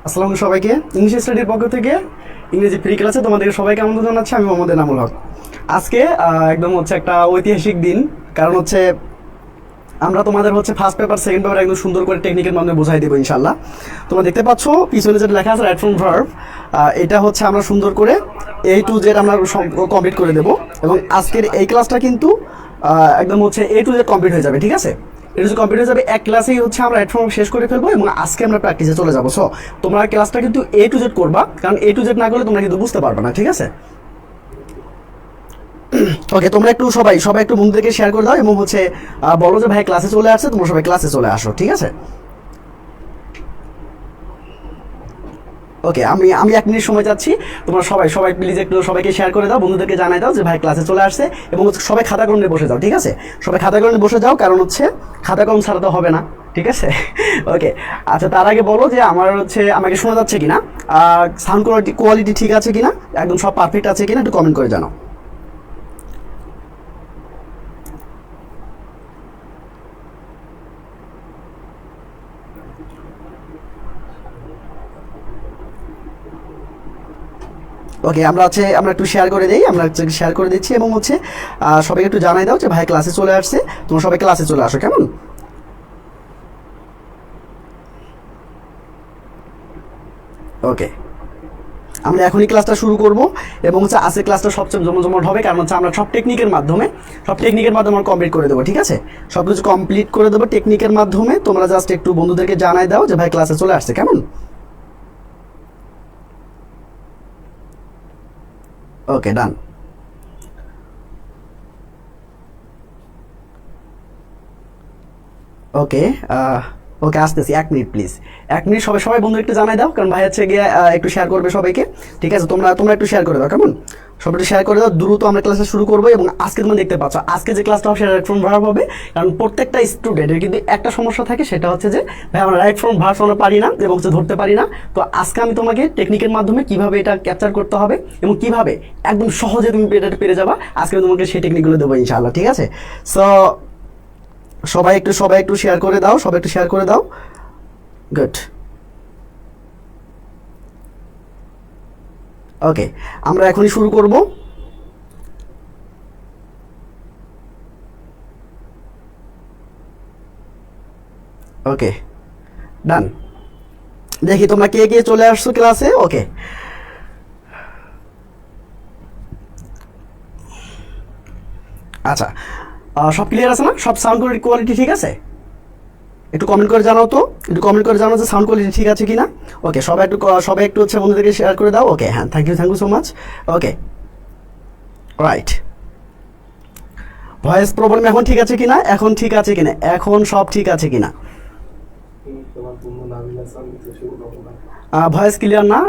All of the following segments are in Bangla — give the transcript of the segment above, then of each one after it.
আসসালামু সবাইকে ইংলিশ স্টাডির পক্ষ থেকে ইংরেজি ফ্রি ক্লাসে তোমাদেরকে সবাইকে আমন্ত্রণ জানাচ্ছি। আমি মোহাম্মদ এনামুল হক। আজকে একদম হচ্ছে একটা ঐতিহাসিক দিন, কারণ হচ্ছে আমরা তোমাদের হচ্ছে ফার্স্ট পেপার সেকেন্ড পেপার একদম সুন্দর করে টেকনিকের মাধ্যমে বোঝাই দেবো ইনশাল্লাহ। তোমরা দেখতে পাচ্ছ পিছনে যেটা লেখা আছে রাইট ফ্রম ভার্ব, এটা হচ্ছে আমরা সুন্দর করে A to Z আমরা কমপ্লিট করে দেবো। এবং আজকের এই ক্লাসটা কিন্তু একদম হচ্ছে A to Z কমপ্লিট হয়ে যাবে, ঠিক আছে? এটা হচ্ছে কমপ্লিট হয়ে যাবে এক ক্লাসেই হচ্ছে আমরা রাইট ফ্রম শেষ করে ফেলবো এবং আজকে আমরা প্র্যাকটিসে চলে যাবো। সো তোমরা ক্লাসটা কিন্তু A to Z করবা, কারণ A to Z না করলে তোমরা কিন্তু বুঝতে পারবে না, ঠিক আছে? ওকে, তোমরা একটু সবাই একটু বন্ধুদেরকে শেয়ার করে দাও এবং হচ্ছে বলো যে ভাই ক্লাসে চলে আসছে, তোমরা সবাই ক্লাসে চলে আসো, ঠিক আছে? ওকে, আমি 1 মিনিট সময় যাচ্ছি। তোমরা সবাই প্লিজ একটু সবাইকে শেয়ার করে দাও, বন্ধুদেরকে জানাই দাও যে ভাই ক্লাসে চলে আসছে এবং সবাই খাতা কলম নিয়ে বসে যাও, ঠিক আছে? সবাই খাতা কলম নিয়ে বসে যাও, কারণ হচ্ছে খাতা কলম ছাড়া তো হবে না, ঠিক আছে? ওকে, আচ্ছা, তার আগে বলো যে আমাকে শোনা যাচ্ছে কিনা, সাউন্ড কোয়ালিটি ঠিক আছে কিনা, একদম সব পারফেক্ট আছে কিনা, একটু কমেন্ট করে জানাও। ওকে, আমরা একটু শেয়ার করে দিই, আমরা শেয়ার করে দিচ্ছি এবং হচ্ছে সবাইকে একটু জানাই দাও যে ভাই ক্লাসে চলে আসছে, তোমরা সবাই ক্লাসে চলে আসো, কেমন? ওকে, আমরা এখনই ক্লাসটা শুরু করব এবং হচ্ছে আজকের ক্লাসটা সবচেয়ে জমজমাট হবে, কারণ হচ্ছে আমরা সব টেকনিকের মাধ্যমে আমরা কমপ্লিট করে দেবো, ঠিক আছে? সব কিছু কমপ্লিট করে দেবো টেকনিকের মাধ্যমে। তোমরা জাস্ট একটু বন্ধুদেরকে জানাই দাও যে ভাই ক্লাসে চলে আসছে, কেমন? ওকে, ডান। ওকে, ওকে, আসতেছি, 1 মিনিট প্লিজ, 1 মিনিট। সবাই বন্ধু একটু জানাই দাও, কারণ ভাই হচ্ছে গিয়ে একটু শেয়ার করবে সবাইকে, ঠিক আছে? তোমরা একটু শেয়ার করে দাও, কেমন? সবাই একটু শেয়ার করে দাও, দ্রুত আমরা ক্লাসটা শুরু করবো। এবং আজকে তোমরা দেখতে পাচ্ছ আজকে যে ক্লাসটা হবে সেটা রাইট ফ্রম ভার্ব হবে, কারণ প্রত্যেকটা স্টুডেন্টের কিন্তু একটা সমস্যা থাকে, সেটা হচ্ছে যে ভাই আমরা রাইট ফ্রম ভার্ব আমরা পারি না এবং হচ্ছে ধরতে পারি না। তো আজকে আমি তোমাকে টেকনিকের মাধ্যমে কিভাবে এটা ক্যাপচার করতে হবে এবং কিভাবে একদম সহজে তুমি এটা পেরে যাবা, আজকে আমি তোমাকে সেই টেকনিকগুলো দেবো ইনশাআল্লাহ, ঠিক আছে? সো সবাই একটু শেয়ার করে দাও, সবাই একটু শেয়ার করে দাও। গুড। ওকে, আমরা এখনই শুরু করব। ওকে, ডান। দেখি তোমরা কে কে চলে আসছো ক্লাসে। ওকে, আচ্ছা, সব ক্লিয়ার আছে না? সব সাউন্ড কোয়ালিটি ঠিক আছে? একটু কমেন্ট করে জানাও তো, যে সাউন্ড কোয়ালিটি ঠিক আছে কিনা। ওকে, সবাই একটু হচ্ছে বন্ধুদেরকে শেয়ার করে দাও। ওকে, হ্যাঁ, thank you so much. Okay, right. Voice problem এখন ঠিক আছে কিনা, এখন সব ঠিক আছে কিনা? ভয়েস ক্লিয়ার না?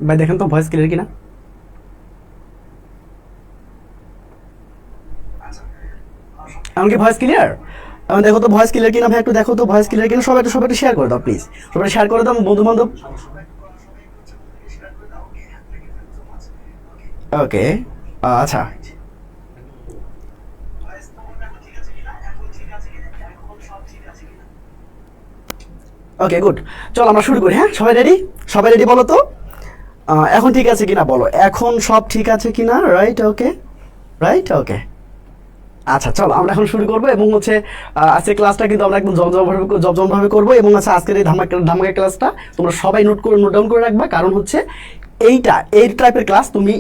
ভাই দেখেন তো ভয়েস ক্লিয়ার কিনা। এমনকি ভয়েস ক্লিয়ার? দেখো তো ভয়েস ক্লিয়ার কিনা ভাই, একটু দেখো তো ভয়েস ক্লিয়ার কিনা। সবাই একটু শেয়ার করে দাও প্লিজ, সবাই শেয়ার করে দাও বন্ধু বান্ধব। ওকে, আচ্ছা, ওকে, গুড। চলো আমরা শুরু করি। হ্যাঁ, সবাই রেডি বলো তো, এখন ঠিক আছে কিনা বলো, এখন সব ঠিক আছে কিনা। রাইট, ওকে, রাইট, ওকে। আচ্ছা, চলো আমরা এখন শুরু করবো এবং হচ্ছে আজকের ক্লাসটা কিন্তু আমরা একদম জমজমভাবে করবো এবং হচ্ছে আজকের এই ধামাকা ক্লাসটা তোমরা সবাই নোট ডাউন করে রাখবা, কারণ হচ্ছে এই টাইপের ক্লাস তুমি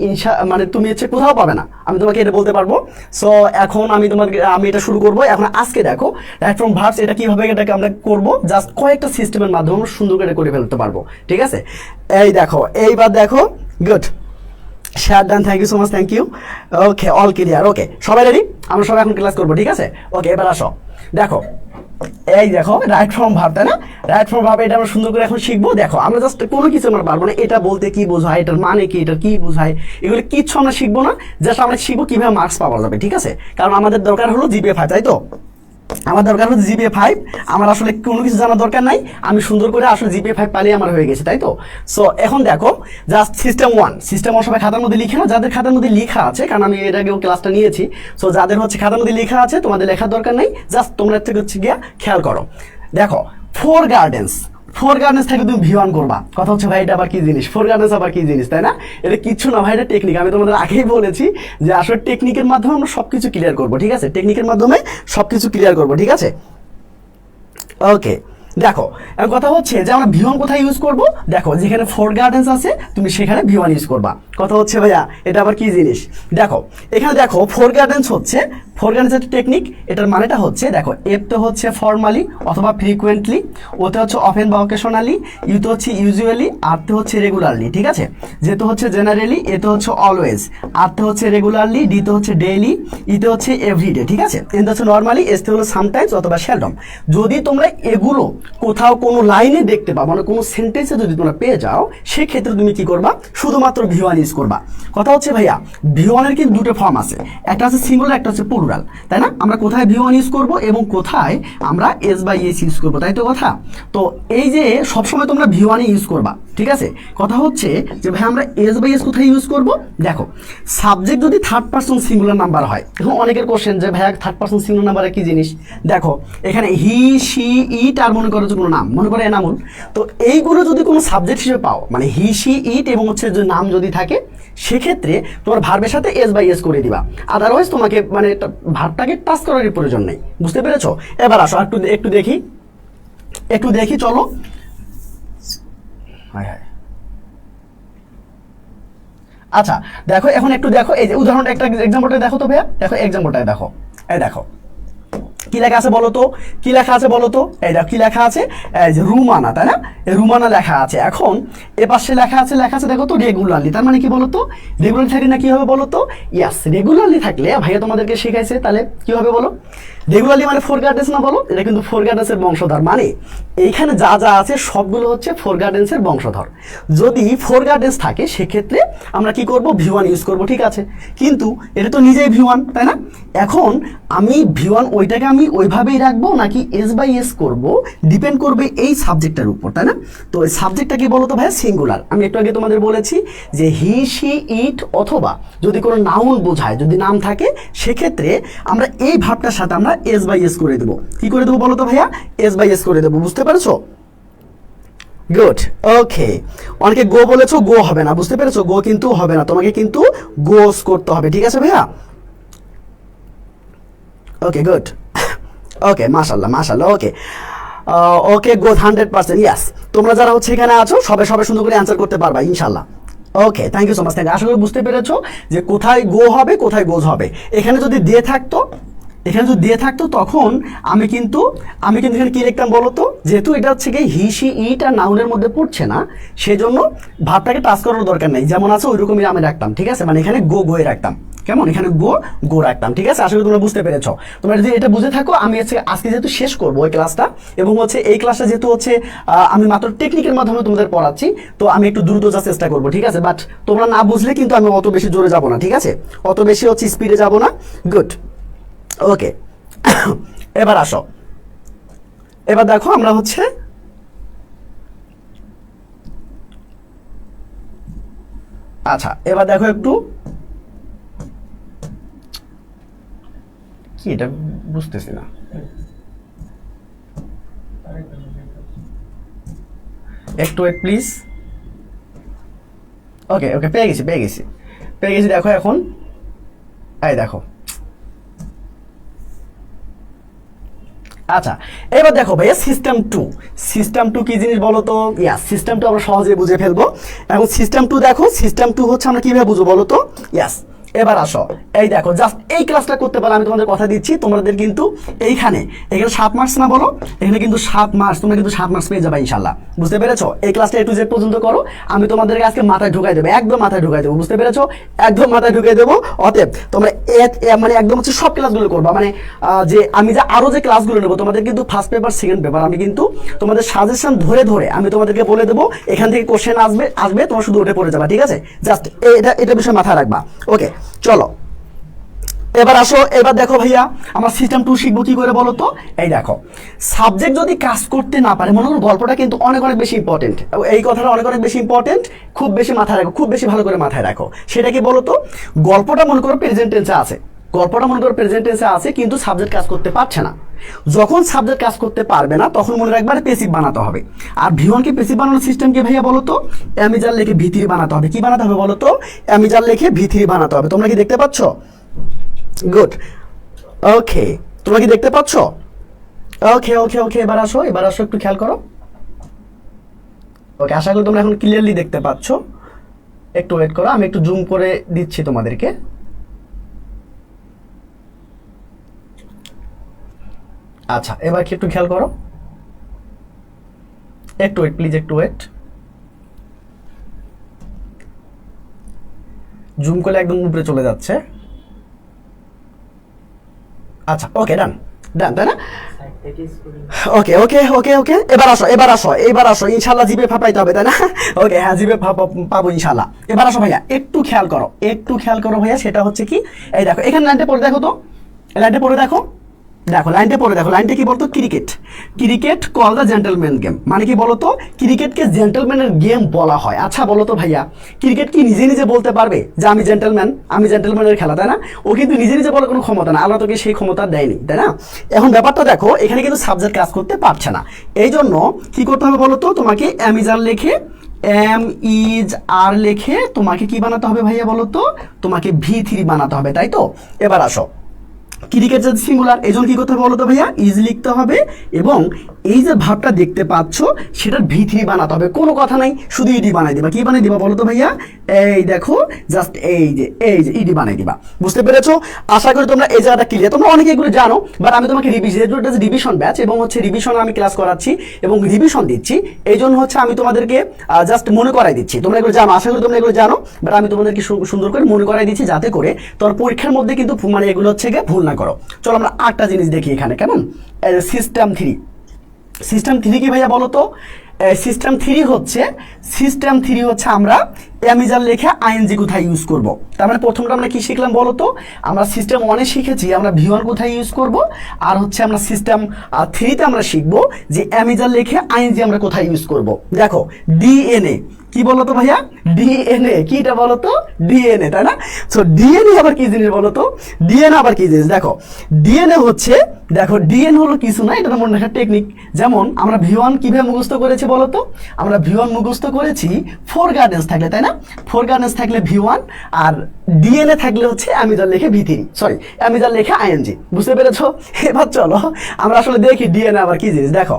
হচ্ছে কোথাও পাবে না, আমি তোমাকে এটা বলতে পারবো। সো এখন আমি এটা শুরু করবো। এখন আজকে দেখো রাইট ফ্রম ভার্বস এটা কিভাবে এটাকে আমরা করবো, জাস্ট কয়েকটা সিস্টেমের মাধ্যমে আমরা সুন্দর করে ফেলতে পারবো, ঠিক আছে? এইবার দেখো, good, share done, thank you so much, thank you. Okay, all clear. Okay, সবাই রেডি? আমরা সবাই এখন ক্লাস করবো, ঠিক আছে? ওকে, এবার আসো, দেখো রাইট ফ্রম ভার্ব, তাই না? রাইট ফ্রম ভার্ব এটা আমরা সুন্দর করে এখন শিখবো। দেখো আমরা জাস্ট কোনো কিছু আমরা পারবো না, এটা বলতে কি বোঝায়, এটার মানে কি, এটা কি বোঝায়, এগুলো কিচ্ছু আমরা শিখবো না। জাস্ট আমরা শিখবো কিভাবে মার্কস পাওয়া যাবে, ঠিক আছে? কারণ আমাদের দরকার হলো জিপিএ 5, তাই তো? আমার দরকার হচ্ছে জিপিএ 5। আমার আসলে কোনো কিছু জানার দরকার নাই, আমি সুন্দর করে আসলে জিপিএ 5 পালিয়ে আমার হয়ে গেছে, তাই তো? সো এখন দেখো জাস্ট সিস্টেম 1 সবাই খাতার মধ্যে লিখে না, যাদের খাতার মধ্যে লেখা আছে, কারণ আমি এর আগেও ক্লাসটা নিয়েছি। সো যাদের হচ্ছে খাতার মধ্যে লেখা আছে তোমাদের লেখার দরকার নেই, জাস্ট তোমরা হচ্ছে গিয়ে খেয়াল করো। দেখো, 4 গার্ডেন্স ফোর গার্ডেন্স থেকে তুমি ভি ওয়ান করবা। কথা হচ্ছে ভাই এটা আবার কি জিনিস, ফোর গার্ডেন্স আবার কি জিনিস, তাই না? এটা কিচ্ছু না ভাই, এটা টেকনিক। আমি তোমাদের আগেই বলেছি যে আসলে টেকনিকের মাধ্যমে আমরা সবকিছু ক্লিয়ার করবো, ঠিক আছে? টেকনিকের মাধ্যমে সবকিছু ক্লিয়ার করবো, ঠিক আছে? ওকে, দেখো এখন কথা হচ্ছে যে আমরা ভি1 কোথায় ইউজ করব। দেখো যেখানে ফোর গার্ডেন্স আছে তুমি সেখানে ভি1 ইউজ করবা। কথা হচ্ছে ভাইয়া এটা আবার কি জিনিস, দেখো এখানে দেখো ফোর গার্ডেন্স হচ্ছে, ফোর গার্ডেন্স একটা টেকনিক। এটার মানেটা হচ্ছে দেখো এফতে হচ্ছে ফর্মালি অথবা ফ্রিকুয়েন্টলি, ওতে হচ্ছে অফেন বা অকেশনালি, ইউতে হচ্ছে ইউজুয়ালি, আরতে হচ্ছে রেগুলারলি, ঠিক আছে? যেতে হচ্ছে জেনারেলি, এতে হচ্ছে অলওয়েজ, আরতে হচ্ছে রেগুলারলি, ডিতে হচ্ছে ডেইলি, ইতে হচ্ছে এভরিডে, ঠিক আছে? এতে হচ্ছে নর্মালি, এসতে হলো সামটাইমস অথবা সেলডম। যদি তোমরা এগুলো কোথাও কোনো লাইনে দেখতে পাও, মানে কোনো সেন্টেন্সে যদি তোমরা পেয়ে যাও, সেক্ষেত্রে তুমি কি করবা, শুধুমাত্র ভি1 ইউজ করবা। কথা হচ্ছে ভাইয়া ভি1 এর কিন্তু দুটো ফর্ম আছে, একটা হচ্ছে সিঙ্গুলার, একটা হচ্ছে প্লুরাল, তাই না? আমরা কোথায় ভি1 ইউজ করব এবং কোথায় আমরা এস বাই এস ইউজ করবো, তাই তো কথা? তো এই যে সবসময় তোমরা ভি1 ইউজ করবা, ঠিক আছে? কথা হচ্ছে যে ভাই আমরা এস বাই এস কোথায় ইউজ করব। দেখো সাবজেক্ট যদি থার্ড পারসন সিঙ্গুলার নাম্বার হয়, এখন অনেকের কোশ্চেন যে ভাইয়া থার্ড পারসন সিঙ্গুলার নাম্বার কি জিনিস। দেখো এখানে হি, শি, ইট আর মনে করো যে কোনো নাম, মনে করো এনামুল, তো এইগুলো যদি কোনো সাবজেক্ট হিসেবে পাও, মানে হি, শি, ইট এবং হচ্ছে যে নাম যদি থাকে, সেক্ষেত্রে তোমার ভার্বের সাথে এস বাই এস করে দিবা। আদারওয়াইজ তোমাকে মানে ভার্বটাকে টাচ করার প্রয়োজন নেই। বুঝতে পেরেছো? এবার আসো একটু দেখি চলো। আচ্ছা দেখো এখন একটু দেখো, এই যে উদাহরণটা একটা এক্সাম্পলটা দেখো তো ভাইয়া, দেখো এক্সাম্পলটা দেখো, এই দেখো কি লেখা আছে বলো তো, কি লেখা আছে বলো তো, এই দেখো কি লেখা আছে, এই যে রুমানা, তাই না? এই রুমানা লেখা আছে। এখন এ পাশে লেখা আছে দেখো তো রেগুলারলি, তার মানে কি বলো তো, রেগুলারলি থাকলে না কি হবে বলো তো, ইয়াস রেগুলারলি থাকলে ভাইয়া তোমাদেরকে শেখাইছে, তাহলে কি হবে বলো, রেগুলারলি মানে ফোর গার্ডেন্স না বলো, এটা কিন্তু ফোর গার্ডেন্সের বংশধর, মানে এইখানে যা যা আছে সবগুলো হচ্ছে ফোর গার্ডেন্সের বংশধর। যদি ফোর গার্ডেন্স থাকে সেক্ষেত্রে আমরা কি করব, ভি1 ইউজ করব, ঠিক আছে? কিন্তু এটা তো নিজেই ভি1, তাই না? এখন আমি ভি1 ওইটাকে আমি ওইভাবেই রাখবো নাকি এস বাই এস করবো, ডিপেন্ড করবে এই সাবজেক্টের উপর, তাই না? তো এই সাবজেক্টটা কি বলতো ভাইয়া, সিঙ্গুলার। আমি একটু আগে তোমাদের বলেছি যে হি, শি, ইট অথবা যদি কোনো নাউন বোঝায়, যদি নাম থাকে, সেক্ষেত্রে আমরা এই ভাবটার সাথে আমরা এস বাই এস করে দেবো। কি করে দেবো বলো তো ভাইয়া, এস বাই এস করে দেবো। বুঝতে পেরেছো? গুড, ওকে। অনেকে গো বলেছো, গো হবে না, বুঝতে পেরেছো? গো কিন্তু হবে না, তোমাকে কিন্তু গোস করতে হবে, ঠিক আছে ভাইয়া? ওকে গুড, ওকে মাশাআল্লাহ, ওকে ওকে গুড, 100%। ইয়াস, তোমরা যারা হচ্ছে এখানে আছো সবাই সুন্দর করে অ্যান্সার করতে পারবা ইনশাআল্লাহ। ওকে, থ্যাংক ইউ সো মাচ, আশা করি বুঝতে পেরেছো যে কোথায় গো হবে, কোথায় গোজ হবে। এখানে যদি দিয়ে থাকতো তখন আমি কিন্তু এখানে কি লিখতাম বলো তো, যেহেতু এটা হচ্ছে কি হি, শি, ইট আর নাউনের মধ্যে পড়ছে না, সেজন্য ভাবটাকে টাচ করার দরকার নেই, যেমন আছে ওই রকমই আমি রাখতাম, ঠিক আছে? মানে এখানে গোয়ে রাখতাম, কেমন, এখানে গো রাখতাম, ঠিক আছে? আশা করি তোমরা বুঝতে পেরেছো। তোমরা যদি এটা বুঝে থাকো, আমি আজকে যেহেতু শেষ করবো এই ক্লাসটা, এবং হচ্ছে এই ক্লাসটা যেহেতু হচ্ছে আমি মাত্র টেকনিকের মাধ্যমে তোমাদের পড়াচ্ছি, তো আমি একটু দ্রুত যাওয়ার চেষ্টা করবো, ঠিক আছে? বাট তোমরা না বুঝলে কিন্তু আমি অত বেশি জোরে যাবো না, ঠিক আছে? অত বেশি হচ্ছে স্পিডে যাবো না। গুড, ওকে। এবার আসো, এবার দেখো আমরা হচ্ছে আচ্ছা এবার দেখো একটু, কি এটা বুঝতেছি না, একটু প্লিজ। ওকে পেয়ে গেছি। দেখো এখন, এই দেখো, আচ্ছা এবার দেখো ভাইয়া সিস্টেম টু কি জিনিস বলো তো? ইয়াস, সিস্টেম টু আমরা সহজে বুঝে ফেলবো। এবং সিস্টেম টু দেখো, সিস্টেম টু হচ্ছে আমরা কিভাবে বুঝবো বলো তো? ইয়াস, এবার আসো, এই দেখো জাস্ট এই ক্লাসটা করতে পারো, আমি তোমাদের কথা দিচ্ছি, তোমাদের কিন্তু এখানে 7 মার্কস না বলো, এখানে কিন্তু 7 মার্কস, তোমরা কিন্তু 7 মার্কস পেয়ে যাবে ইনশাআল্লাহ। বুঝতে পেরেছো? এই ক্লাসটা A to Z পর্যন্ত করো, আমি তোমাদেরকে আজকে মাথায় ঢুকাই দেবো, একদম মাথায় ঢুকাই দেবো। বুঝতে পেরেছো? একদম মাথায় ঢুকাই দেবো। অতএব তোমরা মানে একদম হচ্ছে সব ক্লাসগুলো করবা, মানে যে আমি যে আরো যে ক্লাসগুলো নেবো তোমাদের কিন্তু ফার্স্ট পেপার, সেকেন্ড পেপার, আমি কিন্তু তোমাদের সাজেশন ধরে আমি তোমাদেরকে বলে দেবো, এখান থেকে কোশ্চেন আসবে তোমরা শুধু উঠে পড়ে যাবা, ঠিক আছে? জাস্ট এটা বিষয় মাথায় রাখবা। ওকে চলো এবার আসো, এবার দেখো ভাইয়া আমরা সিস্টেম টু শিখবো কি করে বলো তো? এই দেখো, সাবজেক্ট যদি কাজ করতে না পারে, মনে করো গল্পটা কিন্তু অনেক বেশি ইম্পর্টেন্ট, এই কথাটা অনেক বেশি ইম্পর্টেন্ট, খুব বেশি মাথায় রাখো, খুব বেশি ভালো করে মাথায় রাখো। সেটা কি বলো তো? গল্পটা মনে করো প্রেজেন্ট টেন্সে আছে, গল্পটা মনে করো প্রেজেন্ট টেন্সে আছে কিন্তু সাবজেক্ট কাজ করতে পারছে না। যখন সাবজেক্ট কাজ করতে পারবে না তখন মনে রাখবে পেসিভ বানাতে হবে। আর ভি1 কে পেসিভ বানানোর সিস্টেম কি ভাইয়া বলো তো? অ্যামিজার লিখে ভি3 বানাতে হবে। কি বানাতে হবে বলো তো? অ্যামিজার লিখে ভি3 বানাতে হবে। তোমরা কি দেখতে পাচ্ছ? গুড, ওকে, তোমরা কি দেখতে পাচ্ছ? ওকে ওকে ওকে, এবার আসো একটু খেয়াল করো। ওকে, আশা করি তোমরা এখন ক্লিয়ারলি দেখতে পাচ্ছ। একটু ওয়েট করো, আমি একটু জুম করে দিচ্ছি তোমাদেরকে। আচ্ছা, এবার কি একটু খেয়াল করো, একটু ওয়েট প্লিজ, একটু ওয়েট। জুম করলে একদম উপরে চলে যাচ্ছে। আচ্ছা, ওকে, ডান ডান, তাই না? ওকে ওকে ওকে ওকে, এবার আসো ইনশাল্লাহ জিভে ফাঁপাইতে হবে, তাই না? ওকে, হ্যাঁ, জিভে পাবো ইনশাল্লাহ। এবার আসো ভাইয়া, একটু খেয়াল করো ভাইয়া। সেটা হচ্ছে কি, এই দেখো এখানে লাইনটা পড়ে দেখো তো, লাইনটা পড়ে দেখো, লাইনটা কি বলতো? Cricket call the gentleman game. মানে কি বলতো? ক্রিকেটকে জেন্টলম্যানের গেম বলা হয়। আচ্ছা বলো তো ভাইয়া, ক্রিকেট কি নিজে নিজে বলতে পারবে যে আমি জেন্টলম্যানের খেলা, তাই না? ও কিন্তু নিজে নিজে বলার কোনো ক্ষমতা না, আল্লাহ তোকে সেই ক্ষমতা দেয়নি, তাই না? এখন ব্যাপারটা দেখো, এখানে কিন্তু সাবজেক্ট কাজ করতে পারছে না। এই জন্য কি করতে হবে বলো তো? তোমাকে অ্যামিজার লিখে লিখে তোমাকে কি বানাতে হবে ভাইয়া বলো তো? তোমাকে ভি3 বানাতে হবে, তাই তো? এবার আসো, ক্রিকেট যদি সিঙ্গুলার, এই জন্য কি করতে হবে বলো তো ভাইয়া? ইজ লিখতে হবে এবং এই যে ভাবটা দেখতে পাচ্ছ সেটার ভি3 বানাতে হবে। কোনো কথা নাই, শুধু ইডি বানাই দিবা। কি বানাই দিবা বলো তো ভাইয়া? এই দেখো, জাস্ট এই যে ইডি বানাই দিবা। বুঝতে পেরেছো? আশা করি তোমরা এই জায়গাটা ক্লিয়ার। তোমরা অনেকে এগুলো জানো, বাট আমি তোমাকে রিভিশন ব্যাচ এবং হচ্ছে রিভিশন আমি ক্লাস করাচ্ছি এবং রিভিশন দিচ্ছি। এই জন্য হচ্ছে আমি তোমাদেরকে জাস্ট মনে করাই দিচ্ছি। তোমরা এগুলো জানো, আশা করি তোমরা এগুলো জানো, বাট আমি তোমাদেরকে সুন্দর করে মনে করাই দিচ্ছি যাতে করে তোমার পরীক্ষার মধ্যে কিন্তু মানে এগুলো হচ্ছে গিয়ে ভুল না করো। চলো আমরা আটটা জিনিস দেখি এখানে, কেমন? সিস্টেম থ্রি কি ভাইয়া বলো তো? সিস্টেম থ্রি হচ্ছে আমরা অ্যামিজার লেখা আইএনজি কোথায় ইউজ করব। তার মানে প্রথমটা আমরা কি শিখলাম বলো তো? আমরা সিস্টেম 1-এ শিখেছি আমরা ভি1 কোথায় ইউজ করব, আর হচ্ছে আমরা সিস্টেম 3-তে আমরা শিখবো যে অ্যামিজার লেখে আইএনজি আমরা কোথায় ইউজ করব। দেখো, ডিএনএ কি বলতো ভাইয়া? ডিএনএ কিটা বলতো? ডিএনএ, তাই না? সো ডিএনএ আবার কি জিনিস বলতো? ডিএনএ আবার কি জিনিস? দেখো, ডিএনএ হলো কিছু না, এটা মনে রাখার টেকনিক। যেমন আমরা ভি1 কিভাবে মুখস্থ করেছি বলতো? আমরা ভি1 মুখস্থ করেছি 4 গার্ডেন্স থাকলে, তাই না? 4 গার্ডেন্স থাকলে ভি1, আর ডিএনএ থাকলে হচ্ছে অ্যামিজার লেখে ভি3, অ্যামিজার লেখে আইএনজি। বুঝতে পেরেছো? এবার চলো আমরা আসলে দেখি ডিএনএ আবার কি জিনিস। দেখো,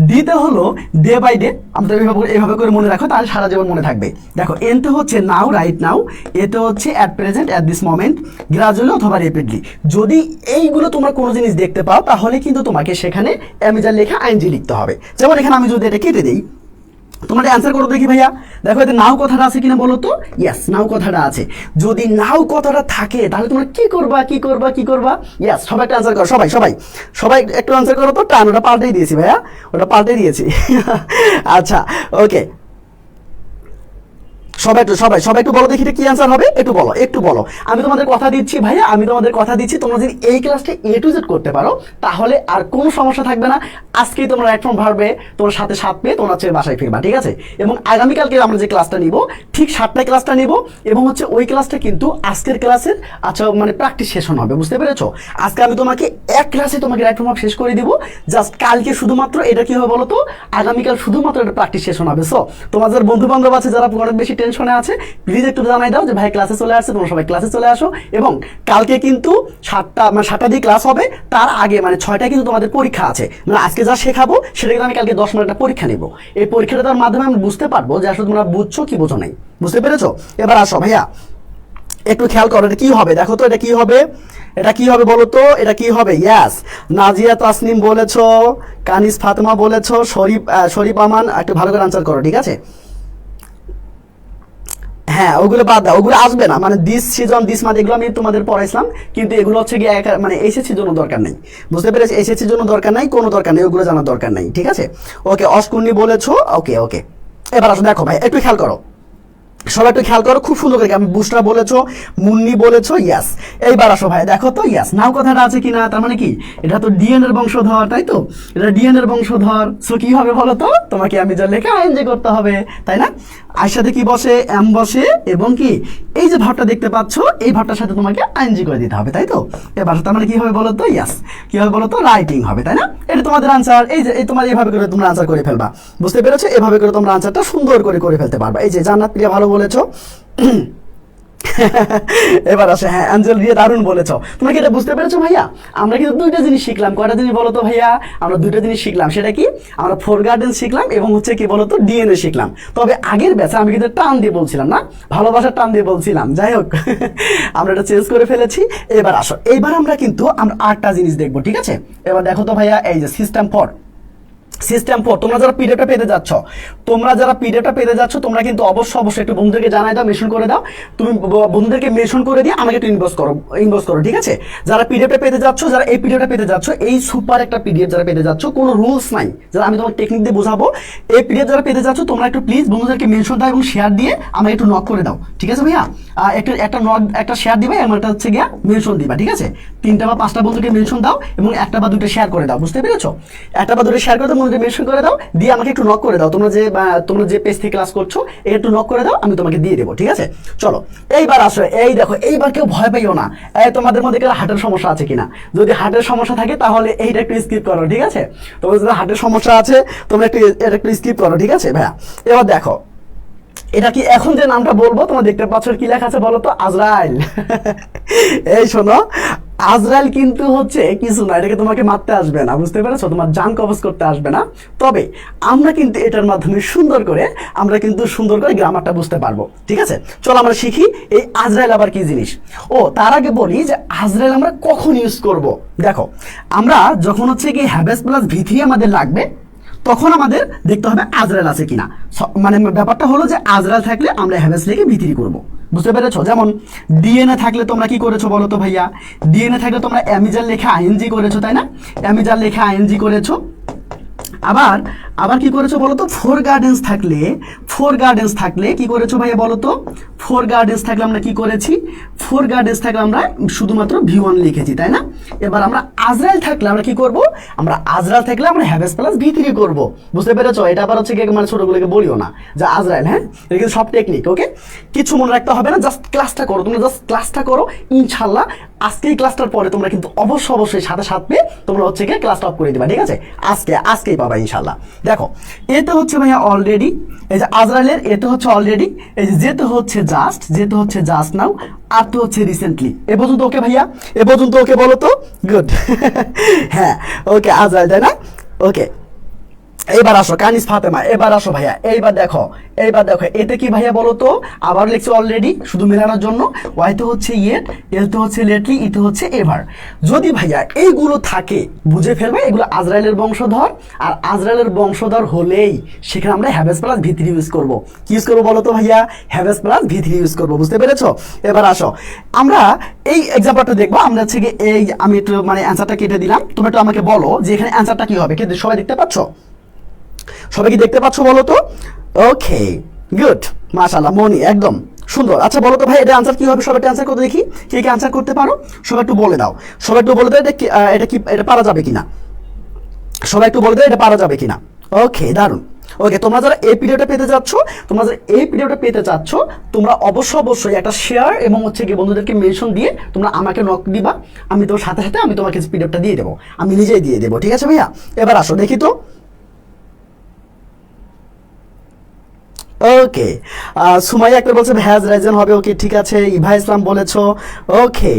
ডিতে হলো ডে বাই ডে, আমরা এভাবে করে মনে রাখো, তাহলে সারা জীবন মনে থাকবে। দেখো, এনতে হচ্ছে নাও, রাইট নাও, এতে হচ্ছে at present, at this moment, gradually অথবা রেপিডলি। যদি এইগুলো তোমরা কোনো জিনিস দেখতে পাও তাহলে কিন্তু তোমাকে সেখানে অ্যামিজার লেখা আইএনজি লিখতে হবে। যেমন এখানে আমি যদি এটা কেটে দিই, তোমরা অ্যান্সার করো দেখি ভাইয়া। দেখো, এতে নাও কথাটা আছে কিনা বলো তো? ইয়েস, নাও কথাটা আছে। যদি নাও কথাটা থাকে তাহলে তোমরা কি করবা? ইয়েস, সবাই একটা অ্যান্সার করো, সবাই একটু অ্যান্সার করো তো। টান, ওটা পাল্টেই দিয়েছি ভাইয়া, আচ্ছা, ওকে, সবাই একটু বলো দেখি কি অ্যান্সার হবে। একটু বলো। আমি তোমাদের কথা দিচ্ছি ভাইয়া, তোমরা যদি এই ক্লাসটা A to Z করতে পারো তাহলে আর কোনো সমস্যা থাকবে না। আজকেই তোমরা রাইট ফ্রম ভার্বে তোমার সাথে 7 পেয়ে তোমরা হচ্ছে বাসায় ফিরবা, ঠিক আছে? এবং আগামীকালকে আমরা যে ক্লাসটা নিব ঠিক 7টায় ক্লাসটা নিব, এবং হচ্ছে ওই ক্লাসটা কিন্তু আজকের ক্লাসের মানে প্র্যাকটিস সেশন হবে। বুঝতে পেরেছো? আজকে আমি তোমাকে এক ক্লাসে তোমাকে রাইট ফ্রম ভার্ব শেষ করে দিব। জাস্ট কালকে শুধুমাত্র এটা কি হবে বলো তো? আগামীকাল শুধুমাত্র এটা প্র্যাকটিস সেশন হবে। সো তোমাদের বন্ধু বান্ধব আছে যারা অনেক বেশি টেনশনে আছে, প্লিজ একটু জানাই দাও যে ভাই ক্লাসে চলে আসছে, তোমরা সবাই ক্লাসে চলে আসো। এবং কালকে কিন্তু 7টা দিয়ে ক্লাস হবে, তার আগে মানে 6টায় কিন্তু তোমাদের পরীক্ষা আছে। মানে আজকে যা শেখাবো সেটা কিন্তু আমি কালকে 10 মিনিটের পরীক্ষা নেব। এই পরীক্ষাটার মাধ্যমে আমি বুঝতে পারবো যে আসলে তোমরা বুঝছো কি বোঝো নাই। বুঝতে পেরেছো? এবার আসো ভাইয়া, একটু খেয়াল করো, এটা কি হবে দেখো তো। এটা কি হবে বলো তো? এটা কি হবে? ইয়াস, নাজিয়া তাসনিম বলেছো, কানিস ফাতেমা বলেছো, শরীফ আমান। একটু ভালো করে আনসার করো, ঠিক আছে? হ্যাঁ, ওগুলো বাদ দাও, ওগুলো আসবে না। মানে দিস সিজন, দিস মান্থ এগুলো আমি তোমাদের পড়াইছিলাম, কিন্তু এগুলো হচ্ছে গিয়ে মানে এসএসসির জন্য দরকার নেই। বুঝতে পেরেছি? এসএসসির জন্য দরকার নাই, কোনো দরকার নেই, ওগুলো জানার দরকার নেই, ঠিক আছে? ওকে, অস্কুন্নি বলেছো, ওকে। এবার আসো, দেখো ভাই একটু খেয়াল করো, সবাই একটু খেয়াল করো, খুব সুন্দর করে, আমি বুসরা বলেছো, মুন্নি বলেছো, ইয়াস। এইবার আসো ভাই, দেখো তো, ইয়াস নাও কথাটা আছে কিনা, তার মানে কি এটা তো ডিএন এর বংশধর, তাই তো, এটা ডিএন এর বংশধর। সো কি হবে বলো তো, তোমাকে আমি যা লেখা আইএনজি করতে হবে, তাই না? আই সাথে কি বসে, এম বসে, এবং কি এই যে ভাবটা দেখতে পাচ্ছ, এই ভাবটার সাথে তোমাকে আইএনজি করে দিতে হবে, তাই তো। এবার তার মানে কি হবে বলো তো, ইয়াস, কি হবে বলো তো, রাইটিং হবে, তাই না? এটা তোমাদের আনসার, এই যে এই তোমার এইভাবে করে তোমরা আনসার করে ফেলবা, বুঝতে পেরেছো? এভাবে করে তোমরা আনসারটা সুন্দর করে ফেলতে পারবা। এই যে জান্নাত প্রিয়া ভালো বলেছো। এবার আসে, হ্যাঁ অ্যাঞ্জেল রিয়া দারুণ বলেছো। তোমরা কি এটা বুঝতে পেরেছো ভাইয়া? আমরা কিন্তু দুইটা জিনিস শিখলাম। কয়টা জিনিস বলো তো ভাইয়া? আমরা দুইটা জিনিস শিখলাম। সেটা কি? আমরা ফোর গার্ডেন শিখলাম এবং হচ্ছে কি বলতো, ডিএনএ শিখলাম। তবে আগের ব্যাচে আমি কিন্তু টান দিয়ে বলছিলাম না, ভালোবাসার টান দিয়ে বলছিলাম। যাই হোক, আমরা এটা চেঞ্জ করে ফেলেছি। এবার আসো, এইবার আমরা কিন্তু আমরা আটটা জিনিস দেখবো, ঠিক আছে? এবার দেখো তো ভাইয়া, এই যে সিস্টেম ফর, তোমরা যারা পিডিএফটা পেতে যাচ্ছ, তোমরা কিন্তু অবশ্যই একটু বন্ধুদেরকে জানাই দাও, মেনশন করে দাও। তুমি বন্ধুদেরকে মেনশন করে দিয়ে আমাকে একটু ইনবক্স করো, ঠিক আছে? যারা পিডিএফটা পেতে যাচ্ছ, যারা এই পিডিএফটা পেতে যাচ্ছ, এই সুপার একটা পিডিএফ যারা পেতে যাচ্ছ, কোনো রুলস নাই, যারা আমি তোমার টেকনিক দিয়ে বোঝাবো, এই পিডিএফ যারা পেতে যাচ্ছ, তোমরা একটু প্লিজ বন্ধুদেরকে মেনশন দাও এবং শেয়ার দিয়ে আমাকে একটু নক করে দাও, ঠিক আছে ভাইয়া? একটা শেয়ার দিবা এবং একটা হচ্ছে গিয়া মেনশন দিবা, ঠিক আছে? 3টা বা 5টা বন্ধুকে মেনশন দাও এবং 1টা বা 2টা শেয়ার করে দাও, বুঝতে পেরেছো? 1টা বা 2টা শেয়ার করে দাও, বন্ধুদের মেনশন করে দাও, দিয়ে আমাকে একটু নক করে দাও। তোমরা যে পেজ থেকে ক্লাস করছো, একটু নক করে দাও, আমি তোমাকে দিয়ে দেবো, ঠিক আছে? চলো এইবার আসো, এই দেখো, এইবার কেউ ভয় পাইও না। তোমাদের মধ্যে কেউ হার্টের সমস্যা আছে কিনা? যদি হার্টের সমস্যা থাকে তাহলে এইটা একটু স্কিপ করো, ঠিক আছে? তোমাদের যদি হার্টের সমস্যা আছে, তোমরা এটা একটু স্কিপ করো, ঠিক আছে ভাইয়া? এবার দেখো, এটা কি এখন যে নামটা বলবো, তোমরা দেখতে পাচ্ছ কি লেখা আছে বলো তো, আজরাইল। এই শোনো, আজরাইল কিন্তু হচ্ছে কিছু না, এটাকে তোমাকে মারতে আসবে না, বুঝতে পেরেছো? তোমার জান কবজ করতে আসবে না। তবে আমরা কিন্তু এটার মাধ্যমে সুন্দর করে গ্রামারটা বুঝতে পারবো, ঠিক আছে? চলো আমরা শিখি এই আজরাইল আবার কি জিনিস। ও তার আগে বলি যে আজরাইল আমরা কখন ইউজ করব। দেখো, আমরা যখন হচ্ছে কি হ্যাভেস প্লাস ভি3 আমাদের লাগবে, তখন আমাদের দেখতে হবে আজরাইল আছে কিনা। মানে ব্যাপারটা হলো যে আজরাইল থাকলে আমরা হ্যাভেস লিখে ভি3 করবো, বুঝতে পেরেছো? যেমন ডিএনএ থাকলে তোমরা কি করেছো বলো তো ভাইয়া? ডিএনএ থাকলে তোমরা অ্যামিজার লেখা আইএনজি করেছো, তাই না? অ্যামিজার লেখা আইএনজি করেছো। আবার কি করেছো বলতো, ফোর গার্ডেন্স থাকলে কি করেছো ভাইয়া বলতো? ফোর গার্ডেন্স থাকলে আমরা কি করেছি? ফোর গার্ডেন্স থাকলে আমরা শুধুমাত্র ভি1 লিখেছি, তাই না? এবার আমরা আজরাইল থাকলে আমরা কি করব? আমরা হ্যাভেস প্লাস ভি3 করব, বুঝতে পেরেছো? এটা আবার হচ্ছে কি, মানে ছোটগুলোকে বলিও না যে আজরাইল, হ্যাঁ? এটা কিন্তু সব টেকনিক, ওকে? কিছু মনে রাখতে হবে না, জাস্ট ক্লাসটা করো, তোমরা জাস্ট ক্লাসটা করো। ইনশাল্লাহ আজকে এই ক্লাসটার পরে তোমরা কিন্তু অবশ্যই সাথে তোমরা হচ্ছে গিয়ে ক্লাস টপ করে দিবা, ঠিক আছে? আজকেই পাবা ইনশাল্লাহ। দেখো, এতে হচ্ছে ভাইয়া অলরেডি, এই যে আজরাইলের এতে হচ্ছে অলরেডি, এই যে যেতে হচ্ছে জাস্ট নাও, আর তো হচ্ছে রিসেন্টলি। এ পর্যন্ত ওকে ভাইয়া? এ পর্যন্ত ওকে বলো তো? গুড। হ্যাঁ ওকে, আজরাইল, তাই না? ওকে, এইবার আসো কানিস ফাতেমা, এবার আসো ভাইয়া, এইবার দেখো, এতে কি ভাইয়া বলো তো? আবার লিখছি অলরেডি, শুধু মেলানোর জন্য। ওয়াইতে হচ্ছে ইয়েট, এলতে হচ্ছে লেটলি, ইতে হচ্ছে এভার। যদি ভাইয়া এইগুলো থাকে, বুঝে ফেলবে এগুলো আজরাইলের বংশধর, আর আজরাইলের বংশধর হলেই সেখানে আমরা হ্যাভেস প্লাস ভি3 ইউজ করবো। কি ইউজ করবো বলো তো ভাইয়া? হ্যাভেস প্লাস ভি3 ইউজ করবো, বুঝতে পেরেছো? এবার আসো, আমরা এই এক্সাম্পলটা দেখবো। আমরা হচ্ছে এই, আমি একটু মানে অ্যান্সারটা কেটে দিলাম, তোমরা একটু আমাকে বলো যে এখানে অ্যান্সারটা কি হবে। কিন্তু সবাই দেখতে পাচ্ছ? সবাই কি দেখতে পাচ্ছ বলো তো? ওকে, গুড, মাশাআল্লাহ, মনি একদম সুন্দর। আচ্ছা বলো তো ভাই, এটা আনসার কি হবে? সবাই একটা আনসার করতে দেখি, কে কে আনসার করতে পারো? সবাই একটু বলে দাও, এটা পারা যাবে কিনা? সবাই একটু বলে দাও এটা পারা যাবে কিনা। ওকে, দারুন। ওকে, তোমরা যারা এই পিডিএফটা পেতে চাচ্ছ, তোমরা অবশ্যই একটা শেয়ার এবং হচ্ছে কি বন্ধুদেরকে মেনশন দিয়ে তোমরা আমাকে নক দিবা। আমি তোর সাথে আমি তোমাকে পিডিএফটা দিয়ে দেবো, আমি নিজেই দিয়ে দেবো, ঠিক আছে ভাইয়া? এবার আসো দেখি তো। ওকে, সুমাইয়া একটা বলছে হ্যাজ রাইজেন হবে। ওকে, ঠিক আছে। ইভা ইসলাম বলেছো, ওকে।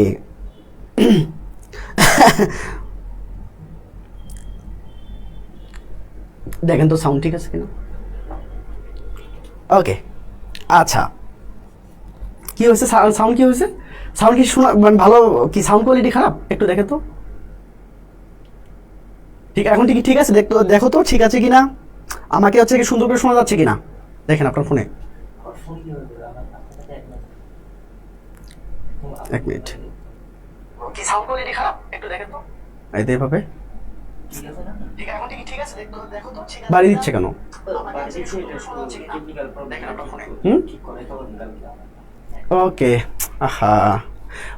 দেখেন তো সাউন্ড ঠিক আছে কিনা। ওকে, আচ্ছা, কি হয়েছে? সাউন্ড কি হয়েছে? সাউন্ড কি শোনা মানে ভালো কি? সাউন্ড কোয়ালিটি খারাপ? একটু দেখে তো। ঠিক, এখন ঠিক আছে? দেখো তো ঠিক আছে কিনা, আমাকে হচ্ছে কি সুন্দর করে শোনা যাচ্ছে কিনা দেখেন আপনার ফোনে। এক মিনিট, কি সাউন্ড কোয়ালিটি খারাপ? একটু দেখেন তো। এইভাবে বাড়ি দিচ্ছে কেন? ওকে, আহা,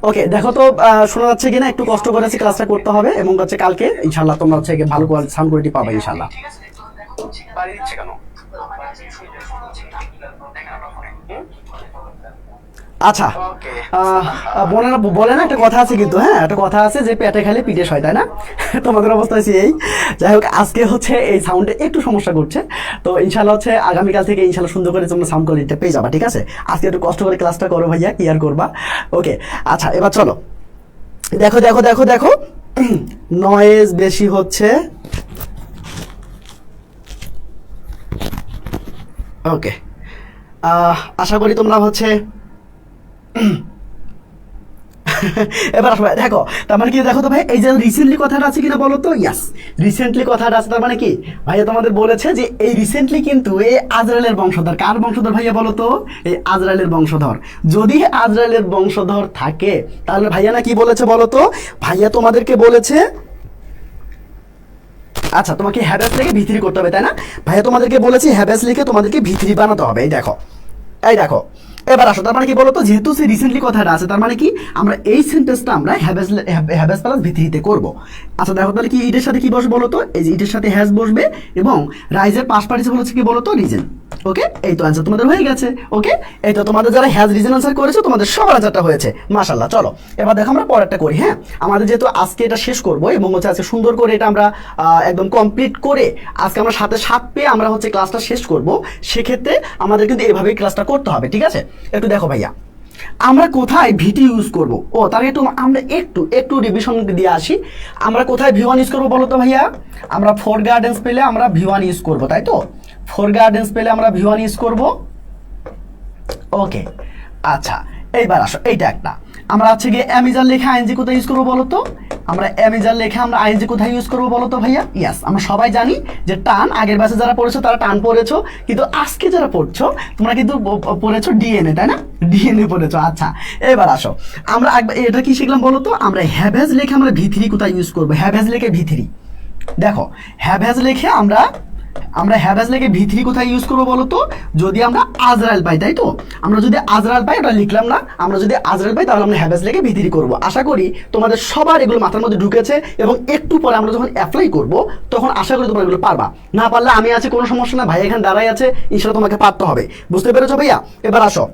ওকে দেখো তো শোনা যাচ্ছে কিনা, একটু কষ্ট করে ক্লাসটা করতে হবে এবং হচ্ছে কালকে ইনশাল্লাহ তোমরা হচ্ছে ভালো সাউন্ড কোয়ালিটি পাবে ইনশাল্লাহ। বাড়ি দিচ্ছে কেন? আচ্ছা, বোনেরা বলে না একটা কথা আছে কিন্তু, হ্যাঁ একটা কথা আছে যে পেটে খেলে পিঠে হয়, তাই না? তোমাদের অবস্থা হচ্ছে এই। যাই হোক, আজকে হচ্ছে এই সাউন্ডে একটু সমস্যা করছে, তো ইনশাল্লাহ হচ্ছে আগামীকাল থেকে ইনশাল্লাহ সুন্দর করে তোমরা সাউন্ড কোয়ালিটিটা পেয়ে যাবা, ঠিক আছে? আজকে একটু কষ্ট করে ক্লাসটা করো ভাইয়া, ক্লিয়ার করবা। ওকে, আচ্ছা এবার চলো, দেখো দেখো দেখো দেখো, নয়েজ বেশি হচ্ছে। ওকে, আশা করি তোমরা হচ্ছে এবার আসবে। দেখো তার মানে কি, দেখো তো ভাই এই যে রিসেন্টলি কথাটা আছে কিনা বলো তো? ইয়াস, রিসেন্টলি কথাটা আছে, তার মানে কি ভাইয়া তোমাদের বলেছে যে এই রিসেন্টলি কিন্তু এই আজরাইলের বংশধর। কার বংশধর ভাইয়া বলো তো? এই আজরাইলের বংশধর। যদি আজরাইলের বংশধর থাকে তাহলে ভাইয়া না কি বলেছে বলো তো? ভাইয়া তোমাদেরকে বলেছে, আচ্ছা তোমাকে হ্যাবেস লিখে ভিতরি করতে হবে, তাই না? ভাইয়া তোমাদেরকে বলেছে হ্যাবেস লিখে তোমাদেরকে ভিতরি বানাতে হবে। এই দেখো, এই দেখো, এবার আসো, তার মানে কি বলতো? যেহেতু সে রিসেন্টলি কথাটা আছে, তার মানে কি আমরা এই সেন্টেন্সটা আমরা হ্যাবেস প্লাস ভিতরিতে করব। আচ্ছা দেখো তাহলে কি ইটের সাথে কি বসবে বলতো? এই যে ইটের সাথে হ্যাজ বসবে এবং রাইজের পাশ পার্টিসিপল হচ্ছে কি বলতো? রিজন। ওকে, এই তো অ্যান্সার তোমাদের হয়ে গেছে। ওকে, এই তো তোমাদের যারা হ্যাজ রিজন আনসার করেছো তোমাদের সবার আনসারটা হয়েছে, মাশাআল্লাহ। চলো এবার দেখো আমরা পরেরটা করি। হ্যাঁ, আমাদের যেহেতু আজকে এটা শেষ করব এবং হচ্ছে আজকে সুন্দর করে এটা আমরা একদম কমপ্লিট করে আজকে আমরা 7 পেয়ে আমরা হচ্ছে ক্লাসটা শেষ করব, সেক্ষেত্রে আমাদের কিন্তু এভাবেই ক্লাসটা করতে হবে, ঠিক আছে? একটু দেখো ভাইয়া, আমরা কোথায় ভিটি ইউজ করব? ও তাহলে একটু আমরা একটু রিভিশন দিয়ে আসি। আমরা কোথায় ভি ওয়ান ইউজ করবো বলো তো ভাইয়া? আমরা ফোর গার্ডেন্স পেলে আমরা ভি ওয়ান ইউজ করবো, তাই তো? ফোর গার্ডেন্স পেলে আমরা ভি ওয়ান ইউজ করবো। ওকে, আচ্ছা এইবার আসো, এইটা একটা আমরা হচ্ছে গিয়ে অ্যামেজার লেখা আইএনজি কোথায় ইউজ করবো বলো তো? আমরা অ্যামেজার লেখা আমরা আইএনজি কোথায় ইউজ করবো বলো তো ভাইয়া? ইয়াস, আমরা সবাই জানি যে টান, আগের ব্যাচে যারা পড়েছো তারা টান পড়েছো, কিন্তু আজকে যারা পড়ছো তোমরা কিন্তু পড়েছো ডিএনএ, তাই না? ডিএনএ পড়েছো। আচ্ছা এবার আসো, আমরা এটা কি শিখলাম বলো তো? আমরা হ্যাভেজ লেখে আমরা ভিথরি কোথায় ইউজ করবো? হ্যাভেজ লেখে ভিথরি, দেখো হ্যাভেজ লেখে আমরা হ্যাভেজ লেখে ভিথরি কোথায় ইউজ করবো বলো তো? যদি আমরা আজরাইল পাই, তাই তো? আমরা যদি আজরাইল পাই, ওটা লিখলাম না, আমরা যদি আজরাইল পাই তাহলে আমরা হ্যাভেজ লেখে ভিথরি করবো। আশা করি তোমাদের সবার এগুলো মাথার মধ্যে ঢুকেছে এবং একটু পরে আমরা যখন অ্যাপ্লাই করব তখন আশা করি তোমরা এগুলো পারবা। না পারলে আমি আছি, কোনো সমস্যা না, ভাই এখানে দাঁড়াই আছে, ইনশাল্লাহ তোমাকে পারতে হবে। বুঝতে পেরেছো ভাইয়া? এবার আসো,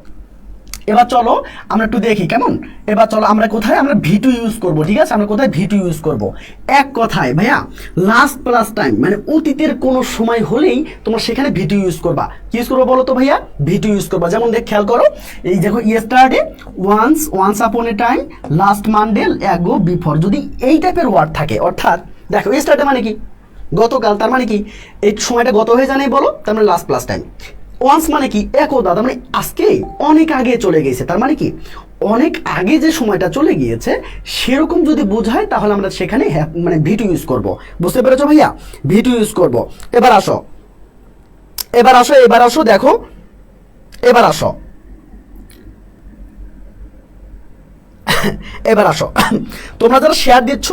এবার চলো আমরা একটু দেখি কেমন। এবার চলো আমরা কোথায় আমরা ভি2 ইউজ করব, ঠিক আছে? আমরা কোথায় ভি2 ইউজ করব? এক কথায় ভাইয়া লাস্ট প্লাস টাইম, মানে অতীতের কোনো সময় হলেই তোমরা সেখানে ভি2 ইউজ করবা। কি ইউজ করবো বলো তো ভাইয়া? ভি2 ইউজ করবা। যেমন দেখ, খেয়াল করো, এই দেখো yesterday, once upon a time, last Monday, ago, before, যদি এই টাইপের ওয়ার্ড থাকে, অর্থাৎ দেখো ইয়েস্টারডে মানে কি গতকাল, তার মানে কি এই সময়টা গত হয়ে যায় নাই বলো, তার মানে লাস্ট প্লাস টাইম। ওয়ান্স মানে কি একদা, তার মানে আজকেই অনেক আগে চলে গেছে, তার মানে কি অনেক আগে যে সময়টা চলে গিয়েছে সেরকম যদি বোঝায় তাহলে আমরা সেখানে মানে ভি2 ইউজ করব। বুঝতে পেরেছো ভাইয়া? ভি2 ইউজ করব। এবার আসো, এবার আসো, এবার আসো, দেখো এবার আসো, এবার আসো, তোমরা যারা শেয়ার দিচ্ছ,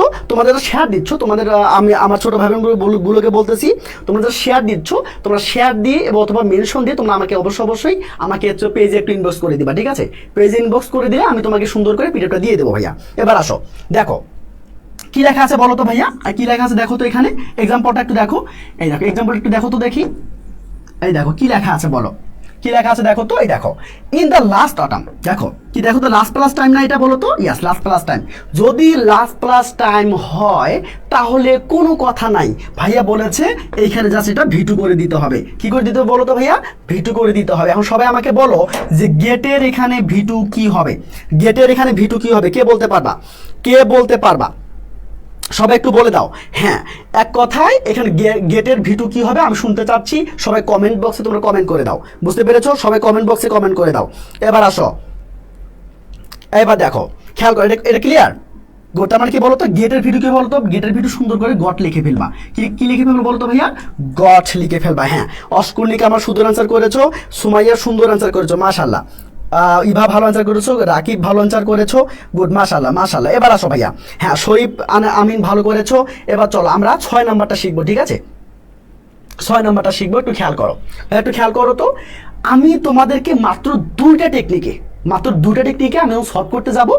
তোমাদের আমি আমার ছোট ভাই বোনগুলোকে বলতেছি, তোমরা যারা শেয়ার দিচ্ছ, তোমরা শেয়ার দিয়ে এবং অথবা মেনশন দিয়ে তোমরা আমাকে অবশ্যই আমাকে পেজে একটু ইনবক্স করে দিবা, ঠিক আছে? পেজে ইনবক্স করে দিলে আমি তোমাকে সুন্দর করে পিডিএফটা দিয়ে দেবো ভাইয়া। এবার আসো, দেখো কি লেখা আছে বলো তো ভাইয়া? কি লেখা আছে দেখো তো, এখানে এক্সাম্পলটা একটু দেখো। এই দেখো এক্সাম্পলটা একটু দেখো তো দেখি, এই দেখো কি লেখা আছে বলো, কি লেখা আছে দেখো তো? এই দেখো ইন দ্য লাস্ট অটাম, দেখো কি দেখো তো, লাস্ট প্লাস টাইম না এটা বলো তো? ইয়াস, লাস্ট প্লাস টাইম। যদি লাস্ট প্লাস টাইম হয় তাহলে কোনো কথা নাই, ভাইয়া বলেছে এইখানে জাস্ট এটা ভি2 করে দিতে হবে। কি করে দিতে হবে বলো তো ভাইয়া? ভি2 করে দিতে হবে। এখন সবাই আমাকে বলো যে গেটের এখানে ভি2 কি হবে? গেটের এখানে ভি2 কি হবে? কে বলতে পারবা? কে বলতে পারবা? সবাই একটু বলে দাও। হ্যাঁ, এক কথায় এখানে গেটের ভি2 কি হবে আমি শুনতে চাচ্ছি। সবাই কমেন্ট বক্সে তোমরা কমেন্ট করে দাও। বুঝতে পেরেছো? সবাই কমেন্ট বক্সে কমেন্ট করে দাও। এবার আসো, এবার দেখো, খেয়াল করো, এটা ক্লিয়ার? গোটা মানে কি বলতো? গেটের ভি2 কি বলতো? গেটের ভি2 সুন্দর করে গট লিখে ফেলবা। কি লিখে ফেলবো বলতো ভাইয়া? গট লিখে ফেলবা। হ্যাঁ, অস্কুর্ণিকা আমার সুন্দর অ্যান্সার করেছো, সুমাইয়া সুন্দর অ্যান্সার করেছো, মাশাআল্লাহ। ইভা ভালো অ্যান্সার করেছো, রাকিব ভালো অ্যান্সার করেছো, গুড, মাশাল্লাহ মাশাল্লাহ। এবার আসো ভাইয়া, হ্যাঁ শরীফ আমিন ভালো করেছো। এবার চলো আমরা 6 নাম্বারটা শিখবো, ঠিক আছে? 6 নাম্বারটা শিখবো, একটু খেয়াল করো, একটু খেয়াল করো তো। আমি তোমাদেরকে মাত্র 2টা টেকনিকে আমি সলভ করতে যাব।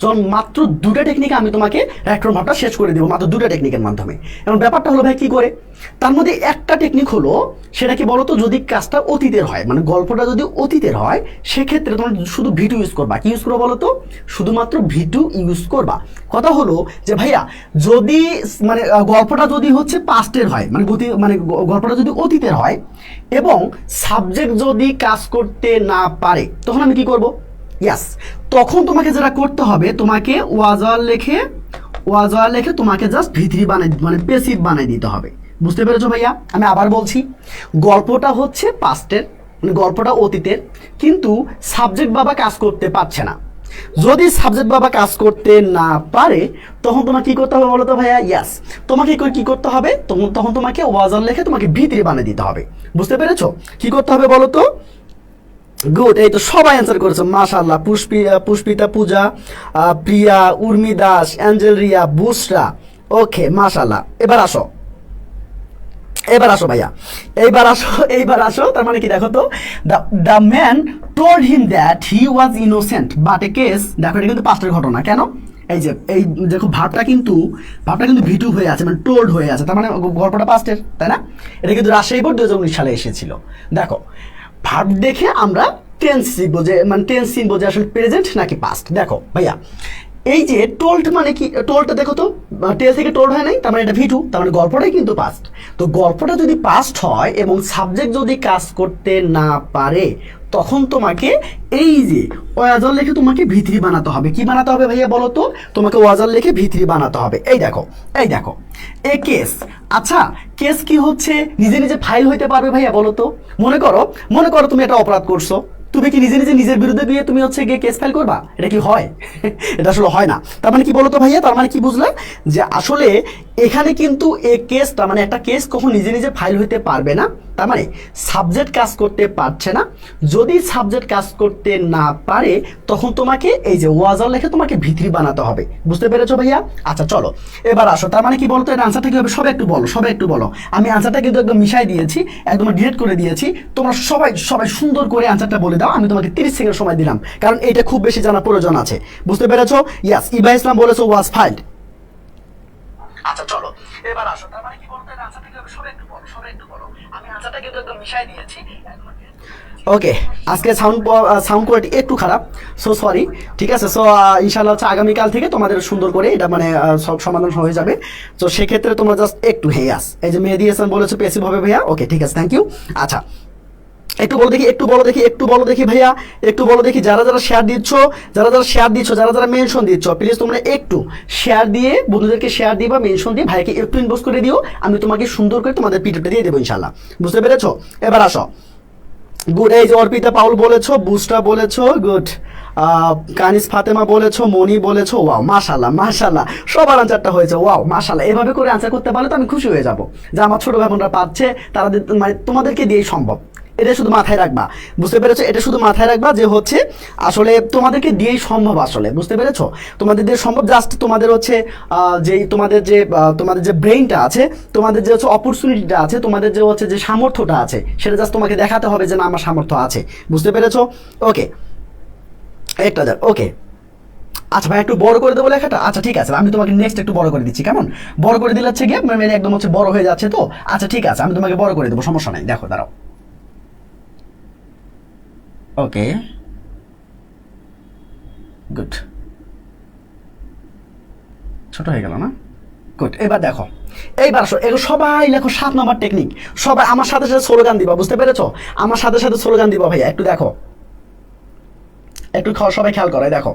যখন মাত্র 2টা টেকনিকে আমি তোমাকে রাইট রং ভাবটা শেষ করে দেবো, মাত্র 2টা টেকনিকের মাধ্যমে। এবং ব্যাপারটা হলো ভাই কি করে, তার মধ্যে একটা টেকনিক হলো, সেটা কি বলতো, যদি কাজটা অতীতের হয়, মানে গল্পটা যদি অতীতের হয়, সেক্ষেত্রে তোমরা শুধু ভিটু ইউজ করবা। কি ইউজ করবো বলো তো? শুধুমাত্র ভিটু ইউজ করবা। কথা হলো যে ভাইয়া, যদি মানে গল্পটা যদি হচ্ছে পাস্টের হয়, মানে গল্পটা যদি অতীতের হয় এবং সাবজেক্ট যদি কাজ করতে না পারে, তখন আমি কি করব? ইয়াস, তখন তোমাকে যেটা করতে হবে, তোমাকে ওয়াজার লেখে তোমাকে জাস্ট ভিতরি বানাই, মানে পেসিভ বানাই দিতে হবে। বুঝতে পেরেছো ভাইয়া? আমি আবার বলছি, গল্পটা হচ্ছে পাস্টের, মানে গল্পটা অতীতের, কিন্তু সাবজেক্ট বাবা কাজ করতে পারছে না। যদি সাবজেক্ট বাবা কাজ করতে না পারে, তখন তোমাকে কি করতে হবে বলো তো ভাইয়া? ইয়াস, তোমাকে কি করতে হবে? তখন তোমাকে ওয়াজার লেখে তোমাকে ভিতরি বানিয়ে দিতে হবে। বুঝতে পেরেছো? কি করতে হবে বলো তো? গুড, এই তো সবাই অ্যান্সার করেছো, মাশাআল্লাহ। পুষ্পিতা, পূজা, প্রিয়া, উর্মি দাস, অ্যাঞ্জেল রিয়া, বুসরা, ওকে মাশাআল্লাহ। এবার আসো ভাইয়া, এইবার আসো। তার মানে কি দেখো তো, the man told him that he was innocent but A case, দেখো এটা কিন্তু পাস্টের ঘটনা। কেন? এই দেখো ভাবটা কিন্তু ভিটু হয়ে আছে, মানে টোল্ড হয়ে আছে, তার মানে গল্পটা পাস্টের, তাই না? এটা কিন্তু রাজশাহী বোর্ড 2019 সালে এসেছিল। দেখো ভার্ব দেখে আমরা টেন্স শিখবো, যে মানে টেন্স চিনবো যে আসলে প্রেজেন্ট নাকি পাস্ট। দেখো ভাইয়া, এই যে টোল্ড মানে কি, টোল্ডটা দেখো তো, টেল থেকে টোল্ড হয় নাই, তার মানে এটা ভিটু, তার মানে গল্পটাই কিন্তু পাস্ট। তো গল্পটা যদি পাস্ট হয় এবং সাবজেক্ট যদি কাজ করতে না পারে, তখন তোমাকে এই যে ওয়াজার লিখে তোমাকে ভিতরি বানাতে হবে। কি বানাতে হবে ভাইয়া বলো তো? তোমাকে ওয়াজার লিখে ভিতরি বানাতে হবে। এই দেখো এ কেস। আচ্ছা, কেস কি হচ্ছে? নিজে নিজে ফাইল হইতে পারবে ভাইয়া বলো তো? মনে করো তুমি একটা অপরাধ করছো, তুমি কি নিজে নিজের বিরুদ্ধে গিয়ে তুমি হচ্ছে গিয়ে কেস ফাইল করবা? এটা কি হয়? এটা আসলে হয় না। তার মানে কি বলতো ভাইয়া? তার মানে কি বুঝলে, যে আসলে এখানে কিন্তু এই কেসটা, মানে একটা কেস কখন নিজে ফাইল হইতে পারবে না, তার মানে সাবজেক্ট কাজ করতে পারছে না। যদি সাবজেক্ট কাজ করতে না পারে, তখন তোমাকে এই যে ওয়াজার লেখে তোমাকে ভিতরি বানাতে হবে। বুঝতে পেরেছো ভাইয়া? আচ্ছা চলো এবার আসো। তার মানে কি বলতো, এর আনসারটা কি হবে? সবাই একটু বলো। আমি আনসারটা কিন্তু একদম মিশাই দিয়েছি, একদম ডিরেক্ট করে দিয়েছি। তোমরা সবাই সুন্দর করে আনসারটা বলে দাও। আমি তোমাকে 30 সেকেন্ড সময় দিলাম, কারণ এটা খুব বেশি জানা প্রয়োজন আছে। বুঝতে পেরেছো? ইয়াস, ইবা ইসলাম বলেছো ওয়াজ ফাইল্ড। আচ্ছা চলো এবার আসো। তার মানে কি বলতো, এর আনসারটা কি হবে? সবাই একটু বলো। আমি আনসারটা কিন্তু একদম মিশাই দিয়েছি। ওকে, আজকে সাউন্ড কোয়ালিটি একটু খারাপ, সো সরি, ঠিক আছে? সো ইনশাআল্লাহ হচ্ছে আগামীকাল থেকে তোমাদের সুন্দর করে এটা মানে সব সমাধান হয়ে যাবে। তো সেক্ষেত্রে তোমরা জাস্ট একটু ইয়াস, এই যে মেহেদি হাসান বলেছো পেসিভ হবে ভাইয়া, ওকে ঠিক আছে, থ্যাংক ইউ। আচ্ছা একটু বলো দেখি ভাইয়া, একটু বলো দেখি যারা শেয়ার দিচ্ছ, যারা মেনশন দিচ্ছ, প্লিজ তোমরা একটু শেয়ার দিয়ে বন্ধুদেরকে শেয়ার দিবা, মেনশন দিয়ে ভাইকে একটু ইনবক্স করে দিও। আমি তোমাকে সুন্দর করে তোমাদের পিডিএফটা দিয়ে দেবো ইনশাআল্লাহ। বুঝতে পেরেছো? এবার আসো। গুড, এই যে অর্পিতা পাউল বলেছো, বুস্টা বলেছো, গুড, কানিস ফাতেমা বলেছো, মনি বলেছো, ওয়াও মাশাআল্লাহ, সবার আনসারটা হয়েছে, ওয়াও মাশাআল্লাহ। এভাবে করে আনসার করতে পারলে তো আমি খুশি হয়ে যাব, যে আমার ছোট ভাই বোনরা পাচ্ছে, তারা মানে তোমাদেরকে দিয়েই সম্ভব। এটা শুধু মাথায় রাখবা। বুঝতে পেরেছো? এটা শুধু মাথায় রাখবা যে হচ্ছে আসলে তোমাদেরকে দিয়েই সম্ভব আসলে। বুঝতে পেরেছো? তোমাদের দিয়ে সম্ভব, জাস্ট তোমাদের হচ্ছে তোমাদের যে ব্রেইনটা আছে, তোমাদের যে হচ্ছে অপরচুনিটিটা আছে, তোমাদের যে হচ্ছে যে সামর্থ্যটা আছে, সেটা জাস্ট তোমাকে দেখাতে হবে যে না আমার সামর্থ্য আছে। বুঝতে পেরেছো? ওকে, একটা ওকে। আচ্ছা ভাই, একটু বড় করে দেবো লেখাটা? আচ্ছা ঠিক আছে, আমি তোমাকে নেক্সট একটু বড় করে দিচ্ছি। কেমন বড় করে দিলে হচ্ছে গিয়ে মানে একদম হচ্ছে বড় হয়ে যাচ্ছে তো। আচ্ছা ঠিক আছে, আমি তোমাকে বড় করে দেবো, সমস্যা নাই। দেখো দাঁড়াও, ওকে গুড, ছোট হয়ে গেল না? গুড, এবার দেখো, এইবার আসো, এগুলো সবাই লেখো 7 নম্বর টেকনিক। সবাই আমার সাথে স্লোগান দিবা। বুঝতে পেরেছো? আমার সাথে স্লোগান দিবা ভাইয়া। একটু দেখো, একটু সবাই খেয়াল করো। দেখো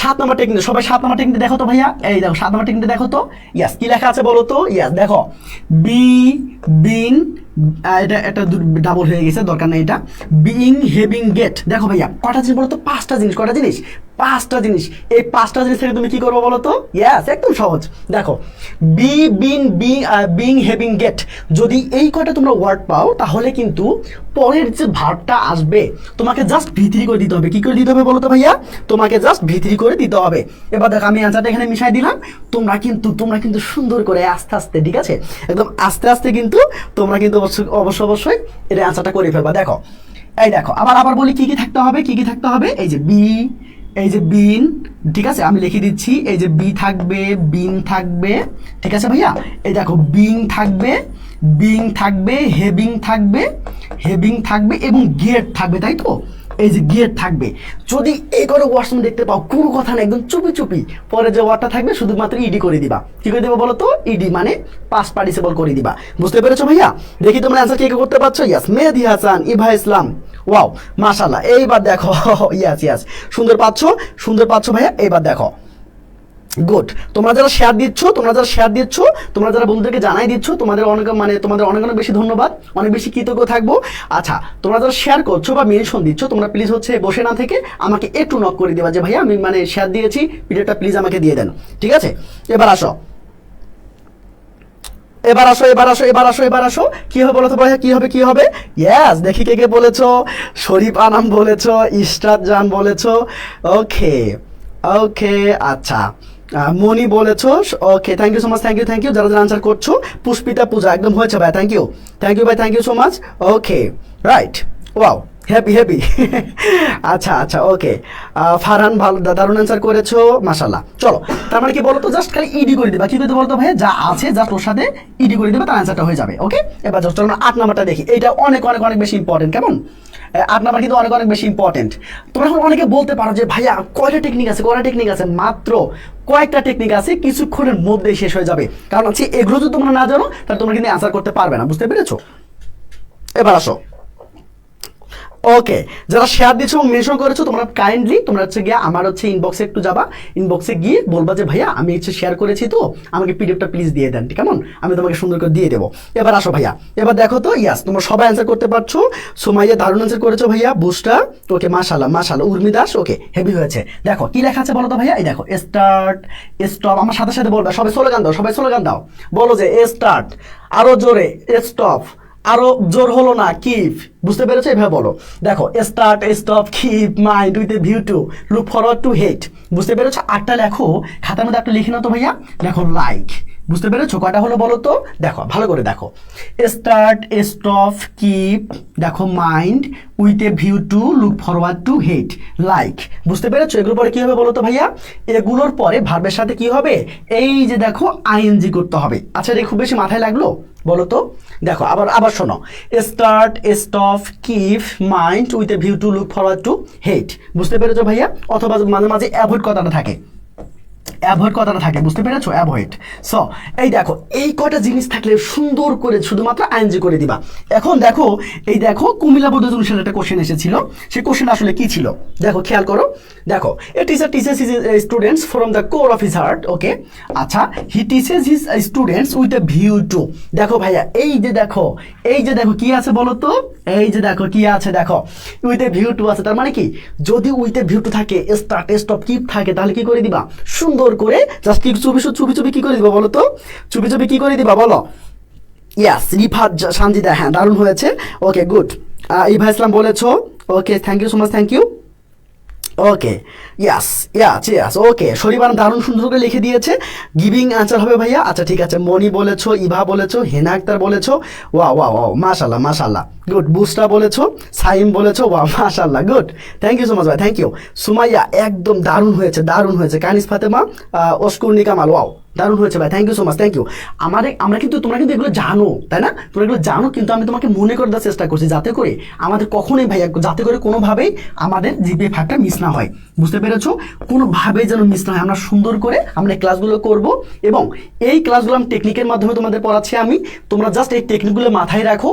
7 নম্বর টেকনিক, সবাই 7 নম্বর টেকনিক দেখো তো ভাইয়া। এই দেখো 7 নম্বর টেকনিক দেখো তো। ইয়াস, কি লেখা আছে বলো তো? ইয়াস দেখো, বিন, এটা ডাবল হয়ে গেছে, দরকার নেই এটা। Being, having, get. দেখো ভাইয়া কটা জিনিস বলো তো? 5টা জিনিস। কটা জিনিস? 5টা জিনিস, এই 5টা জিনিস থেকে তুমি কি করবে বলো তো? ইয়েস, একদম সহজ। দেখো, বি, বিন, বিং, হ্যাভিং, গেট, যদি এই কয়টা তোমরা ওয়ার্ড পাও তাহলে কিন্তু পরের যে ভার্বটা আসবে তোমাকে জাস্ট ভিতরি করে দিতে হবে। কি করে দিতে হবে বলো তো ভাইয়া? তোমাকে জাস্ট ভিতরি করে দিতে হবে। এবার দেখো আমি অ্যান্সারটা এখানে মিশাই দিলাম, তোমরা কিন্তু সুন্দর করে আস্তে আস্তে, ঠিক আছে, একদম আস্তে আস্তে কিন্তু তোমরা কিন্তু অবশ্যই এটা অ্যান্সারটা করে ফেলবা। দেখো, এই দেখো, আবার বলি কি কি থাকতে হবে, কি কি থাকতে হবে। এই যে বি, এই যে বিন, ঠিক আছে, আমি লিখে দিচ্ছি, এই যে বি থাকবে, বিন থাকবে, ঠিক আছে ভাইয়া। এই দেখো বিং থাকবে, হেভিং থাকবে এবং গেট থাকবে, তাই তো? এই যে গেট থাকবে। যদি এই করে ওয়াশরুম দেখতে পাও, কোনো কথা না, একদম চুপি পরে যে ওয়ার্ডটা থাকবে শুধুমাত্র ইডি করে দিবা। কি করে দেবো বলো তো? ইডি মানে পাস্ট পার্টিসিপল করে দিবা। বুঝতে পেরেছো ভাইয়া? দেখি তোমরা অ্যান্সার কে করতে পারছো। ইয়াস, মেহেদি হাসান, ইভা ইসলাম, ওয়াও, মাশাআল্লাহ। এইবার দেখো, ইয়াস, সুন্দর পাচ্ছ ভাইয়া। এইবার দেখো, গুড। তোমরা যারা শেয়ার দিচ্ছ, তোমরা যারা বন্ধুদেরকে জানাই দিচ্ছ, তোমাদের অনেক বেশি ধন্যবাদ, অনেক বেশি কৃতজ্ঞ থাকবো। আচ্ছা, তোমরা যারা শেয়ার করছো বা মেনশন দিচ্ছ, তোমরা প্লিজ হচ্ছে বসে না থেকে আমাকে একটু নক করে দেবা যে ভাইয়া আমি শেয়ার দিয়েছি, ভিডিওটা প্লিজ আমাকে দিয়ে দেন, ঠিক আছে? এবার আসো, কি হবে বলো তো ভাইয়া? কি হবে? ইয়েস, দেখি কে বলেছো। শরীফ আনাম বলেছো, ইশরাত জান বলেছো, ওকে, আচ্ছা, মনি বলেছো, okay, thank you so much, thank you যারা আনসার করছো। পুষ্পিতা পূজা, একদম হয়েছে ভাই, থ্যাংক ইউ ভাই, thank you so much. Okay, right, wow, happy আচ্ছা, ওকে। ফারহান, ভালো, দারুণ অ্যান্সার করেছো, মাশাআল্লাহ। চলো, তার মানে কি বলতো, জাস্ট খালি ইডি করে দিবা। কি করতে বলতো ভাইয়া? যা আছে জাস্ট ওর সাথে ইডি করে দিবা, তার অ্যান্সারটা হয়ে যাবে। ওকে, এবার চলো আমরা 8 নাম্বারটা দেখি। এটা অনেক বেশি ইম্পর্টেন্ট, কেমন? 8 নাম্বার কিন্তু অনেক বেশি ইম্পর্টেন্ট। তোমরা এখন অনেকে বলতে পারো যে ভাইয়া কয়টা টেকনিক আছে? মাত্র কয়েকটা টেকনিক আছে, কিছুক্ষণের মধ্যেই শেষ হয়ে যাবে। কারণ হচ্ছে এগুলো যদি তোমরা না জানো তাহলে তোমরা কিন্তু অ্যান্সার করতে পারবে না। বুঝতে পেরেছো? এবার আসো, ওকে, যারা শেয়ার দিচ্ছ এবং মেনশন করেছো, তোমরা কাইন্ডলি তোমরা হচ্ছে গিয়ে আমার হচ্ছে ইনবক্সে একটু যাবা, ইনবক্সে গিয়ে বলবা যে ভাইয়া আমি হচ্ছে শেয়ার করেছি, তো আমাকে পিডিএফটা প্লিজ দিয়ে দেন, কেমন? আমি তোমাকে সুন্দর করে দিয়ে দেবো। এবার আসো ভাইয়া, এবার দেখো তো, ইয়াস, তোমরা সবাই অ্যান্সার করতে পারছো। সুমাইয়া দারুণ অ্যান্সার করেছো ভাইয়া। বুস্টা, ওকে, মাশাআল্লাহ। উর্মি দাস, ওকে, হেভি হয়েছে। দেখো কি লেখা আছে বলো তো ভাইয়া? এই দেখো, স্টার্ট, স্টপ, আমার সাথে বলবে, সবাই স্লোগান দাও, বলো যে স্টার্ট, আরো জোরে স্টপ, আরো জোর হলো না, কিপ। বুঝতে পেরেছো? এভাবে বলো। দেখো, start, stop, keep, mind with a view to, look forward to, hate. বুঝতে পেরেছো? 8টা লেখো, খাতার মধ্যে একটা লিখে নাও তো ভাইয়া। দেখো, লাইক। বুঝতে পেরেছো? কয়টা হলো বলো তো? দেখো, ভালো করে দেখো, স্টার্ট, স্টপ, কিপ, দেখো, mind with a view to, look forward to, hate, like. বুঝতে পেরেছো? এগুলোর পরে কি হবে বলো তো ভাইয়া? এগুলোর পরে ভার্বের সাথে কি হবে? এই যে দেখো, আইএনজি করতে হবে। আচ্ছা, এটা খুব বেশি মাথায় লাগলো বলো তো? দেখো, আবার শোনো, start, stop, keep, mind with a view to, look forward to, hate. বুঝতে পেরেছো ভাইয়া? অথবা মাঝে অ্যাভয়েড কথাটা থাকে, বুঝতে পেরেছো? অ্যাভয়েড। সো এই দেখো, এই কয়টা জিনিস থাকলে সুন্দর করে শুধুমাত্র আইএনজি করে দিবা। এখন দেখো, এই দেখো, কুমিল্লা বোর্ডে অনুসারে একটা কোশ্চেন এসেছিল, সেই কোশ্চেন আসলে কি ছিল দেখো, খেয়াল করো। দেখো, a teacher teaches his students from the core of his heart, okay. আচ্ছা, he teaches his students with a view to. দেখো ভাইয়া, এই যে দেখো কি আছে বলো তো? এই যে দেখো কি আছে, দেখো, উইথ এ ভিউ টু আছে। তার মানে কি, যদি উইথ এ ভিউ টু থাকে, স্টার্ট, স্টপ, কিপ থাকে, তাহলে কি করে দিবা? সুন্দর করে জাস্ট কি চুপি কি করে দিবা বলো তো? চুপি কি করে দিবা বলো? ইয়াস, রিফাত সানজিদা, হ্যাঁ, দারুণ হয়েছে। ওকে, গুড। ইভা ইসলাম বলেছো, okay, thank you so much, thank you. Okay, yes, okay, Sharifan দারুণ সুন্দর করে লিখে দিয়েছে। গিভিং অ্যান্সার হবে ভাইয়া। আচ্ছা, ঠিক আছে, মনি বলেছো, ইভা বলেছো, হেনা আক্তার বলেছো, ওয়াও, মাশাআল্লাহ, গুড। বুস্টা বলেছো, সাইম বলেছো, ওয়াও, মাশাআল্লাহ, good. Thank you so much ভাই, থ্যাংক ইউ। সুমাইয়া, একদম দারুণ হয়েছে। কানিস ফাতেমা, অস্কুরনি কামাল, ওয়াও, দারুণ হয়েছে ভাই, thank you so much, thank you. তোমরা কিন্তু এগুলো জানো, তাই না? তোমরা এগুলো জানো, কিন্তু আমি তোমাকে মনে করে দেওয়ার চেষ্টা করছি, যাতে করে আমাদের কখনোই ভাইয়া, যাতে করে কোনোভাবেই আমাদের জিপিএ ভাগটা মিস না হয়। বুঝতে পেরেছো? কোনোভাবেই যেন মিস না হয়। আমরা সুন্দর করে আমরা এই ক্লাসগুলো করব, এবং এই ক্লাসগুলো আমি টেকনিকের মাধ্যমে তোমাদের পড়াচ্ছি আমি। তোমরা জাস্ট এই টেকনিকগুলো মাথায় রাখো।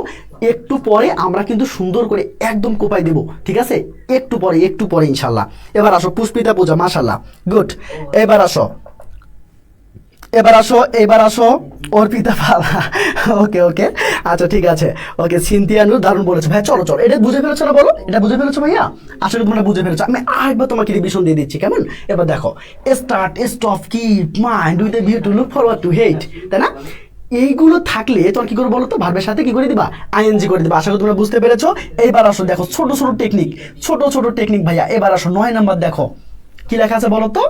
একটু পরে আমরা কিন্তু সুন্দর করে একদম কোপাই দেবো, ঠিক আছে? একটু পরে ইনশাল্লাহ। এবার আসো, পুষ্পিতা পূজা, মাশাআল্লাহ, গুড। এবার আসো, এবার আসো অর্পিতা পালা। ওকে ওকে, আচ্ছা ঠিক আছে। ওকে, সিনথিয়া নূর দারুণ বলেছো ভাই। চলো চলো, এটা বুঝে ফেলেছো না বলো? এটা বুঝে ফেলেছো ভাইয়া? আসলে তোমরা বুঝে ফেলেছো। আমি আরেকবার তোমাকে রিভিশন দিয়ে দিচ্ছি, কেমন? এবার দেখো, start, stop, keep, mind, with a view to look forward to হেট, তাই না? এইগুলো থাকলে তোমার কি করে বলো তো? ভার্বের সাথে কি করে দিবা? আইএনজি করে দিবা। আশা করি তোমরা বুঝতে পেরেছো। এইবার আসো দেখো, ছোট ছোট টেকনিক, ছোট ছোট টেকনিক ভাইয়া। এবার আসো 9 নাম্বার দেখো কি লেখা আছে বলো তো?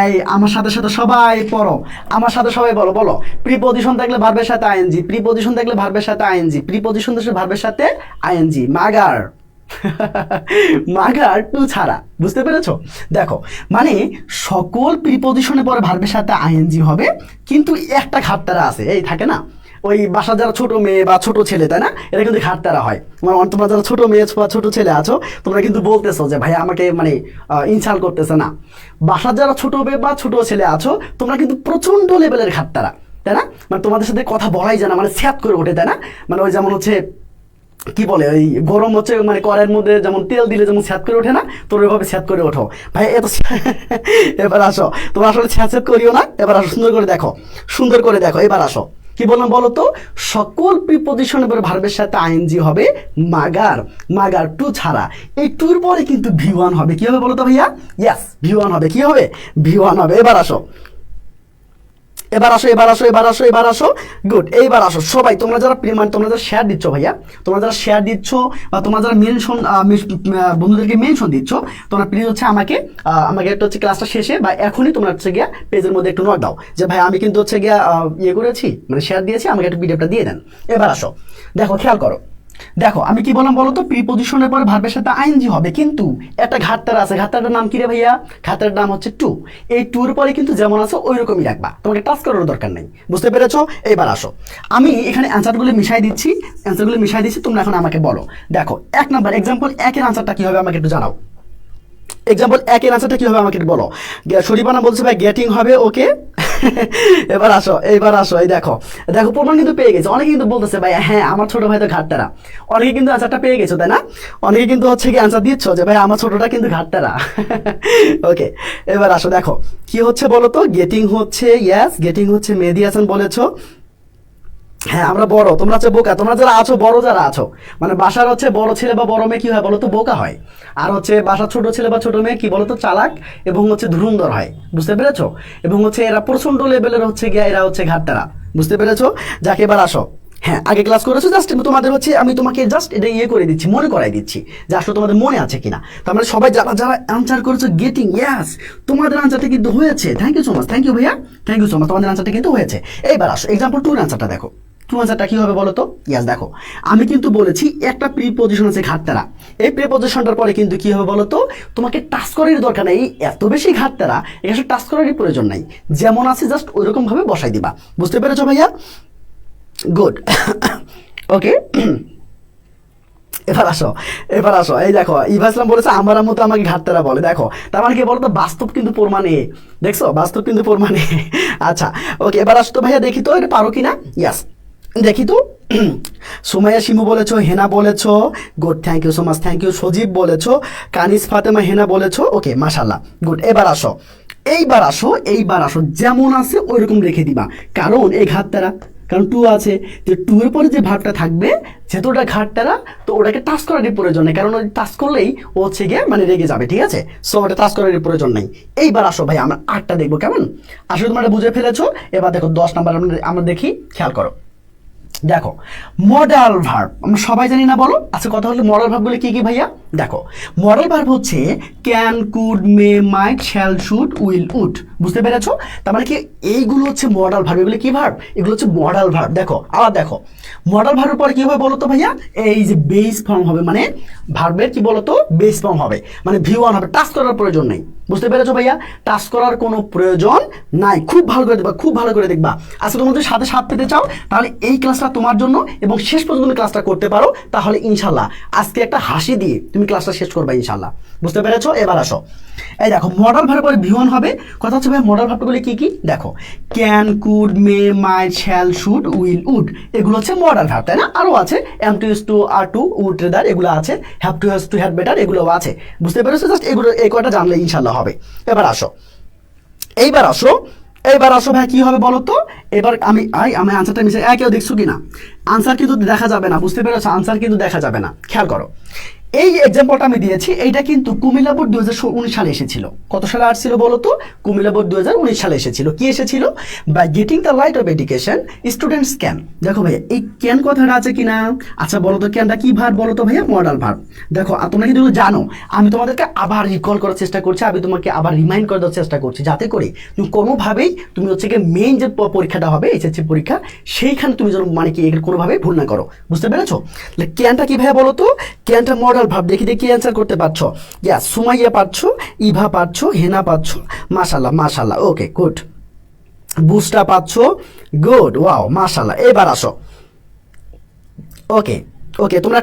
এই আমার সাথে সাথে সবাই পড়ো, আমার সাথে সবাই বলো, বলো। প্রিপজিশন থাকলে ভার্বের সাথে আইএনজি, প্রিপজিশন থাকলে ভার্বের সাথে আইএনজি, প্রিপজিশন থাকলে ভার্বের সাথে আইএনজি। মাগার মাগার টু ছাড়া, বুঝতে পেরেছো? দেখো, মানে সকল প্রিপজিশনের পরে ভার্বের সাথে আইএনজি হবে, কিন্তু একটা ঘাটতারা আছে, এই থাকে না ওই বাসার যারা ছোট মেয়ে বা ছোট ছেলে, তাই না? এটা কিন্তু ঘাটতারা হয়। তোমরা যারা ছোট মেয়ে বা ছোট ছেলে আছো, তোমরা কিন্তু বলতেছো যে ভাই আমাকে মানে ইনসাল্ট করতেছে না। বাসার যারা ছোট মেয়ে বা ছোট ছেলে আছো, তোমরা কিন্তু প্রচন্ড লেভেলের ঘাটতারা, তাই না? মানে তোমাদের সাথে কথা বলাই যায় না, মানে স্যাত করে ওঠে, তাই না? মানে ওই যেমন হচ্ছে কি বলে, ওই গরম হচ্ছে মানে কড়াইয়ের মধ্যে যেমন তেল দিলে যেমন স্যাত করে ওঠে না, তোর ওইভাবে স্যাত করে ওঠো ভাই। এত এবার আসো, তোমরা আসলে স্যাত স্যাত করিও না। এবার আসো, সুন্দর করে দেখো, সুন্দর করে দেখো। এবার আসো, কি বললাম বলো তো? সকল প্রিপজিশনের পরে ভার্বের সাথে আইএনজি হবে, মাগার, মাগার টু ছাড়া। এই টুর পরে কিন্তু ভি1 হবে। কি হবে বলো তো ভাইয়া? ইয়েস, ভি1 হবে। কি হবে? ভি1 হবে। এবার আসো, এবার আসো, এবার আসো, এবার আসো, এবার আসো। গুড। এইবার আসো সবাই, তোমরা যারা মানে তোমরা যারা শেয়ার দিচ্ছ ভাইয়া, তোমরা যারা শেয়ার দিচ্ছ বা তোমরা যারা মেনশন বন্ধুদেরকে মেনশন দিচ্ছ, তোমরা প্লিজ হচ্ছে আমাকে আমাকে একটা হচ্ছে ক্লাসটা শেষে বা এখনই তোমরা হচ্ছে গিয়া পেজের মধ্যে একটু নোট দাও যে ভাই আমি কিন্তু হচ্ছে গিয়া ইয়ে করেছি, মানে শেয়ার দিয়েছি, আমাকে একটু পিডিএফটা দিয়ে দেন। এবার আসো দেখো, খেয়াল করো, দেখো আমি কি বললাম বলো তো? প্রিপজিশনের পরে ভার্বের সাথে আইএনজি হবে, কিন্তু একটা ঘাটতারা আছে। ঘাটতারার নাম কি রে ভাইয়া? ঘাটতারার নাম হচ্ছে টু। এই টুর পরে কিন্তু যেমন আছে ওই রকমই রাখবা, তোমাকে টাচ করার দরকার নেই। বুঝতে পেরেছো? এইবার আসো, আমি এখানে অ্যান্সারগুলো মিশাই দিচ্ছি, অ্যান্সারগুলো মিশাই দিচ্ছি, তোমরা এখন আমাকে বলো। দেখো, 1 নাম্বার এক্সাম্পল 1-এর আনসারটা কি হবে আমাকে একটু জানাও। এক্সাম্পল 1-এর আনসারটা কি হবে আমাকে একটু বলো। শরীফানা বলছে ভাই গেটিং হবে। ওকে, এবার আসো, এইবার আসো। এই দেখো, দেখো প্রমাণ কিন্তু পেয়ে গেছে। অনেকে কিন্তু বলতেছে ভাই হ্যাঁ আমার ছোট ভাই তো ঘাটতারা। অনেকে কিন্তু আনসারটা পেয়ে গেছো, তাই না? অনেকে কিন্তু হচ্ছে কি আনসার দিচ্ছ যে ভাই আমার ছোটটা কিন্তু ঘাটতারা। ওকে, এবার আসো দেখো কি হচ্ছে বলো তো? গেটিং হচ্ছে, ইয়েস গেটিং হচ্ছে, মেহেদী হাসান বলেছো। হ্যাঁ আমরা বড়, তোমরা হচ্ছে বোকা। তোমরা যারা আছো, বড় যারা আছো, মানে বাসার হচ্ছে বড় ছেলে বা বড় মেয়ে কি হয় বলো তো? বোকা হয়। আর হচ্ছে বাসার ছোট ছেলে বা ছোট মেয়ে কি বলো তো? চালাক এবং হচ্ছে ধুরন্ধর হয়। বুঝতে পেরেছো? এবং হচ্ছে এরা প্রচন্ড লেভেলের হচ্ছে গিয়া এরা হচ্ছে ঘাটতারা। বুঝতে পেরেছো? যাকে এবার আসো, হ্যাঁ আগে ক্লাস করেছো, জাস্ট তোমাদের হচ্ছে আমি তোমাকে জাস্ট এটা ইয়ে করে দিচ্ছি, মনে করাই দিচ্ছি যে আসলে তোমাদের মনে আছে কিনা। তার মানে সবাই যারা যারা আনসার করেছো গেটিং, ইয়েস তোমাদের আনসারটা কিন্তু হয়েছে। Thank you so much, thank you ভাইয়া, থ্যাংক ইউ সো মাচ, তোমাদের আনসারটা কিন্তু হয়েছে। এইবার আসো এক্সাম্পল 2-এর আনসারটা দেখো। টু আনসারটা কি হবে বলো তো? ইয়াস দেখো, আমি কিন্তু বলেছি একটা প্রিপজিশন আছে ঘাটতারা। এই প্রিপজিশনটার পরে কিন্তু কি হবে বলো তো? তোমাকে টাচ করার দরকার নেই, এত বেশি ঘাটতারা এখানে টাচ করারই প্রয়োজন নাই। যেমন আছে জাস্ট ওইরকম ভাবে বসাই দিবা। বুঝতে পেরেছো ভাইয়া? গুড। ওকে, এবার আসো, এবার আসো। এই দেখো ইভা ইসলাম বলেছে আমার মতো আমাকে ঘাটতারা বলে। দেখো তার মানে কি বলতো? বাস্তব কিন্তু প্রমাণে, দেখছো বাস্তব কিন্তু প্রমাণে। আচ্ছা ওকে, এবার আসো তো ভাইয়া, দেখি তো এটা পারো কিনা। ইয়াস দেখি তো। সুমাইয়া শিমু বলেছো, হেনা বলেছো, good, thank you so much, thank you. Sajib বলেছো, কানিস ফাতেমা, হেনা বলেছো। ওকে মাশাল্লাহ, গুড। এবার আসো, এইবার আসো, এইবার আসো, যেমন আছে ওই রকম রেখে দিবা, কারণ এই ঘাটতারা, কারণ টু আছে, তো টু এর পরে যে ভাবটা থাকবে যেহেতু ওটা ঘাটতারা, তো ওটাকে টাচ করারই প্রয়োজন নেই, কারণ ওই টাচ করলেই ও হচ্ছে গিয়ে মানে রেগে যাবে। ঠিক আছে, সো ওটা টাচ করারই প্রয়োজন নেই। এইবার আসো ভাই, আমরা 8টা দেখবো, কেমন? আসলে তোমরা বুঝে ফেলেছো। এবার দেখো 10 নাম্বার আমরা দেখি, খেয়াল করো। দেখো মডাল ভার্ব আমরা সবাই জানি না বলো? আচ্ছা কথা হলো মডাল ভার্ব বলে কি কি ভাইয়া? দেখো মডাল ভার্ব হচ্ছে can, could, may, might, shall, should, will, would. বুঝতে পেরেছো? তার মানে কি এইগুলো হচ্ছে মডাল ভার্ব। এগুলো কি ভার্ব? এগুলো হচ্ছে মডাল ভার্ব। দেখো আবার দেখো, মডাল ভার্বের পরে কি হবে বলো তো ভাইয়া? এই যে বেস ফর্ম হবে, মানে ভার্বের কি বলতো? বেস ফর্ম হবে, মানে ভি1 হবে, টাচ করার প্রয়োজন নেই। বুঝতে পেরেছো ভাইয়া? টাচ করার কোনো প্রয়োজন নাই। খুব ভালো করে দেখবা, খুব ভালো করে দেখবা। আজকে তোমরা যদি সাথে সাথ পেতে চাও তাহলে এই ক্লাসটা তোমার জন্য, এবং শেষ পর্যন্ত তুমি ক্লাসটা করতে পারো, তাহলে ইনশাল্লাহ আজকে একটা হাসি দিয়ে তুমি ক্লাসটা শেষ করবে ইনশাল্লাহ। বুঝতে পেরেছো? এবার আসো, এই দেখো মডাল ভার্ব পরে ভি1 হবে। কথা হচ্ছে ভাই মডাল ভার্বগুলো কি কি? দেখো can, could, may, might, shall, should, will, would, এগুলো হচ্ছে মডাল ভার্ব, তাই না? আরও আছে am to use to, are to, would rather, এগুলো আছে, have to has to, had better, এগুলো আছে। বুঝতে পেরেছো? জাস্ট এগুলো এই কয়টা জানলে ইনশাল্লাহ হবে। এবার আসো, এইবার আসো, এইবার আসো ভাই কি হবে বলো তো, এবার আমি আনসারটা মিশে কেউ দেখছো কিনা, আনসার কিন্তু দেখা যাবে না, বুঝতে পেরেছো, আনসার কিন্তু দেখা যাবে না, খেয়াল করো। এই এক্সাম্পলটা আমি দিয়েছি, এইটা কিন্তু কুমিল্লা বোর্ড 2019 সালে এসেছিল। কত সালে আসছিল বলো তো? কুমিল্লা বোর্ড 2019 সালে এসেছিল। কি এসেছিল? By getting the right of education students can. দেখো ভাইয়া এই ক্যান কথাটা আছে কিনা? আচ্ছা বলো তো ক্যানটা কি ভার্ব বলো তো ভাইয়া? Modal verb. দেখো তোমরা কিন্তু জানো, আমি তোমাদেরকে আবার রিকল করার চেষ্টা করছি, আমি তোমাকে আবার রিমাইন্ড করে দেওয়ার চেষ্টা করছি, যাতে করে তুমি কোনোভাবেই তুমি হচ্ছে গিয়ে মেইন যে পরীক্ষাটা হবে এইচএসসি পরীক্ষা, সেইখানে তুমি যেন মানে কি এর কোনোভাবেই ভুল না করো, বুঝতে পেরেছো? ক্যানটা কি ভাইয়া বলো তো? ক্যানটা মডাল ভার্ব। দেখি দেখি অ্যান্সার করতে পারছো? ইয়া সুমাইয়া পারছো, ইভা পারছো, হেনা পাচ্ছ, মাশাল্লাহ মাশাল্লাহ, ওকে গুড। বুস্টা পাচ্ছো, গুড, ওয়াও মাশাল্লাহ। এবার আসো, ওকে ওকে, তোমরা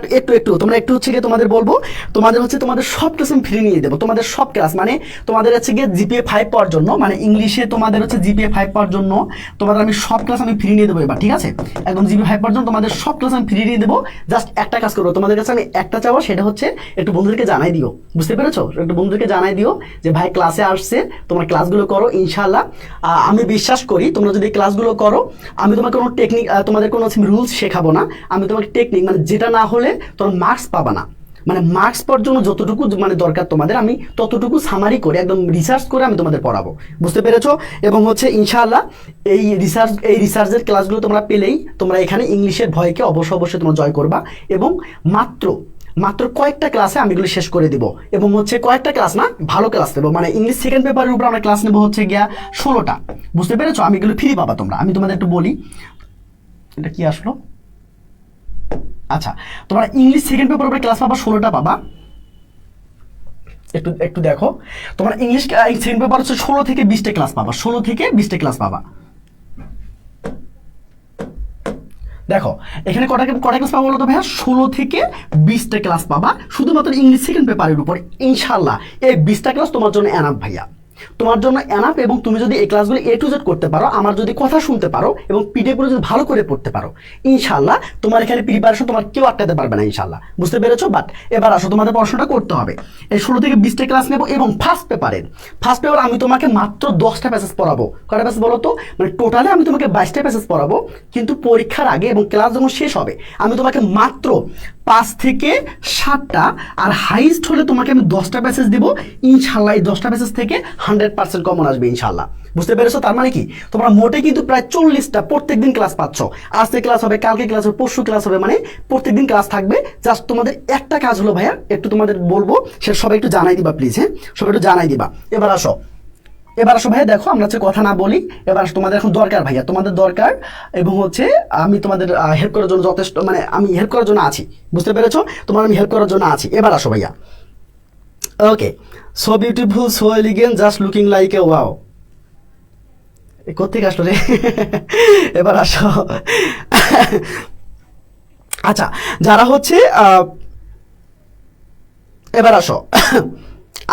তোমরা একটু হচ্ছে গিয়ে তোমাদের বলবো, তোমাদের হচ্ছে তোমাদের সব ক্লাস আমি ফ্রি নিয়ে দেবো, তোমাদের সব ক্লাস মানে তোমাদের হচ্ছে গিয়ে জিপিএ 5 পাওয়ার জন্য, মানে ইংলিশে তোমাদের হচ্ছে জিপিএ 5 পাওয়ার জন্য তোমাদের আমি সব ক্লাস আমি ফ্রি নিয়ে দেবো এবার, ঠিক আছে? একদম জিপিএ 5 পাওয়ার জন্য তোমাদের সব ক্লাস আমি ফ্রি নিয়ে দেবো। জাস্ট একটা কাজ করবো, তোমাদের কাছে আমি একটা চাবো, সেটা হচ্ছে একটু বন্ধুদেরকে জানাই দিও, বুঝতে পেরেছো? একটু বন্ধুদেরকে জানাই দিও যে ভাই ক্লাসে আসছে, তোমরা ক্লাসগুলো করো ইনশাআল্লাহ। আমি বিশ্বাস করি তোমরা যদি ক্লাসগুলো করো, আমি তোমাকে কোনো টেকনিক, তোমাদের কোনো রুলস শেখাবো না, আমি তোমাকে টেকনিক মানে যেটা না হলে তোমরা মার্কস পাবা না, মানে মার্কস পাওয়ার জন্য যতটুকু মানে দরকার তোমাদের, আমি ততটুকু সামারি করে একদম রিসার্চ করে আমি তোমাদের পড়াবো, বুঝতে পেরেছো? এবং হচ্ছে ইনশাআল্লাহ এই রিসার্চের ক্লাসগুলো তোমরা পেলেই তোমরা এখানে ইংলিশের ভয়কে অবশ্যই তোমরা জয় করবা। এবং মাত্র কয়েকটা ক্লাসে আমি এগুলো শেষ করে দিব, এবং হচ্ছে কয়েকটা ক্লাস না, ভালো ক্লাস নেবো, মানে ইংলিশ সেকেন্ড পেপারের উপর আমরা ক্লাস নেবো হচ্ছে গিয়া 16টা, বুঝতে পেরেছো? আমি এগুলো ফ্রি পাবা তোমরা। আমি তোমাদের একটু বলি, এটা কি আসলো, আচ্ছা তোমরা ইংলিশ সেকেন্ড পেপার উপরে ক্লাস পাবা 16টা পাবা। একটু দেখো, তোমরা ইংলিশ সেকেন্ড পেপার হচ্ছে 16 থেকে 20টা ক্লাস পাবা, 16 থেকে 20টা ক্লাস পাবা। দেখো এখানে কটা ক্লাস পাবো বলো তো ভাইয়া? 16 থেকে 20টা ক্লাস পাবা শুধুমাত্র ইংলিশ সেকেন্ড পেপারের উপর। ইনশাআল্লাহ এই 20টা ক্লাস তোমার জন্য এনাফ ভাইয়া, তোমার জন্য এনাফ। এবং তুমি যদি এই ক্লাসগুলো A to Z করতে পারো, আমার যদি কথা শুনতে পারো এবং পিডিএফ গুলো যদি ভালো করে পড়তে পারো, ইনশাআল্লাহ তোমার এখানে প্রিপারেশন তোমার কেউ আটকাতে পারবে না ইনশাআল্লাহ, বুঝতে পেরেছো? বাট এবার আসো, তোমাদের পড়াশোনাটা করতে হবে। এই 16 থেকে 20টা ক্লাস নেবো, এবং ফার্স্ট পেপার আমি তোমাকে মাত্র 10টা প্যাসেজ পড়াবো। কয়টা প্যাসেজ বলো তো? মানে টোটালে আমি তোমাকে 22টা প্যাসেজ পড়াবো, কিন্তু পরীক্ষার আগে এবং ক্লাস যখন শেষ হবে আমি তোমাকে মাত্র 5 থেকে 7টা, আর হাইস্ট হলে তোমাকে আমি 10টা প্যাসেজ দেবো ইনশাআল্লাহ। এই 10টা প্যাসেজ থেকে 100% কমন আসবে ইনশাআল্লাহ, বুঝতে পেরেছো? তার মানে কি তোমরা মোটে কিন্তু প্রায় 40টা প্রত্যেকদিন ক্লাস পাচ্ছ। আজকে ক্লাস হবে, কালকে ক্লাস হবে, পরশু ক্লাস হবে, মানে প্রত্যেকদিন ক্লাস থাকবে। জাস্ট তোমাদের একটা কাজ হলো ভাইয়া, একটু তোমাদের বলবো, সে সবাই একটু জানাই দিবা প্লিজ, হ্যাঁ সবাই একটু জানাই দিবা। এবার আসো ভাইয়া, দেখো আমরা হচ্ছে কথা না বলি, এবার তোমাদের এখন দরকার ভাইয়া, তোমাদের দরকার। এবং হচ্ছে আমি তোমাদের হেল্প করার জন্য যথেষ্ট, মানে আমি হেল্প করার জন্য আছি, বুঝতে পেরেছো? তোমার আমি হেল্প করার জন্য আছি। এবার আসো ভাইয়া, okay. So beautiful, so elegant, just looking like a wow. কোথেকে আসলো রে? এবার আসো, আচ্ছা যারা হচ্ছে এবার আসো,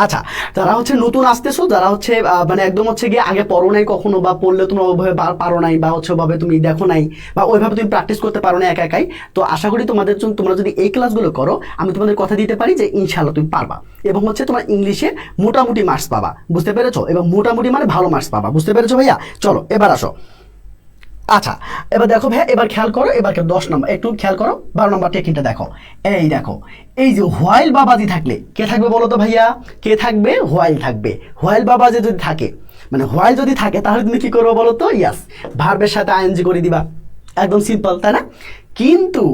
আচ্ছা যারা হচ্ছে নতুন আসতেছো, যারা হচ্ছে মানে একদম হচ্ছে গিয়ে আগে পড়ো নাই কখনো, বা পড়লে তোমরা ওইভাবে পারো নাই, বা হচ্ছে ওইভাবে তুমি দেখো নাই, বা ওইভাবে তুমি প্র্যাকটিস করতে পারো না একাই, তো আশা করি তোমাদের জন্য, তোমরা যদি এই ক্লাসগুলো করো, আমি তোমাদের কথা দিতে পারি যে ইনশাআল্লাহ তুমি পারবা। এবং হচ্ছে তোমার ইংলিশে মোটামুটি মার্কস পাবা, বুঝতে পেরেছো? এবং মোটামুটি মানে ভালো মার্কস পাবা, বুঝতে পেরেছো ভাইয়া? চলো এবার আসো, আচ্ছা এবার দেখো ভাইয়া, এবার খেয়াল করো, এবার 10 নম্বর একটু খেয়াল করো, 12 নম্বর টেকনিকটা দেখো। এই দেখো, এই যে হোয়াইল বাবাজি থাকলে কে থাকবে বলো তো ভাইয়া? কে থাকবে? হোয়াইল থাকবে। হোয়াইল বাবাজি যদি থাকে, মানে হোয়াইল যদি থাকে, তাহলে তুমি কি করবো বলো তো? ইয়াস, ভার্বের সাথে আইএনজি করে দিবা, একদম সিম্পল, তাই না? কিন্তু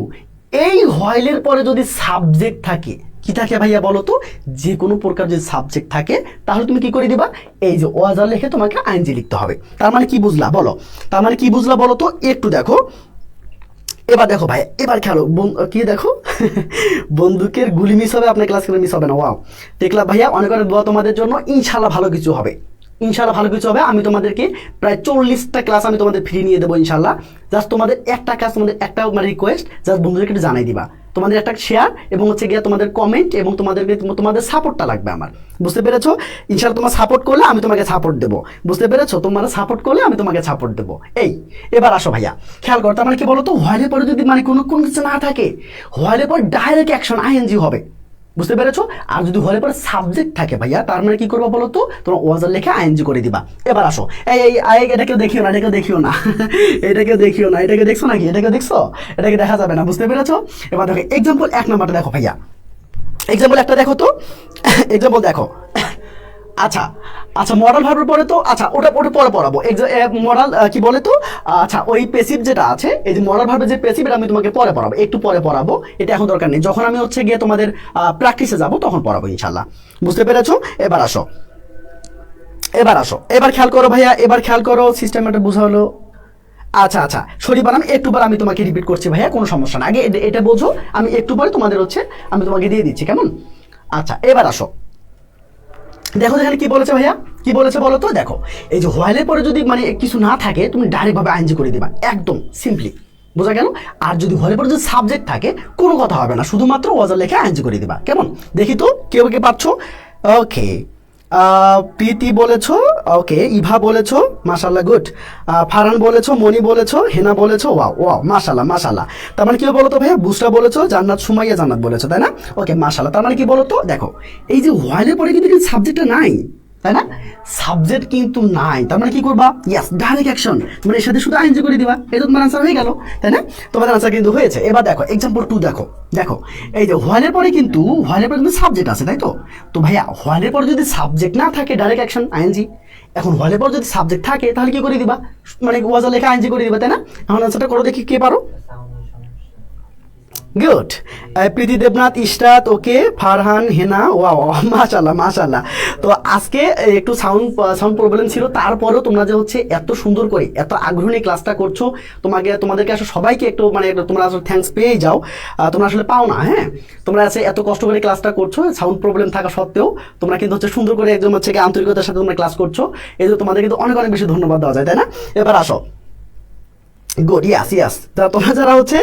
এই হোয়াইলের পরে যদি সাবজেক্ট থাকে, কি থাকে ভাইয়া বলো তো? যে কোনো প্রকার যদি সাবজেক্ট থাকে, তাহলে তুমি কি করে দিবা? এই যে ওয়াজার লিখে তোমাকে আইএনজি লিখতে হবে। তার মানে কি বুঝলা বলো? তার মানে কি বুঝলা বলো তো? একটু দেখো, এবার দেখো ভাই, এবার খেলো, কি দেখো, বন্দুকের গুলি মিস হবে, আপনার ক্লাস মিস হবে না। ওয়াও, দেখলাম ভাইয়া, অনেক অনেক দোয়া তোমাদের জন্য, ইনশাআল্লাহ ভালো কিছু হবে, ইনশাআল্লাহ ভালো কিছু হবে। আমি তোমাদেরকে প্রায় 40টা ক্লাস আমি তোমাদের ফ্রি নিয়ে দেবো ইনশাআল্লাহ। জাস্ট তোমাদের একটা কাজ, তোমাদের একটা রিকোয়েস্ট, জাস্ট বন্ধুদেরকে একটু জানাই দিবা, তোমাদের একটা শেয়ার এবং হচ্ছে গিয়ে তোমাদের কমেন্ট, এবং তোমাদের সাপোর্টটা লাগবে আমার, বুঝতে পেরেছো? ইনশাআল্লাহ তোমার সাপোর্ট করলে আমি তোমাকে সাপোর্ট দেবো, বুঝতে পেরেছো? তোমরা সাপোর্ট করলে আমি তোমাকে সাপোর্ট দেবো। এই এবার আসো ভাইয়া, খেয়াল করো, তার মানে কি বলো তো? হোয়াইলের পরে যদি মানে কোনো কিছু না থাকে, হোয়াইলের পর ডাইরেক্ট অ্যাকশন আইএনজি হবে, বুঝতে পেরেছো? আর যদি হলে পরে সাবজেক্ট থাকে ভাইয়া, তার মানে কি করবা বলো তো, তোমরা ওয়াজার লেখা আইএনজি করে দিবা। এবার আসো, এটাকে দেখিও না, এটাকে দেখিও না এটাকে দেখিও না, এটাকে দেখছো নাকি? এটাকে দেখছো? এটাকে দেখা যাবে না, বুঝতে পেরেছো? এবার দেখো এক্সাম্পল 1 নাম্বারটা দেখো ভাইয়া, এক্সাম্পল একটা দেখো তো এক্সাম্পল দেখো। আচ্ছা আচ্ছা, মডাল ভার্বের পরে তো আচ্ছা ওটা ওটা পরে পড়াবো। মডাল কি বলে তো, আচ্ছা ওই পেসিভ যেটা আছে, এই যে মডাল ভার্বের যে পেসিভ, এটা আমি তোমাকে পরে পড়াবো, একটু পরে পড়াবো, এটা এখন দরকার নেই, যখন আমি হচ্ছে গিয়ে তোমাদের প্র্যাকটিসে যাব তখন পড়াবো ইনশাল্লাহ। বুঝতে পেরেছো? এবার আসো, এবার আসো, এবার খেয়াল করো ভাইয়া, এবার খেয়াল করো, সিস্টেমটা বোঝা হলো? আচ্ছা আচ্ছা, শরীফ বানাম একটু পর আমি তোমাকে রিপিট করছি ভাইয়া, কোনো সমস্যা না, আগে এটা বোঝো, আমি একটু পরে তোমাদের হচ্ছে আমি তোমাকে দিয়ে দিচ্ছি, কেমন? আচ্ছা এবার আসো, দেখো এখানে কি বলেছে ভাইয়া, কি বলেছে বলো তো? দেখো এই যে হোয়াইলের পরে যদি মানে কিছু না থাকে, তুমি ডাইরেক্ট ভাবে আইএনজি করে দিবা, একদম সিম্পলি, বোঝা গেল? আর যদি হোয়াইলের পরে যদি সাবজেক্ট থাকে, কোনো কথা হবে না, শুধুমাত্র ওয়াজার লেখা আইএনজি করে দিবা, কেমন? দেখি তো কেউ কে পাচ্ছো? ওকে, প্রীতি বলেছো, ওকে, ইভা বলেছো, মাশাল্লাহ, গুড। ফারহান বলেছো, মনি বলেছো, হেনা বলেছো, ওয়াও ওয়াও, মাশাল্লাহ মাশাল্লাহ। তার মানে কি বলো তো ভাইয়া? বুসরা বলেছো, জান্নাত, সুমাইয়া জান্নাত বলেছো, তাই না? ওকে, মাশাল্লাহ। তার মানে কি বলো তো? দেখো এই যে হোয়াইলের পরে কিন্তু সাবজেক্টটা নাই, তাই না? সাবজেক্ট কিন্তু নাই, তার মানে কি করবা? ইয়েস, ডাইরেক্ট অ্যাকশন, মানে এর সাথে শুধু আইএনজি করে দিবা, এটা তোমার আনসার হয়ে গেল, তাই না? তোমাদের আনসার কিন্তু হয়েছে। এবার দেখো এক্সাম্পল 2 দেখো, দেখো এই যে হোয়াইলের পরে কিন্তু সাবজেক্ট আছে, তাই তো? তো ভাইয়া হোয়াইলের পরে যদি সাবজেক্ট না থাকে, ডাইরেক্ট অ্যাকশন আইএনজি। এখন হোয়াইলের পর যদি সাবজেক্ট থাকে, তাহলে কি করে দিবা? মানে ওয়াজার লেখা আইএনজি করে দিবা, তাই না? এখন আনসারটা করো দেখি, কে পারো? গুড। প্রীতি দেবনাথ, ইশরাত, ওকে, ফারহান, হেনা, ওয়াও, মাশাল্লাহ মাশাল্লাহ। তো আজকে একটু সাউন্ড প্রবলেম ছিল, তারপরেও তোমরা যে হচ্ছে এত সুন্দর করে এত আগ্রহী ক্লাসটা করছো, তোমাদেরকে আসলে সবাইকে একটু মানে তোমরা আসলে থ্যাঙ্কস পেয়ে যাও, তোমরা আসলে পাও না, হ্যাঁ? তোমরা আছে এত কষ্ট করে ক্লাসটা করছো, সাউন্ড প্রবলেম থাকা সত্ত্বেও তোমরা কিন্তু হচ্ছে সুন্দর করে একদম হচ্ছে আন্তরিকতার সাথে তোমরা ক্লাস করছো, এই যে তোমাদের কিন্তু অনেক অনেক বেশি ধন্যবাদ দেওয়া যায়, তাই না? এবার আসো, গুড, ইয়াস ইয়াস। তা তোমরা যারা হচ্ছে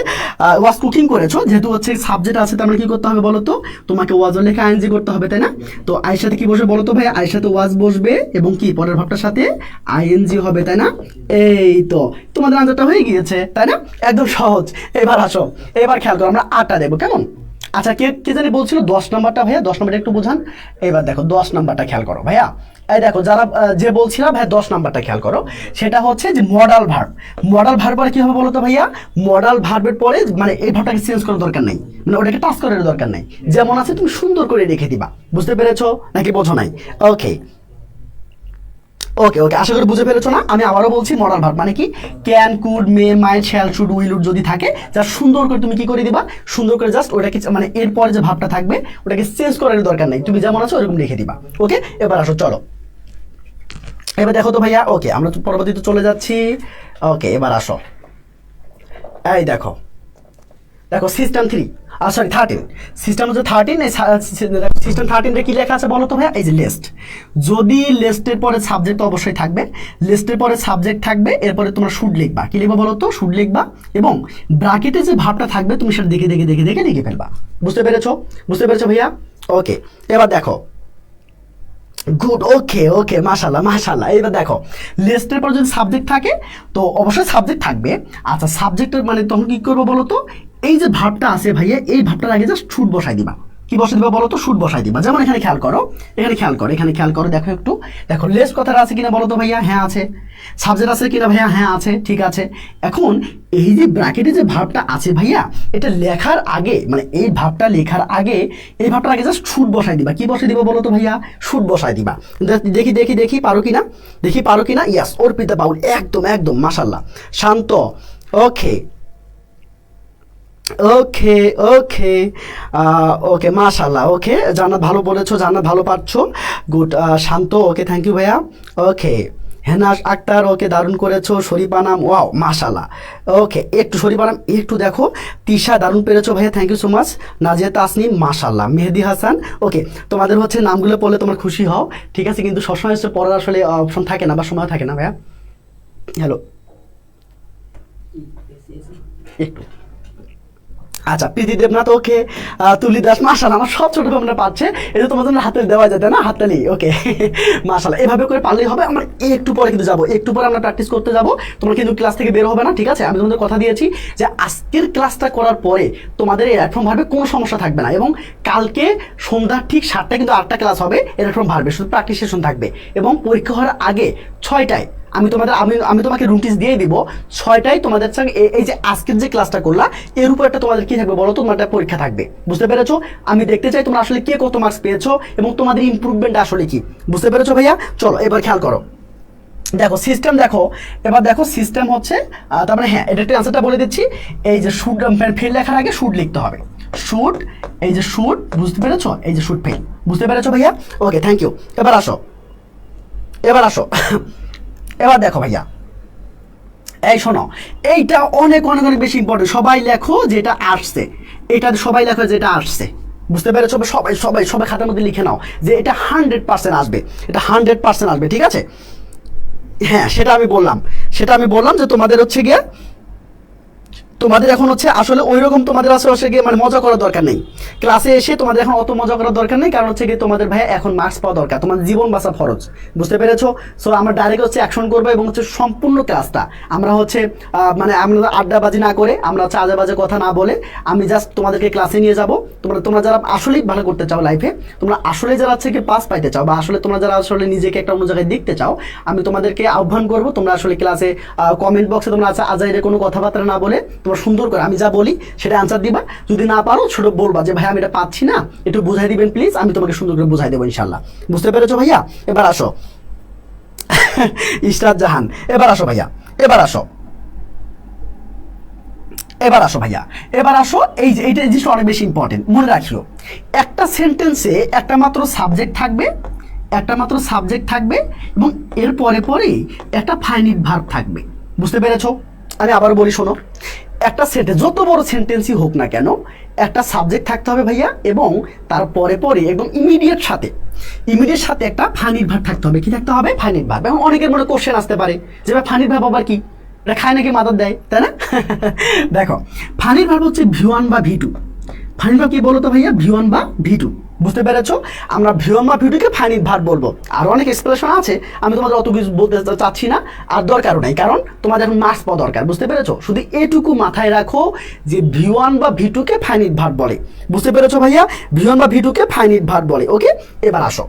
ওয়াজ কুকিং করেছো, যেহেতু হচ্ছে সাবজেক্ট আছে, তার মানে কি করতে হবে বলো তো? তোমাকে ওয়াজও লেখা আইএনজি করতে হবে, তাই না? তো আয়ের সাথে কি বসবে বলো তো ভাই? আয়ের সাথে ওয়াজ বসবে এবং কি পরের ভাবটার সাথে আইএনজি হবে, তাই না? এই তো তোমাদের আনসারটা হয়ে গিয়েছে, তাই না? একদম সহজ। এবার আসো, এবার খেয়াল করো, আমরা 8টা দেবো, কেমন? আচ্ছা, কে কে জানি বলছিল 10 নাম্বারটা ভাইয়া, 10 নাম্বারটা একটু বোঝান। এবার দেখো 10 নাম্বারটা খেয়াল করো ভাইয়া, এই দেখো যারা যে বলছিলাম ভাই 10 নাম্বারটা খেয়াল করো, সেটা হচ্ছে যে মডাল ভার্ব। মডাল ভার্ব পরে কি হবে বলো তো ভাইয়া? মডাল ভার্বের পরে মানে এই ভার্বটাকে চেঞ্জ করার দরকার নাই, মানে ওটাকে টাচ করার দরকার নাই, যেমন আছে তুমি সুন্দর করে রেখে দিবা। বুঝতে পেরেছো নাকি বোঝো নাই? ওকে ওকে ওকে, আশা করি বুঝে ফেলেছো না? আমি আবারও বলছি, মডাল ভার্ব মানে কি? Can, could, may, might, shall, should, will, would যদি থাকে, যা সুন্দর করে তুমি কি করে দিবা? সুন্দর করে জাস্ট ওটাকে মানে এরপরে যে ভাবটা থাকবে ওটাকে চেঞ্জ করার দরকার নেই, তুমি যেমন আছো ওরকম রেখে দিবা। ওকে, এবার আসো, চলো এবার দেখো তো ভাইয়া। ওকে, আমরা তো পরবর্তীতে চলে যাচ্ছি। ওকে, এবার আসো, এই দেখো, দেখো সিস্টেম 3, সরি 13, সিস্টেম হচ্ছে 13। এই সিস্টেম 13 কি লেখা আছে বলো তো ভাইয়া? এই যে লিস্ট, যদি লিস্টের পরে সাবজেক্ট অবশ্যই থাকবে, লিস্টের পরে সাবজেক্ট থাকবে, এরপরে তোমরা শুড লিখবা। কি লিখবা বলো তো? শুড লিখবা, এবং ব্র্যাকেটে যে ভাবটা থাকবে তুমি সেটা দেখে দেখে দেখে দেখে লিখে ফেলবা। বুঝতে পেরেছো? বুঝতে পেরেছো ভাইয়া? ওকে, এবার দেখো, গুড, ওকে ওকে, মাশাল্লাহ মাশাল্লাহ। এবার দেখো লিস্টের পর যদি সাবজেক্ট থাকে, তো অবশ্যই সাবজেক্ট থাকবে। আচ্ছা, সাবজেক্টের মানে তখন কি করবো বলো তো? এই যে ভাবটা আছে ভাইয়া, এই ভাবটার আগে জাস্ট শুড বসাই দিবা। কি বসাই দিবা বলো তো? শুড বসাই দিবা। যেমন এখানে খেয়াল করো, এখানে খেয়াল করো, এখানে খেয়াল করো, দেখো একটু, দেখো লেস কথাটা আছে কিনা বলো তো ভাইয়া? হ্যাঁ আছে। সাবজেক্ট আছে কিনা ভাইয়া? হ্যাঁ আছে, ঠিক আছে। এখন এই যে ব্র্যাকেটে যে ভাবটা আছে ভাইয়া, এটা লেখার আগে মানে এই ভাবটা লেখার আগে, এই ভাবটার আগে জাস্ট শুড বসাই দিবা। কি বসাই দিবা বলো তো ভাইয়া? শুড বসাই দিবা। দেখি দেখি দেখি পারো কিনা, দেখি পারো কিনা। ইয়াস, অর্পিতা পাউল, একদম একদম মাশাল্লাহ। শান্ত, ওকে ওকে ওকে ওকে, মাশাল্লাহ। ওকে, জান্নাত ভালো বলেছো, জান্নাত ভালো পারছো, good. Shanto, okay, thank you ভাইয়া। ওকে, হেনাস আক্তার, ওকে, দারুণ করেছো। শরীফানাম, ওয়াও, মাশাল্লাহ। ওকে, একটু শরীফানাম একটু দেখো। তিশা, দারুণ পেরেছো ভাইয়া, thank you so much. Nazia Tasnim, মাশাল্লাহ। মেহেদি হাসান, ওকে, তোমাদের হচ্ছে নামগুলো পড়লে তোমার খুশি হও, ঠিক আছে, কিন্তু সবসময় হচ্ছে পড়ার আসলে অপশন থাকে না বা সময় থাকে না ভাইয়া। হ্যালো, একটু আচ্ছা, প্রীতি দেবনাথ ওকে, তুলি দাস মাশাআল্লাহ, আমার সব ছোট ভাবনা পাচ্ছে, এটা তোমাদের হাতে দেওয়া যেত না, হাততালি ওকে মাশাআল্লাহ, এভাবে করে পারলেই হবে। আমরা একটু পরে কিন্তু যাবো, একটু পরে আমরা প্র্যাকটিস করতে যাবো, তোমরা কিন্তু ক্লাস থেকে বের হবে না, ঠিক আছে? আমি তোমাদের কথা দিয়েছি যে আজকের ক্লাসটা করার পরে তোমাদের এই এরকম ভাবে কোনো সমস্যা থাকবে না, এবং কালকে সন্ধ্যা ঠিক 7টায় কিন্তু আরেকটা ক্লাস হবে এরকম ভাবে, শুধু প্র্যাকটিস সেশন থাকবে, এবং পরীক্ষা হওয়ার আগে 6টায় আমি তোমাকে রুটিন দিয়ে দিব, 6টায় তোমাদের সঙ্গে এই যে আজকের যে ক্লাসটা করলা এর উপর একটা তোমাদের কি থাকবে বলো তো, তোমার একটা পরীক্ষা থাকবে, বুঝতে পেরেছো? আমি দেখতে চাই তোমরা আসলে কে কত মার্কস পেয়েছো এবং তোমাদের ইমপ্রুভমেন্ট আসলে কি, বুঝতে পেরেছো ভাইয়া? চলো এবার খেয়াল করো, দেখো সিস্টেম, দেখো এবার দেখো সিস্টেম হচ্ছে, তারপরে হ্যাঁ এটা অ্যান্সারটা বলে দিচ্ছি, এই যে শুড ফেল লেখার আগে শুড লিখতে হবে, শুড, এই যে শুড, বুঝতে পেরেছো? এই যে শুড ফেল, বুঝতে পেরেছো ভাইয়া? ওকে, থ্যাংক ইউ। এবার আসো, এবার আসো এবার দেখো ভাইয়া, এই শোনো, এইটা অনেক অনেক অনেক বেশি ইম্পর্টেন্ট, সবাই লেখো যেটা আসছে, এটা সবাই লেখো যেটা আসছে, বুঝতে পেরেছো? সবাই সবাই সবাই খাতার মধ্যে লিখে নাও যে এটা 100% আসবে, এটা 100% আসবে, ঠিক আছে? হ্যাঁ সেটা আমি বললাম যে তোমাদের হচ্ছে গিয়ে, তোমাদের এখন হচ্ছে আসলে ওই রকম তোমাদের আসলে গিয়ে মানে মজা করার দরকার নেই, ক্লাসে এসে তোমাদের এখন অত মজা করার দরকার নেই, কারণ হচ্ছে গিয়ে তোমাদের ভাইয়া এখন মার্কস পাওয়া দরকার, তোমাদের জীবন বাঁচা ফরজ, বুঝতে পেরেছো? সো আমরা ডাইরেক্ট হচ্ছে অ্যাকশন করবো, এবং হচ্ছে সম্পূর্ণ ক্লাসটা আমরা হচ্ছে মানে আমরা আড্ডাবাজি না করে, আমরা হচ্ছে আজে বাজে কথা না বলে, আমি জাস্ট তোমাদেরকে ক্লাসে নিয়ে যাবো, তোমরা যারা আসলেই ভালো করতে চাও লাইফে, তোমরা আসলে যারা হচ্ছে কি পাস পাইতে চাও, বা আসলে তোমরা যারা আসলে নিজেকে একটা অন্য জায়গায় দেখতে চাও, আমি তোমাদেরকে আহ্বান করবো, তোমরা আসলে ক্লাসে কমেন্ট বক্সে তোমরা আজাইরে কোনো কথাবার্তা না বলে তোমরা সুন্দর করে আমি যা বলি সেটা আনসার দিবা, যদি না পারো ছোট বলবা যে ভাই আমি এটা পাচ্ছি না, একটু বুঝাই দিবেন প্লিজ, আমি তোমাকে সুন্দর করে বুঝাই দেবো ইনশাল্লাহ, বুঝতে পেরেছো ভাইয়া? এবার আসো ইশরাত জাহান, এবার আসো ভাইয়া, এবার আসো ভাইয়া, এবার আসো, এই যে এইটা জিনিসটা অনেক বেশি ইম্পর্টেন্ট, মনে রাখিও, একটা সেন্টেন্সে একটা মাত্র সাবজেক্ট থাকবে, এবং এর পরে পরেই একটা ফাইনিট ভার্ব থাকবে, বুঝতে পেরেছো? আমি আবার বলি শোনো, একটা সেন্টেন্স যত বড় সেন্টেন্সই হোক না কেন, একটা সাবজেক্ট থাকতে হবে ভাইয়া, এবং তার পরে পরে একদম ইমিডিয়েট সাথে একটা ফাইনিট ভার্ব থাকতে হবে, কি থাকতে হবে? Finite verb. এবং অনেকের মনে কোশ্চেন আসতে পারে যে ভাই ফাইনিট ভার্ব আবার কি, এটা খায় নাকি মাদার দেয়, তাই না? দেখো ফাইনিট ভার্ব হচ্ছে V1 বা V2, ফাইনিট ভার্ব কি বলো তো ভাইয়া? V1 বা V2, বুঝতে পেরেছো? আমরা V1 বা V2 কে ফাইনিট ভার্ব বলবো, আর অনেক এক্সপ্রেশন আছে, আমি তোমাদের অত কিছু বলতে চাচ্ছি না, আর দরকারও নাই, কারণ তোমাদের এখন মার্কস পাওয়া দরকার, বুঝতে পেরেছো? শুধু এটুকু মাথায় রাখো যে V1 বা V2 কে ফাইনিট ভার্ব বলে, বুঝতে পেরেছো ভাইয়া? V1 বা V2 কে ফাইনিট ভার্ব বলে, ওকে? এবার আসো,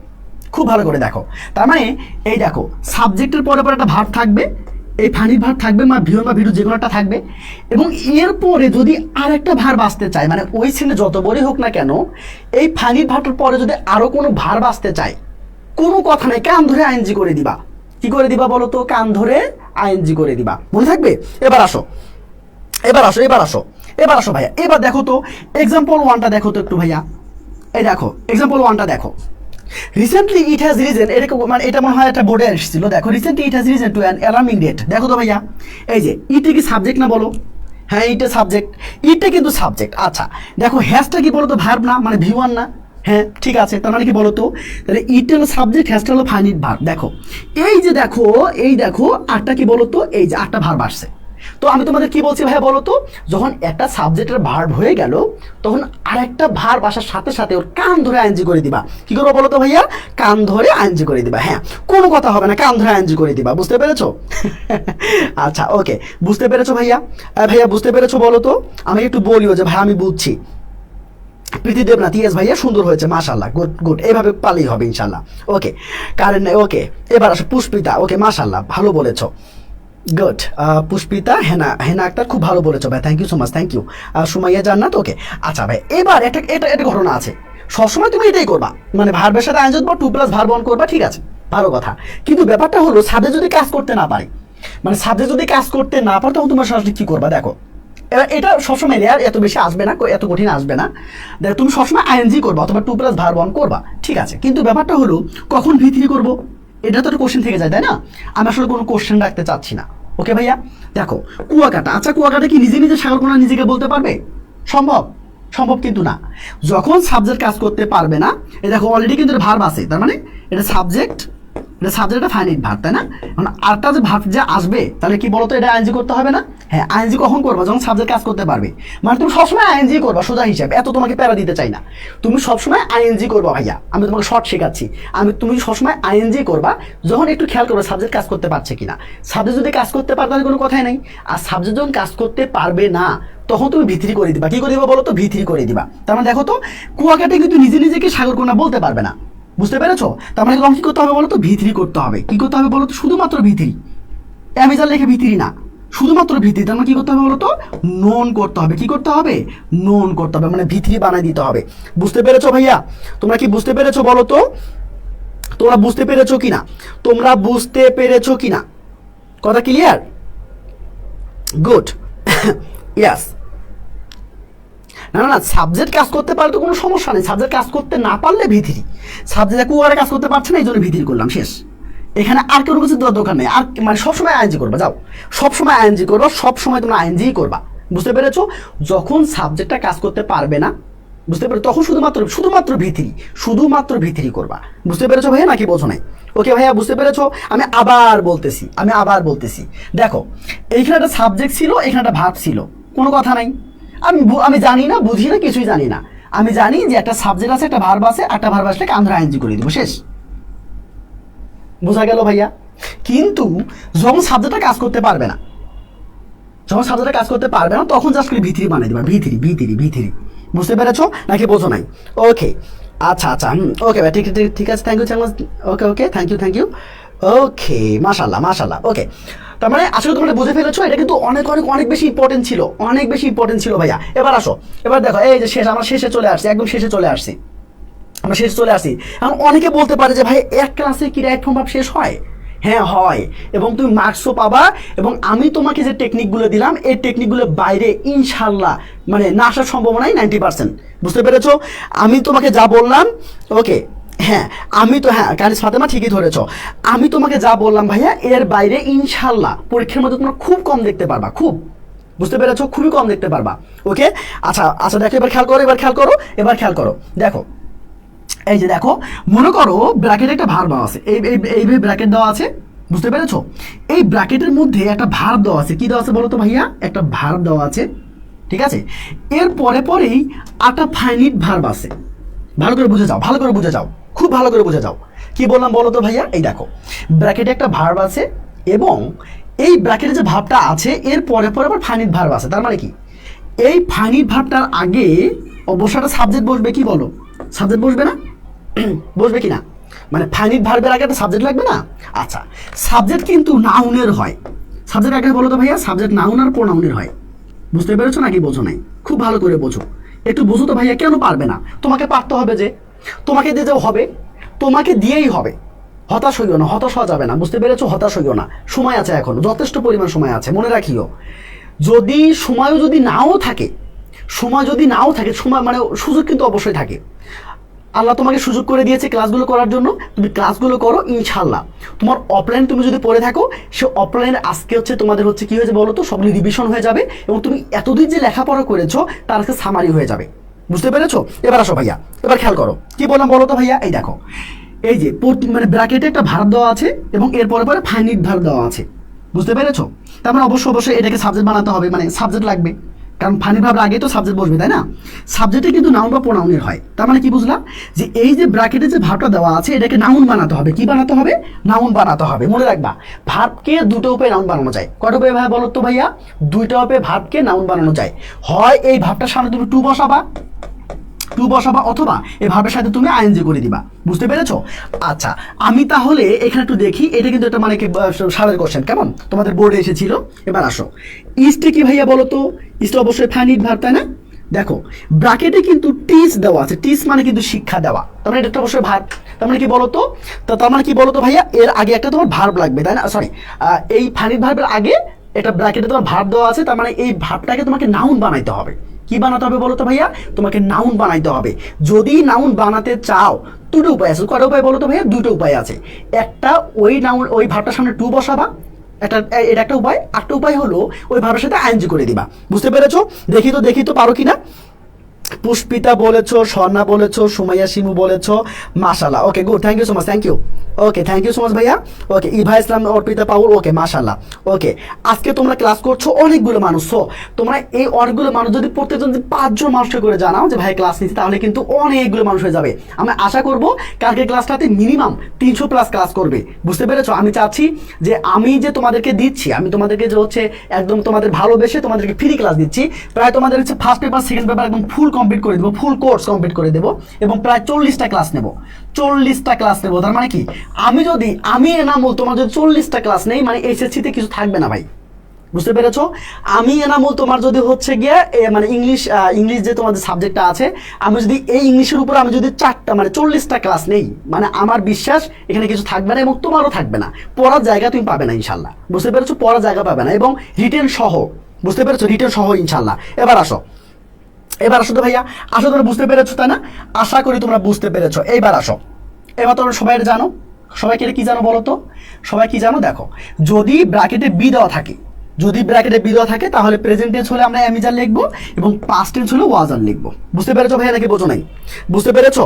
খুব ভালো করে দেখো, তার মানে এই দেখো সাবজেক্টের পরে পরে একটা ভার্ব থাকবে, এই ফাইনিট ভার্ব থাকবে, বা V1 বা V2 যে কোনো একটা থাকবে, এবং এরপরে যদি আরেকটা ভার্ব আসতে চায়, মানে ওই সিনে যত বড়ই হোক না কেন, এই ফাইনিট ভার্বটার পরে যদি আরো কোনো ভার্ব আসতে চায়, কোনো কথা নেই, কান ধরে আইএনজি করে দিবা, কি করে দিবা বলো তো? কান ধরে আইএনজি করে দিবা, মনে থাকবে? এবার আসো ভাইয়া, এবার দেখো তো এক্সাম্পল 1টা দেখো তো একটু ভাইয়া, এই দেখো এক্সাম্পল 1টা দেখো, রিসেন্টলি ইট হ্যাজ রিজন, মানে এটা মনে হয় একটা বোর্ডে এসেছিল, দেখো recently it has reason to an alarming date, দেখো তো ভাইয়া, এই যে ইটে কি সাবজেক্ট না বলো? হ্যাঁ ইটে সাবজেক্ট, ইটে কিন্তু সাবজেক্ট। আচ্ছা দেখো হ্যাজটা কি বলো তো? ভার্ব না, মানে V1 না? হ্যাঁ ঠিক আছে, তার মানে কি বলো তো? তাহলে ইট হলো সাবজেক্ট, হ্যাজটা হলো ফাইনিট ভার্ব। দেখো এই দেখো আটটা কি বলো তো? এই যে আটটা ভার্ব আসছে। তো আমি তোমাদের কি বলছি ভাইয়া বলো তো, যখন একটা সাবজেক্টের ভার্ব হয়ে গেল, তখন আরেকটা ভার্ব আসার সাথে সাথে ওর কান ধরে আইএনজি করে দিবা। কি করবো বলো তো ভাইয়া? কান ধরে আইএনজি করে দিবা। হ্যাঁ কোনো কথা হবে না, কান ধরে আইএনজি করে দিবা, বুঝতে পেরেছো? আচ্ছা ওকে, বুঝতে পেরেছো ভাইয়া? ভাইয়া বুঝতে পেরেছো বলো তো? আমি একটু বলিও যে ভাই আমি বুঝছি। প্রীতি দেবনাথ, ইয়েস ভাইয়া সুন্দর হয়েছে, মাশাল্লাহ, গুড গুড, এভাবে পালেই হবে ইনশাল্লাহ। ওকে কারণ ওকে, এবার আসো পুষ্পিতা, ওকে মাশাল্লাহ ভালো বলেছো, গুড। পুষ্পিতা, হেনা আক্তার খুব ভালো বলেছো ভাই, thank you so much, thank you. Sumaiya Jannat, okay. আচ্ছা ভাই এবার এটা ঘটনা আছে, সবসময় তুমি এটাই করবা, মানে ভার্বের সাথে আইনজ বা 2+ ভার্ব অন করবা, ঠিক আছে ভালো কথা, কিন্তু ব্যাপারটা হলো সাবজেক্ট যদি কাজ করতে না পারে, মানে সাবজেক্ট যদি কাজ করতে না পারে, তখন তোমার সরাসরি কি করবা? দেখো এবার এটা সবসময় রেয়ার, এত বেশি আসবে না, এত কঠিন আসবে না। দেখো তুমি সবসময় আইএনজি করবা অথবা 2+ ভার্ব অন করবা, ঠিক আছে, কিন্তু ব্যাপারটা হলো কখন V3 করবো, এটা তো একটা কোশ্চেন থেকে যায়, তাই না? আমি আসলে কোনো কোশ্চেন রাখতে চাচ্ছি না, ওকে ভাইয়া? দেখো কুয়াকাটা, আচ্ছা কুয়াকাটা কি নিজে নিজে সাগরকোনা নিজেকে বলতে পারবে? সম্ভব কিন্তু না। যখন সাবজেক্ট কাজ করতে পারবে না, এই দেখো অলরেডি কিন্তু ভার্ব আছে, তার মানে এটা সাবজেক্ট, এটা ফাইনাইট ভার্ব, তাই না? মানে আরেকটা যে ভার্ব যে আসবে, তাহলে কি বলতো? এটা আইএনজি করতে হবে না? হ্যাঁ, আইএনজি কখন করবা? যখন সাবজেক্ট কাজ করতে পারবে। মানে তুমি সবসময় আইএনজি করবা, সোজা হিসাব, এত তোমাকে প্যারা দিতে চাই না। তুমি সবসময় আইএনজি করবা ভাইয়া, আমি তোমাকে শর্ট শেখাচ্ছি। তুমি সবসময় আইএনজি করবা যখন একটু খেয়াল করবে সাবজেক্ট কাজ করতে পারছে কিনা। সাবজেক্ট যদি কাজ করতে পারে তাহলে কোনো কথাই নাই। আর সাবজেক্ট যখন কাজ করতে পারবে না তখন তুমি ভিত্রি করে দিবা। কি করে দিবা বলো তো? ভিত্রি করে দিবা। তার মানে দেখো তো, কুয়াকাটা কিন্তু নিজে নিজেকে সাগরকন্যা বলতে পারবে না, বুঝতে পেরেছো? তার মানে তখন কি করতে হবে বলো তো? ভিত্রি করতে হবে। কি করতে হবে বলো তো? শুধুমাত্র ভিত্রি, অ্যামেজান লেখে ভিত্রি না, শুধুমাত্র ভিত্রি। তার মানে কি করতে হবে বলতো? নোন করতে হবে। কি করতে হবে? নোন করতে হবে, মানে ভিত্রি বানাই দিতে হবে। বুঝতে পেরেছো ভাইয়া? তোমরা কি বুঝতে পেরেছো বলো তো? তোমরা বুঝতে পেরেছো কিনা? তোমরা বুঝতে পেরেছো কিনা? কথা ক্লিয়ার? গুড। ইয়াস। না না না, সাবজেক্ট কাজ করতে পারলে তো কোনো সমস্যা নেই। সাবজেক্ট কাজ করতে না পারলে ভিত্রি। সাবজেক্ট কুয়ারে কাজ করতে পারছে না, এই জন্য ভিত্রি করলাম, শেষ। এখানে আর কোনো কিছু দেওয়ার দরকার নেই। আর মানে সবসময় আইএনজি করবা, যাও সবসময় আইএনজি করবা, সবসময় তোমরা আইএনজিই করবা। বুঝতে পেরেছো? যখন সাবজেক্টটা কাজ করতে পারবে না, বুঝতে পেরেছো, তখন শুধুমাত্র ভিত্রি, শুধুমাত্র ভিত্রি করবা। বুঝতে পেরেছো ভাইয়া, নাকি বোঝো নাই? ওকে ভাইয়া, বুঝতে পেরেছো? আমি আবার বলতেছি, দেখো এইখানে একটা সাবজেক্ট ছিল, এখানে একটা ভার্ব ছিল, কোনো কথা নাই। আমি জানি না, বুঝি না, কিছুই জানি না। আমি জানি যে একটা সাবজেক্ট আছে, একটা ভার্ব আছে, একটা ভার্ব আসলে আমরা আইএনজি করে দিব, শেষ। বোঝা গেল ভাইয়া? কিন্তু যখন সাবজেক্টটা কাজ করতে পারবে না, তখন জাস্ট করে ভিত্রি বানিয়ে দেবা। ভিত্রি। বুঝতে পেরেছো নাকি বোঝো নাই? ওকে, আচ্ছা ওকে ভাই, ঠিক আছে, thank you. Okay thank you. Okay, মাশাল্লাহ। ওকে, তার মানে আসলে তোমরা বুঝে ফেলেছো, এটা কিন্তু অনেক বেশি ইম্পর্টেন্ট ছিল ভাইয়া। এবার আসো, এবার দেখো, এই যে আমরা শেষে চলে আসছি, একদম শেষে চলে আসছি। এখন অনেকে বলতে পারে যে ভাই, এক ক্লাসে কি রাইট ফর্ম ভার্ব শেষ হয়? হ্যাঁ হয়, এবং তুমি মার্কসও পাবা। এবং আমি তোমাকে যে টেকনিকগুলো দিলাম, এই টেকনিকগুলোর বাইরে ইনশাল্লাহ মানে না আসার সম্ভাবনাই 90%। বুঝতে পেরেছো? আমি তোমাকে যা বললাম, ওকে, কানিস ফাতেমা ঠিকই ধরেছ। আমি তোমাকে যা বললাম ভাইয়া, এর বাইরে ইনশাল্লাহ পরীক্ষার মধ্যে তোমরা খুব কম দেখতে পারবা, খুব। বুঝতে পেরেছো? খুবই কম দেখতে পারবা। ওকে, আচ্ছা দেখো, এবার খেয়াল করো, দেখো এই যে দেখো, মনে করো ব্র্যাকেটে একটা ভার্ব দেওয়া আছে, এইভাবে ব্র্যাকেট দেওয়া আছে, বুঝতে পেরেছো? এই ব্র্যাকেটের মধ্যে একটা ভার্ব দেওয়া আছে। কি দেওয়া আছে বলো তো ভাইয়া? একটা ভার্ব দেওয়া আছে, ঠিক আছে? এর পরেই একটা ফাইনিট ভার্ব আছে। ভালো করে বুঝে যাও, খুব ভালো করে বুঝে যাও। কি বললাম বলো তো ভাইয়া? এই দেখো, ব্র্যাকেটে একটা ভার্ব আছে, এবং এই ব্র্যাকেটে যে ভার্বটা আছে এর পরে আবার ফাইনিট ভার্ব আছে। তার মানে কি, এই ফাইনিট ভার্বটার আগে অবশ্যই একটা সাবজেক্ট বসবে। কি বলো? সাবজেক্ট বসবে না? বসবে কিনা? মানে ফাইনিট ভার্বের আগে একটা সাবজেক্ট লাগবে না? আচ্ছা, সাবজেক্ট কিন্তু নাউনের হয়। সাবজেক্ট আগে বলো তো ভাইয়া? সাবজেক্ট নাউন আর প্রোনাউনের হয়। বুঝতে পেরেছো নাকি বোঝো নাই? খুব ভালো করে বোঝো, একটু বুঝো তো ভাইয়া। কেন পারবে না? তোমাকে পারতে হবে, যে তোমাকে দিয়েই হবে। হতাশ হওয়া যাবে না। বুঝতে পেরেছো? হতাশ হইও না, সময় আছে, এখন যথেষ্ট পরিমাণ সময় আছে। মনে রাখিও, সময়ও যদি নাও থাকে, সময় মানে সুযোগ কিন্তু অবশ্যই থাকে। আল্লাহ তোমাকে সুযোগ করে দিয়েছে ক্লাসগুলো করার জন্য, তুমি ক্লাসগুলো করো ইনশাল্লাহ। তোমার অফলাইন তুমি যদি পড়ে থাকো, সে অফলাইনের আজকে তোমাদের কি হয়েছে বলো তো? সবগুলো রিভিশন হয়ে যাবে, এবং তুমি এতদিন যে লেখাপড়া করেছো তার আজকে সামারি হয়ে যাবে। বুঝতে পেরেছো? এবার আসো ভাইয়া, এবার খেয়াল করো, কি বললাম বলো তো ভাইয়া? এই দেখো, এই যে মানে ব্র্যাকেটে একটা ভার্ব দেওয়া আছে, এবং এর পরে ফাইনিট ভার্ব দেওয়া আছে। বুঝতে পেরেছো? তার মানে অবশ্যই এটাকে সাবজেক্ট বানাতে হবে, মানে সাবজেক্ট লাগবে, কারণ ফাইনিট ভার্বের আগে তো সাবজেক্ট বসবে, তাই না? সাবজেক্টে কিন্তু নাউন বা প্রোনাউনের হয়। তার মানে কি বুঝলাম? যে এই যে ব্র্যাকেটে যে ভার্বটা দেওয়া আছে, এটাকে নাউন বানাতে হবে। কি বানাতে হবে? নাউন বানাতে হবে। মনে রাখবা, ভার্বকে দুটো উপায়ে নাউন বানানো যায়। কয়টা উপায়ে ভাই বলো তো ভাইয়া? দুইটা উপায়ে ভার্বকে নাউন বানানো যায়। হয় এই ভার্বটার সামনে তুমি টু বসাবা, অথবা এই ভার্বের সাথে তুমি আইএনজি করে দিবা। বুঝতে পেরেছো? আচ্ছা, আমি তাহলে এখানে একটু দেখি, এটা কিন্তু একটা মানে কি সারের কোশ্চেন, কেমন তোমাদের বোর্ডে এসেছিল। এবার আসো, ইস্টে কি ভাইয়া বলো তো? ইস্টে অবশ্যই ফাইনিট ভার্ব, তাই না? দেখো, ব্র্যাকেটে কিন্তু টিচ দেওয়া আছে। টিচ মানে কিন্তু শিক্ষা দেওয়া, তার মানে এটা অবশ্যই ভার্ব। তার মানে কি বলতো? তার মানে কি বলতো ভাইয়া? এর আগে একটা তোমার ভার্ব লাগবে, তাই না? সরি, এই ফাইনিট ভার্বের আগে এটা ব্র্যাকেটে তোমার ভার্ব দেওয়া আছে। তার মানে এই ভার্বটাকে তোমাকে নাউন বানাইতে হবে। কি বানাতে হবে বলো তো ভাইয়া? তোমাকে নাউন বানাইতে হবে। যদি নাউন বানাতে চাও, দুটো উপায় আছে। কয়টা উপায় বলো তো ভাইয়া? দুটো উপায় আছে। একটা, ওই ভার্বটার সামনে টু বসাবা, এটা একটা উপায়। একটা উপায় হলো ওই ভার্বের সাথে আইএনজি করে দিবা। বুঝতে পেরেছো? দেখি তো পারো কিনা। পুষ্পিতা বলেছো, স্বর্ণা বলেছো, সুমাইয়া শিমু বলেছো, মাশাআল্লাহ। Okay good, thank you so much, thank you. Okay thank you so much ভাইয়া। ওকে ইভা ইসলাম, অর্পিতা পাউল, ওকে মাশাআল্লাহ। ওকে আজকে তোমরা ক্লাস করছো অনেকগুলো মানুষ, সো তোমরা এই অনেকগুলো মানুষ যদি প্রত্যেকজন যদি 5 জন মানুষকে করে জানাও যে ভাই ক্লাস নিচ্ছি, তাহলে কিন্তু অনেকগুলো মানুষ হয়ে যাবে। আমি আশা করব কালকে ক্লাসটাতে মিনিমাম 300 প্লাস ক্লাস করবে, বুঝতে পেরেছো? আমি চাচ্ছি যে আমি যে তোমাদেরকে দিচ্ছি, আমি তোমাদেরকে যে হচ্ছে একদম তোমাদের ভালোবেসে তোমাদেরকে ফ্রি ক্লাস দিচ্ছি, প্রায় তোমাদের হচ্ছে ফার্স্ট পেপার সেকেন্ড পেপার একদম ফুল কমপ্লিট করে দেবো, ফুল কোর্স কমপ্লিট করে দেবো, এবং প্রায় 40টা ক্লাস নেব, 40টা ক্লাস নেবো। তার মানে কি, আমি এনামুল তোমার যদি 40টা ক্লাস নেই, মানে এইচএসসিতে কিছু থাকবে না ভাই, বুঝতে পেরেছো? আমি এনামুল তোমার যদি হচ্ছে গিয়ে মানে ইংলিশ যে তোমাদের সাবজেক্টটা আছে, আমি যদি এই ইংলিশের উপর আমি যদি 4টা মানে 40টা ক্লাস নেই, মানে আমার বিশ্বাস এখানে কিছু থাকবে না এবং তোমারও থাকবে না, পড়ার জায়গা তুমি পাবে না ইনশাল্লাহ, বুঝতে পেরেছো? পড়ার জায়গা পাবে না, এবং রিটেন সহ, বুঝতে পেরেছো? রিটেন সহ ইনশাল্লাহ। এবার আসো তো ভাইয়া, আসো, তোমরা বুঝতে পেরেছো তাই না? আশা করি তোমরা বুঝতে পেরেছো। এইবার আসো, এবার তোমরা সবাই জানো, সবাইকে কি জানো বলো তো? সবাই কি জানো? দেখো, যদি ব্র্যাকেটে বি দেওয়া থাকে, তাহলে প্রেজেন্ট টেন্স হলে আমরা অ্যামিজার লিখবো এবং পাস্ট টেন্স হলে ওয়াজার লিখবো। বুঝতে পেরেছো ভাইয়া নাকি বোঝো নাই? বুঝতে পেরেছো?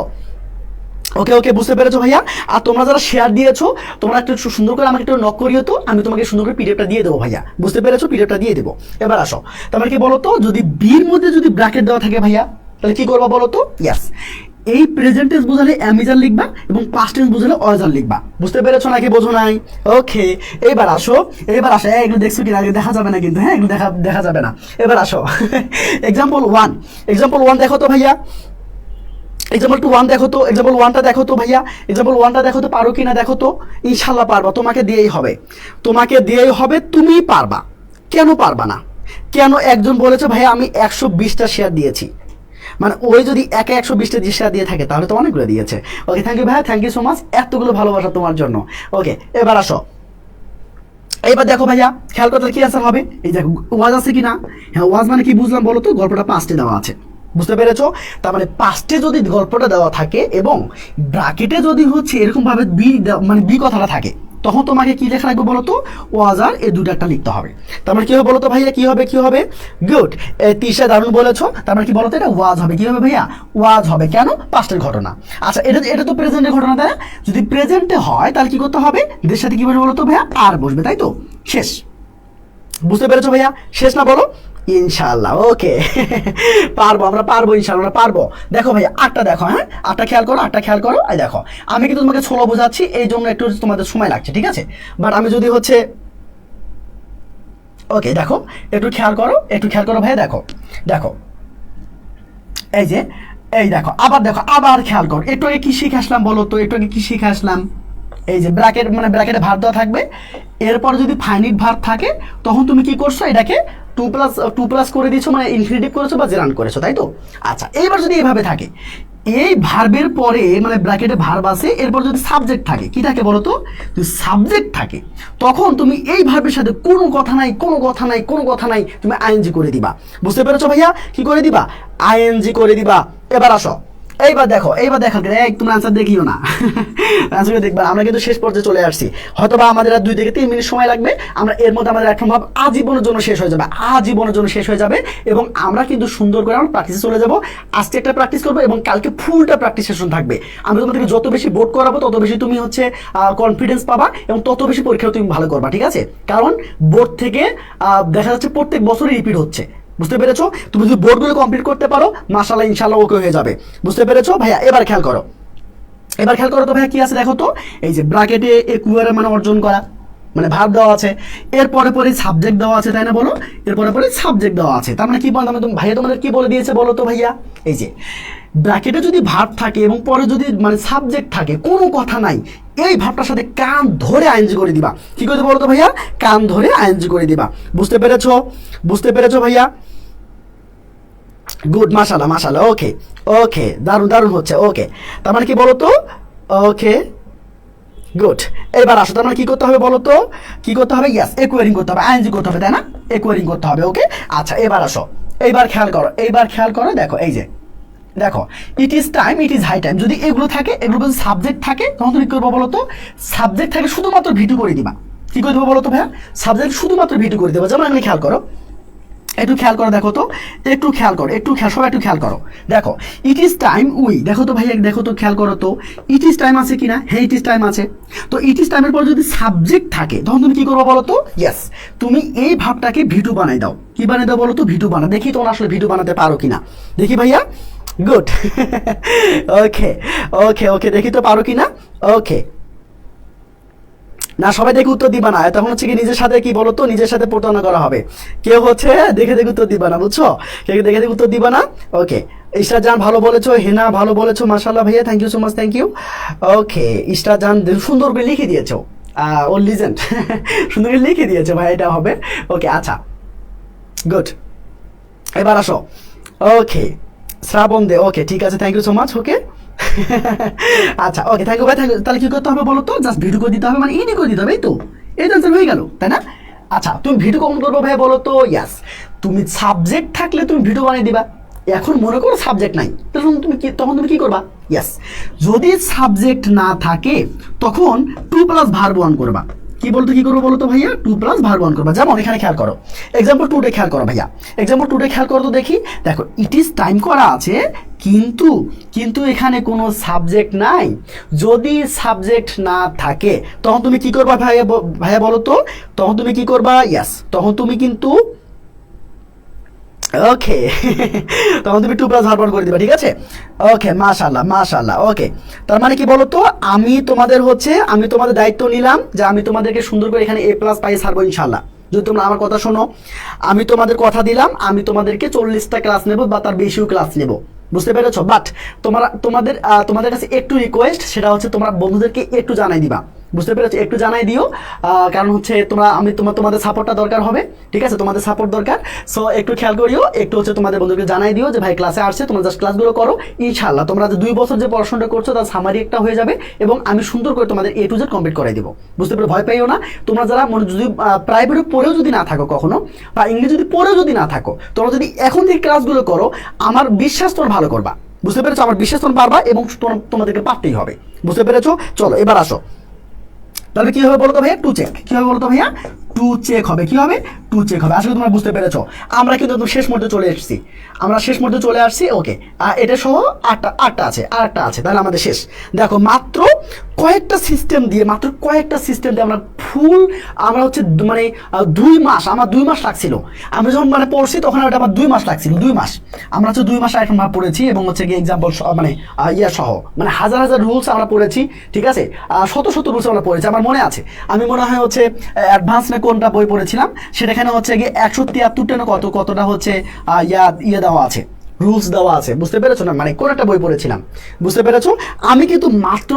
ওকে বুঝতে পেরেছো ভাইয়া? আর তোমরা যারা শেয়ার দিয়েছো, তোমরা একটু সুন্দর করে আমাকে একটু নক করিও তো, আমি তোমাকে সুন্দর করে পিডিএফটা দিয়ে দেবো ভাইয়া, বুঝতে পেরেছো? পিডিএফটা দিয়ে দেবো। এবার আসো, তোমরা কি বলো তো, যদি বির মধ্যে যদি ব্র্যাকেট দেওয়া থাকে ভাইয়া, তাহলে কি করবো বলো তো? ইয়াস, এই প্রেজেন্ট টেন্স বোঝালে অ্যামিজার লিখবা এবং পাস্ট টেন্স বোঝালে অয়াজার লিখবা। বুঝতে পেরেছো নাকি বোঝো নাই? ওকে, এবার আসো। এগুলো দেখছো কিনা দেখা যাবে না কিন্তু, হ্যাঁ এগুলো দেখা যাবে না। এবার আসো এক্সাম্পল 1 দেখো তো ভাইয়া, এক্সাম্পল 1 দেখো তো, এক্সাম্পল 1টা দেখো তো ভাইয়া, এক্সাম্পল 1টা দেখো তো, পারো কিনা দেখো তো। ইনশাল্লাহ পারবা, তোমাকে দিয়েই হবে, তুমি পারবা। কেন পারবা না? কেন? একজন বলেছে ভাইয়া আমি 120টা শেয়ার দিয়েছি, মানে ওই যদি 120টা শেয়ার দিয়ে থাকে তাহলে তো অনেকগুলো দিয়েছে। ওকে থ্যাংক ইউ ভাইয়া, থ্যাংক ইউ সো মাচ, এতগুলো ভালোবাসা তোমার জন্য। ওকে এবার আসো, এইবার দেখো ভাইয়া, খেয়াল করতে কি আনসার হবে? এই দেখো ওয়াজ আছে কিনা? হ্যাঁ ওয়াজ মানে কি বুঝলাম বলো তো? গল্পটা পাস্টে দেওয়া আছে, বুঝতে পেরেছো? তার মানে পাস্টে যদি গল্পটা দেওয়া থাকে এবং ব্র্যাকেটে যদি হচ্ছে এরকম ভাবে বি কথাটা থাকে, তখন তোমাকে কি লেখা রাখবে বলো তো? ওয়াজ আর এই দুটো একটা লিখতে হবে। তার মানে কি হবে বলো তো ভাইয়া? কি হবে? গুড, তিশা দারুণ বলেছো। তার মানে কি বলো তো? এটা ওয়াজ হবে। কি হবে ভাইয়া? ওয়াজ হবে। কেন? পাস্টের ঘটনা। আচ্ছা, এটা তো প্রেজেন্টের ঘটনা, তাই না? যদি প্রেজেন্টে হয় তাহলে কি করতে হবে? এদের সাথে কি বলবে বলো তো ভাইয়া? আর বসবে, তাই তো? শেষ। বুঝতে পেরেছো ভাইয়া? শেষ না বলো? ইনশাআল্লাহ। ওকে আমরা পারবো ইনশাআল্লাহ, আমরা পারবো। দেখো ভাই, আটটা দেখো, হ্যাঁ আটটা খেয়াল করো। এই দেখো, আমি কিন্তু তোমাকে ছোলো বোঝাচ্ছি, এই জন্য একটু তোমাদের সময় লাগছে, ঠিক আছে? বাট আমি যদি হচ্ছে, ওকে দেখো, একটু খেয়াল করো ভাই। দেখো এই দেখো, আবার খেয়াল করো। একটু আগে কি শিখে আসলাম বলো তো? এই যে ব্র্যাকেটে ভার দেওয়া থাকবে, এরপর যদি ফাইনিট ভার থাকে, তখন তুমি কি করছো? এটাকে 2+ করে দিয়েছো, মানে ইনফিনিটিভ করেছো বা জেরান করেছো, তাই তো? আচ্ছা, এইবার যদি এইভাবে থাকে, এই ভার্বের পরে মানে ব্র্যাকেটে ভার্ব আছে, এরপর যদি সাবজেক্ট থাকে, কি থাকে বলো তো? যদি সাবজেক্ট থাকে, তখন তুমি এই ভার্বের সাথে কোনো কথা নাই তুমি আইএনজি করে দিবা। বুঝতে পেরেছো ভাইয়া? কি করে দিবা? আইএনজি করে দিবা। এবার আসো, এইবার দেখো তুমি আনসার দেখিও না আনসার দেখবা। আমরা কিন্তু শেষ পর্যায়ে চলে আসছি, হয়তো বা আমাদের আর 2 থেকে 3 মিনিট সময় লাগবে। আমরা এর মধ্যে আমাদের একটা ভাব আজীবনের জন্য শেষ হয়ে যাবে, এবং আমরা কিন্তু সুন্দর করে আমরা প্র্যাকটিসে চলে যাব। আজকে একটা প্র্যাকটিস করবো এবং কালকে ফুলটা প্র্যাকটিস সেশন থাকবে। আমি তোমাদেরকে যত বেশি বোর্ড করাবো, তত বেশি তুমি হচ্ছে কনফিডেন্স পাবা এবং তত বেশি পরীক্ষা তুমি ভালো করবা, ঠিক আছে? কারণ বোর্ড থেকে দেখা যাচ্ছে প্রত্যেক বছরই রিপিট হচ্ছে। বুঝতে পেরেছো? তুমি যদি বোর্ডগুলো কমপ্লিট করতে পারো, মাশাআল্লাহ ইনশাআল্লাহ ওকে হয়ে যাবে। বুঝতে পেরেছো ভাইয়া? এবার খেয়াল করো তো ভাইয়া, কি আছে দেখো তো? এই যে ব্র্যাকেটে একুয়ারে মানে অর্জন করা, মানে ভার্ব দেওয়া আছে, এর পরে সাবজেক্ট দেওয়া আছে, তাই না বলো? এর পরে সাবজেক্ট দেওয়া আছে। তার মানে কি বললাম ভাইয়া? তোমাদের কি বলে দিয়েছে বলো তো ভাইয়া? এই যে ব্র্যাকেটে যদি ভার্ব থাকে এবং পরে যদি মানে সাবজেক্ট থাকে, কোনো কথা নাই, এই ভাবটার সাথে কান ধরে আইএনজি করে দিবা। কি করে বলো তো ভাইয়া? কান ধরে আইএনজি করে দিবা। বুঝতে পেরেছো ভাইয়া? গুড, মাশাআল্লাহ। ওকে দারুণ হচ্ছে। ওকে, তার মানে কি বলো তো? Okay good. এবার আসো, তার মানে কি করতে হবে বলো তো? ইয়েস, একুয়ারিং করতে হবে, আইএনজি করতে হবে, তাই না? একুয়ারিং করতে হবে। ওকে আচ্ছা, এবার আসো, এইবার খেয়াল করো। দেখো it is time, it is high time, যদি এগুলো থাকে, এগুলো যদি সাবজেক্ট থাকে, তখন তুমি কি করবো বলো তো? সাবজেক্ট থাকে শুধুমাত্র ভিটু করে দিবা। কি করে দেবো বলো তো ভাইয়া? সাবজেক্ট শুধুমাত্র ভিটু করে দেবো। যেমন এখানে খেয়াল করো, একটু খেয়াল করো, দেখো তো, একটু খেয়াল করো, একটু খেয়াল, সবাই একটু খেয়াল করো। দেখো ইট ইজ টাইম উই, দেখো তো ভাইয়া, দেখো তো, খেয়াল করো তো, ইট ইজ টাইম আছে কিনা? হ্যাঁ ইট ইজ টাইম আছে। তো ইট ইজ টাইমের পর যদি সাবজেক্ট থাকে তখন তুমি কি করবো বলো তো? ইয়েস, তুমি এই ভাবটাকে ভিটু বানাই দাও। কি বানাই দাও বলো তো? ভিটু বানা। দেখি তোমরা আসলে ভিটু বানাতে পারো কিনা, দেখি ভাইয়া। গুড। ওকে ওকে ওকে, দেখি তো পারো কিনা। ওকে, না সবাই দেখে উত্তর দিবা না, তখন হচ্ছে কি নিজের সাথে কি বলতো, নিজের সাথে প্রতারণা করা হবে। কেউ হচ্ছে দেখে দেখে উত্তর দিবা না, বুঝছো? কেউ দেখে দেখে উত্তর দিবা না। ওকে, ইশরা জান ভালো বলেছো, হেনা ভালো বলেছো, মাশাআল্লাহ ভাইয়া, thank you so much, thank you. Okay, Ishra Jan সুন্দর করে লিখে দিয়েছো, ও লিজেন্ড। সুন্দর করে লিখে দিয়েছো ভাই, এটা হবে। ওকে আচ্ছা, গুড। এবার আসো। ওকে, শ্রাবণ দে, ওকে ঠিক আছে, থ্যাংক ইউ সো মাচ। ওকে, আচ্ছা ওকে, থ্যাংক ইউ ভাই। তাহলে কি করতে হবে বলো তো? জাস্ট ভিডিও করে দিতে হবে, মানে ইডি করে দিতে হবে, এই তো, এই তো হয়ে গেল, তাই না? আচ্ছা, তুমি ভিডিও কখন করবো ভাই বলো তো? ইয়াস, তুমি সাবজেক্ট থাকলে তুমি ভিডিও বানিয়ে দিবা। এখন মনে করো সাবজেক্ট নাই, তখন তুমি কি করবা? ইয়াস, যদি সাবজেক্ট না থাকে তখন 2+ভার্ব 1 করবা। কি বলতো, কি করবো বলতো ভাইয়া? 2+ভার্ব 1 করবা। যেমন এখানে খেয়াল করো, এক্সাম্পল 2 খেয়াল করো ভাইয়া, এক্সাম্পল 2 খেয়াল করো তো দেখি। দেখো ইট ইজ টাইম করা আছে, কিন্তু কিন্তু এখানে কোনো সাবজেক্ট নাই। যদি সাবজেক্ট না থাকে তখন তুমি কি করবা ভাইয়া? ভাইয়া বলো তো, তখন তুমি কি করবা? ইয়াস, তখন তুমি কিন্তু ওকে, তখন তুমি 2+ভার্ব 1 করে দিবা, ঠিক আছে? ওকে, মাশাআল্লাহ মাশাআল্লাহ। ওকে, তার মানে কি বলো তো, আমি তোমাদের দায়িত্ব নিলাম যে আমি তোমাদেরকে সুন্দর করে এখানে A+ পাই ছাড়বো ইনশাআল্লাহ, যদি তোমরা আমার কথা শোনো। আমি তোমাদের কথা দিলাম, আমি তোমাদেরকে 40টা ক্লাস নেব বা তার বেশিও ক্লাস নেব, বুঝতে পেরেছো? বাট তোমাদের কাছে একটু রিকোয়েস্ট, সেটা হচ্ছে তোমরা বন্ধুদেরকে একটু জানাই দিবা, বুঝতে পেরেছো? একটু জানাই দিও, কারণ হচ্ছে তোমাদের সাপোর্টটা দরকার হবে, ঠিক আছে? তোমাদের সাপোর্ট দরকার। সো একটু খেয়াল করিও, একটু হচ্ছে তোমাদের বন্ধুকে জানাই দিও যে ভাই ক্লাসে আসছে, তোমরা জাস্ট ক্লাসগুলো করো। ইনশাআল্লাহ তোমরা যে 2 বছর যে পড়াশোনাটা করছো তার সামারি একটা হয়ে যাবে, এবং আমি সুন্দর করে তোমাদের A to Z কমপ্লিট করাই দেবো, বুঝতে পেরে? ভয় পাইও না। তোমরা যারা যদি প্রাইভেটে পড়েও যদি না থাকো কখনো, বা ইংলিশ যদি পড়েও যদি না থাকো, তোমরা যদি এখন থেকে ক্লাসগুলো করো, আমার বিশ্বাস তোমরা ভালো করবা, বুঝতে পেরেছো? আমার বিশ্বাস তোমরা পারবা, এবং তোমাদেরকে পারতেই হবে, বুঝতে পেরেছো? চলো এবার আসো। তাহলে কি হবে বলতো ভাইয়া? To check. কি হবে বলতো ভাইয়া? টু চেক হবে। কি হবে? টু চেক হবে। আসলে তোমরা বুঝতে পেরেছো। আমরা কিন্তু শেষ মুহূর্তে চলে এসেছি, ওকে, এটা সহ আটটা আছে, আর একটা আছে, তাহলে আমাদের শেষ। দেখো মাত্র কয়েকটা সিস্টেম দিয়ে আমরা আমরা হচ্ছে মানে 2 মাস, আমার 2 মাস লাগছিল। আমি যখন মানে পড়ছি তখন ওটা আমার 2 মাস লাগছিল, 2 মাস। আমরা হচ্ছে 2 মাস এখন পড়েছি, এবং হচ্ছে গিয়ে এক্সাম্পল মানে সহ মানে হাজার হাজার রুলস আমরা পড়েছি, ঠিক আছে? শত শত রুলস আমরা পড়েছি, আমার মনে আছে। আমি মনে হয় হচ্ছে অ্যাডভান্স না কোনটা বই পড়েছিলাম, সেটা এখানে হচ্ছে গিয়ে 173টা না কতটা হচ্ছে দেওয়া আছে, রুলস দেওয়া আছে, বুঝতে পেরেছো না? মানে কোন একটা বই পড়েছিলাম, বুঝতে পেরেছো? আমি কিন্তু মাত্র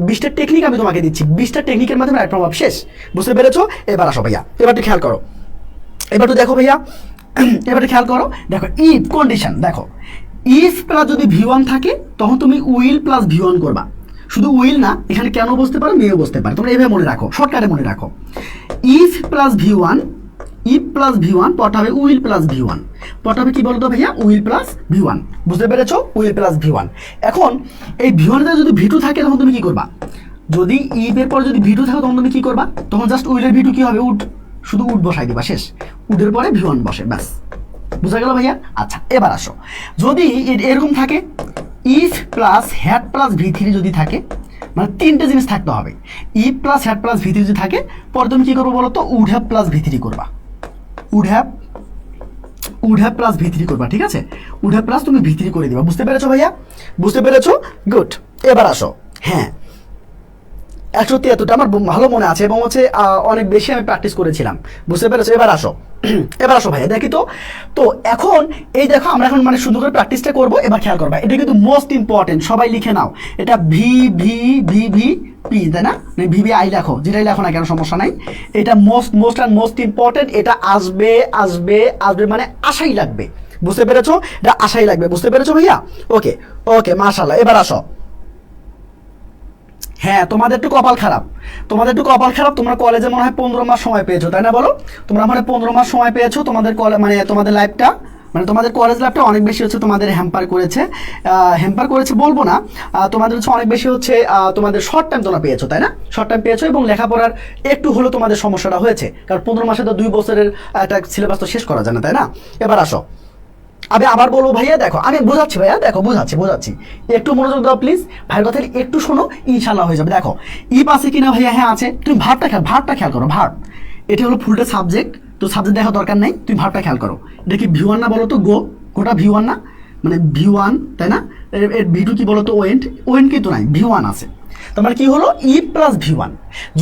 20টা টেকনিক আমি তোমাকে দিচ্ছি, 20টা টেকনিকের মাধ্যমে রাইট প্রভাব শেষ, বুঝতে পেরেছো? এবার আসো ভাইয়া, এবার একটু খেয়াল করো, এবার একটু দেখো ভাইয়া, এবার খেয়াল করো। দেখো ইফ কন্ডিশন, দেখো ইফ প্লাস যদি V1 থাকে তখন তুমি উইল প্লাস V1 করবা। শুধু উইল না, এখানে কেন বসতে পারো, মেয়েও বসতে পারে, তোমরা এইভাবে মনে রাখো, শর্টকাটে মনে রাখো। ইফ প্লাস V1 পট হবে উইল প্লাস V1, পট হবে কি বলতো ভাইয়া? উইল প্লাস V1, বুঝতে পেরেছো? Will plus V1। এখন এই V1 এর যদি V2 থাকে তখন তুমি কি করবা? যদি ইফ এর পরে যদি V2 থাকে তখন তুমি কি করবা? তখন জাস্ট উইলের V2 কি হবে? উড, শুধু উড বসাই দিবা, শেষ। উডের পরে V1 বসে, ব্যাস, বুঝা গেল ভাইয়া? আচ্ছা এবার আসো, যদি এরকম থাকে if plus had plus V3 যদি থাকে, মানে 3টে জিনিস থাকতে হবে। If plus had plus V3 যদি থাকে, পরে তুমি কি করবো বলো তো? উড হ্যাভ প্লাস V3 করবা, উড হ্যাভ প্লাস V3 করবা, ঠিক আছে? উড হ্যাভ প্লাস তুমি V3 করে দিবা, বুঝতে পেরেছো ভাইয়া? বুঝতে পেরেছো? গুড। এবার আসো, হ্যাঁ 173টা আমার ভালো মনে আছে, এবং হচ্ছে অনেক বেশি আমি প্র্যাকটিস করেছিলাম, বুঝতে পেরেছো? এবার আসো, এবার আসো ভাইয়া, দেখি তো। তো এখন এই দেখো, আমরা এখন মানে সুন্দর করে প্র্যাকটিসটা করবো। এবার খেয়াল করবা, এটা কিন্তু মোস্ট ইম্পর্টেন্ট, সবাই লিখে নাও। এটা VVP, তাই না? VVI লেখো, যেটাই লেখো না কেন, সমস্যা নাই। এটা মোস্ট ইম্পর্টেন্ট। এটা আসবে মানে আশাই লাগবে, বুঝতে পেরেছো? এটা আশাই লাগবে, বুঝতে পেরেছো ভাইয়া? ওকে ওকে, মাশাআল্লাহ। এবার আসো, হ্যাঁ তোমাদের একটু কপাল খারাপ, তোমরা কলেজে মনে হয় 15 মাস সময় পেয়েছো, তাই না? বলো, তোমরা মানে 15 মাস সময় পেয়েছো তোমাদের মানে তোমাদের লাইফটা মানে তোমাদের কলেজ লাইফটা অনেক বেশি হচ্ছে তোমাদের হ্যাম্পার করেছে বলবো না, তোমাদের হচ্ছে অনেক বেশি হচ্ছে তোমাদের শর্ট টাইম তোমরা পেয়েছো, তাই না? শর্ট টাইম পেয়েছো এবং লেখাপড়ার একটু হলেও তোমাদের সমস্যাটা হয়েছে, কারণ 15 মাসে তো 2 বছরের একটা সিলেবাস তো শেষ করা যায় না, তাই না? এবার আসো, আমি আবার বলবো ভাইয়া, দেখো আমি বোঝাচ্ছি ভাইয়া, দেখো বোঝাচ্ছি, একটু মনোযোগ দাও প্লিজ, ভাইয়ের কথা একটু শোনো, ইনশাল্লাহ হয়ে যাবে। দেখো ইপ আছে কিনা ভাইয়া? হ্যাঁ আছে। তুমি ভার্বটা খেয়াল করো, ভার্ব এটা হলো ফুলটা সাবজেক্ট, তো সাবজেক্ট দেখা দরকার নাই, তুমি ভার্বটা খেয়াল করো। এটা কি V1 না বলো তো? গোটা V1 না, মানে V1, তাই না? V2 কি বলো তো? ওয়েন্ট কিন্তু নাই, V1 আছে। তার মানে কি হলো? ই প্লাস V1।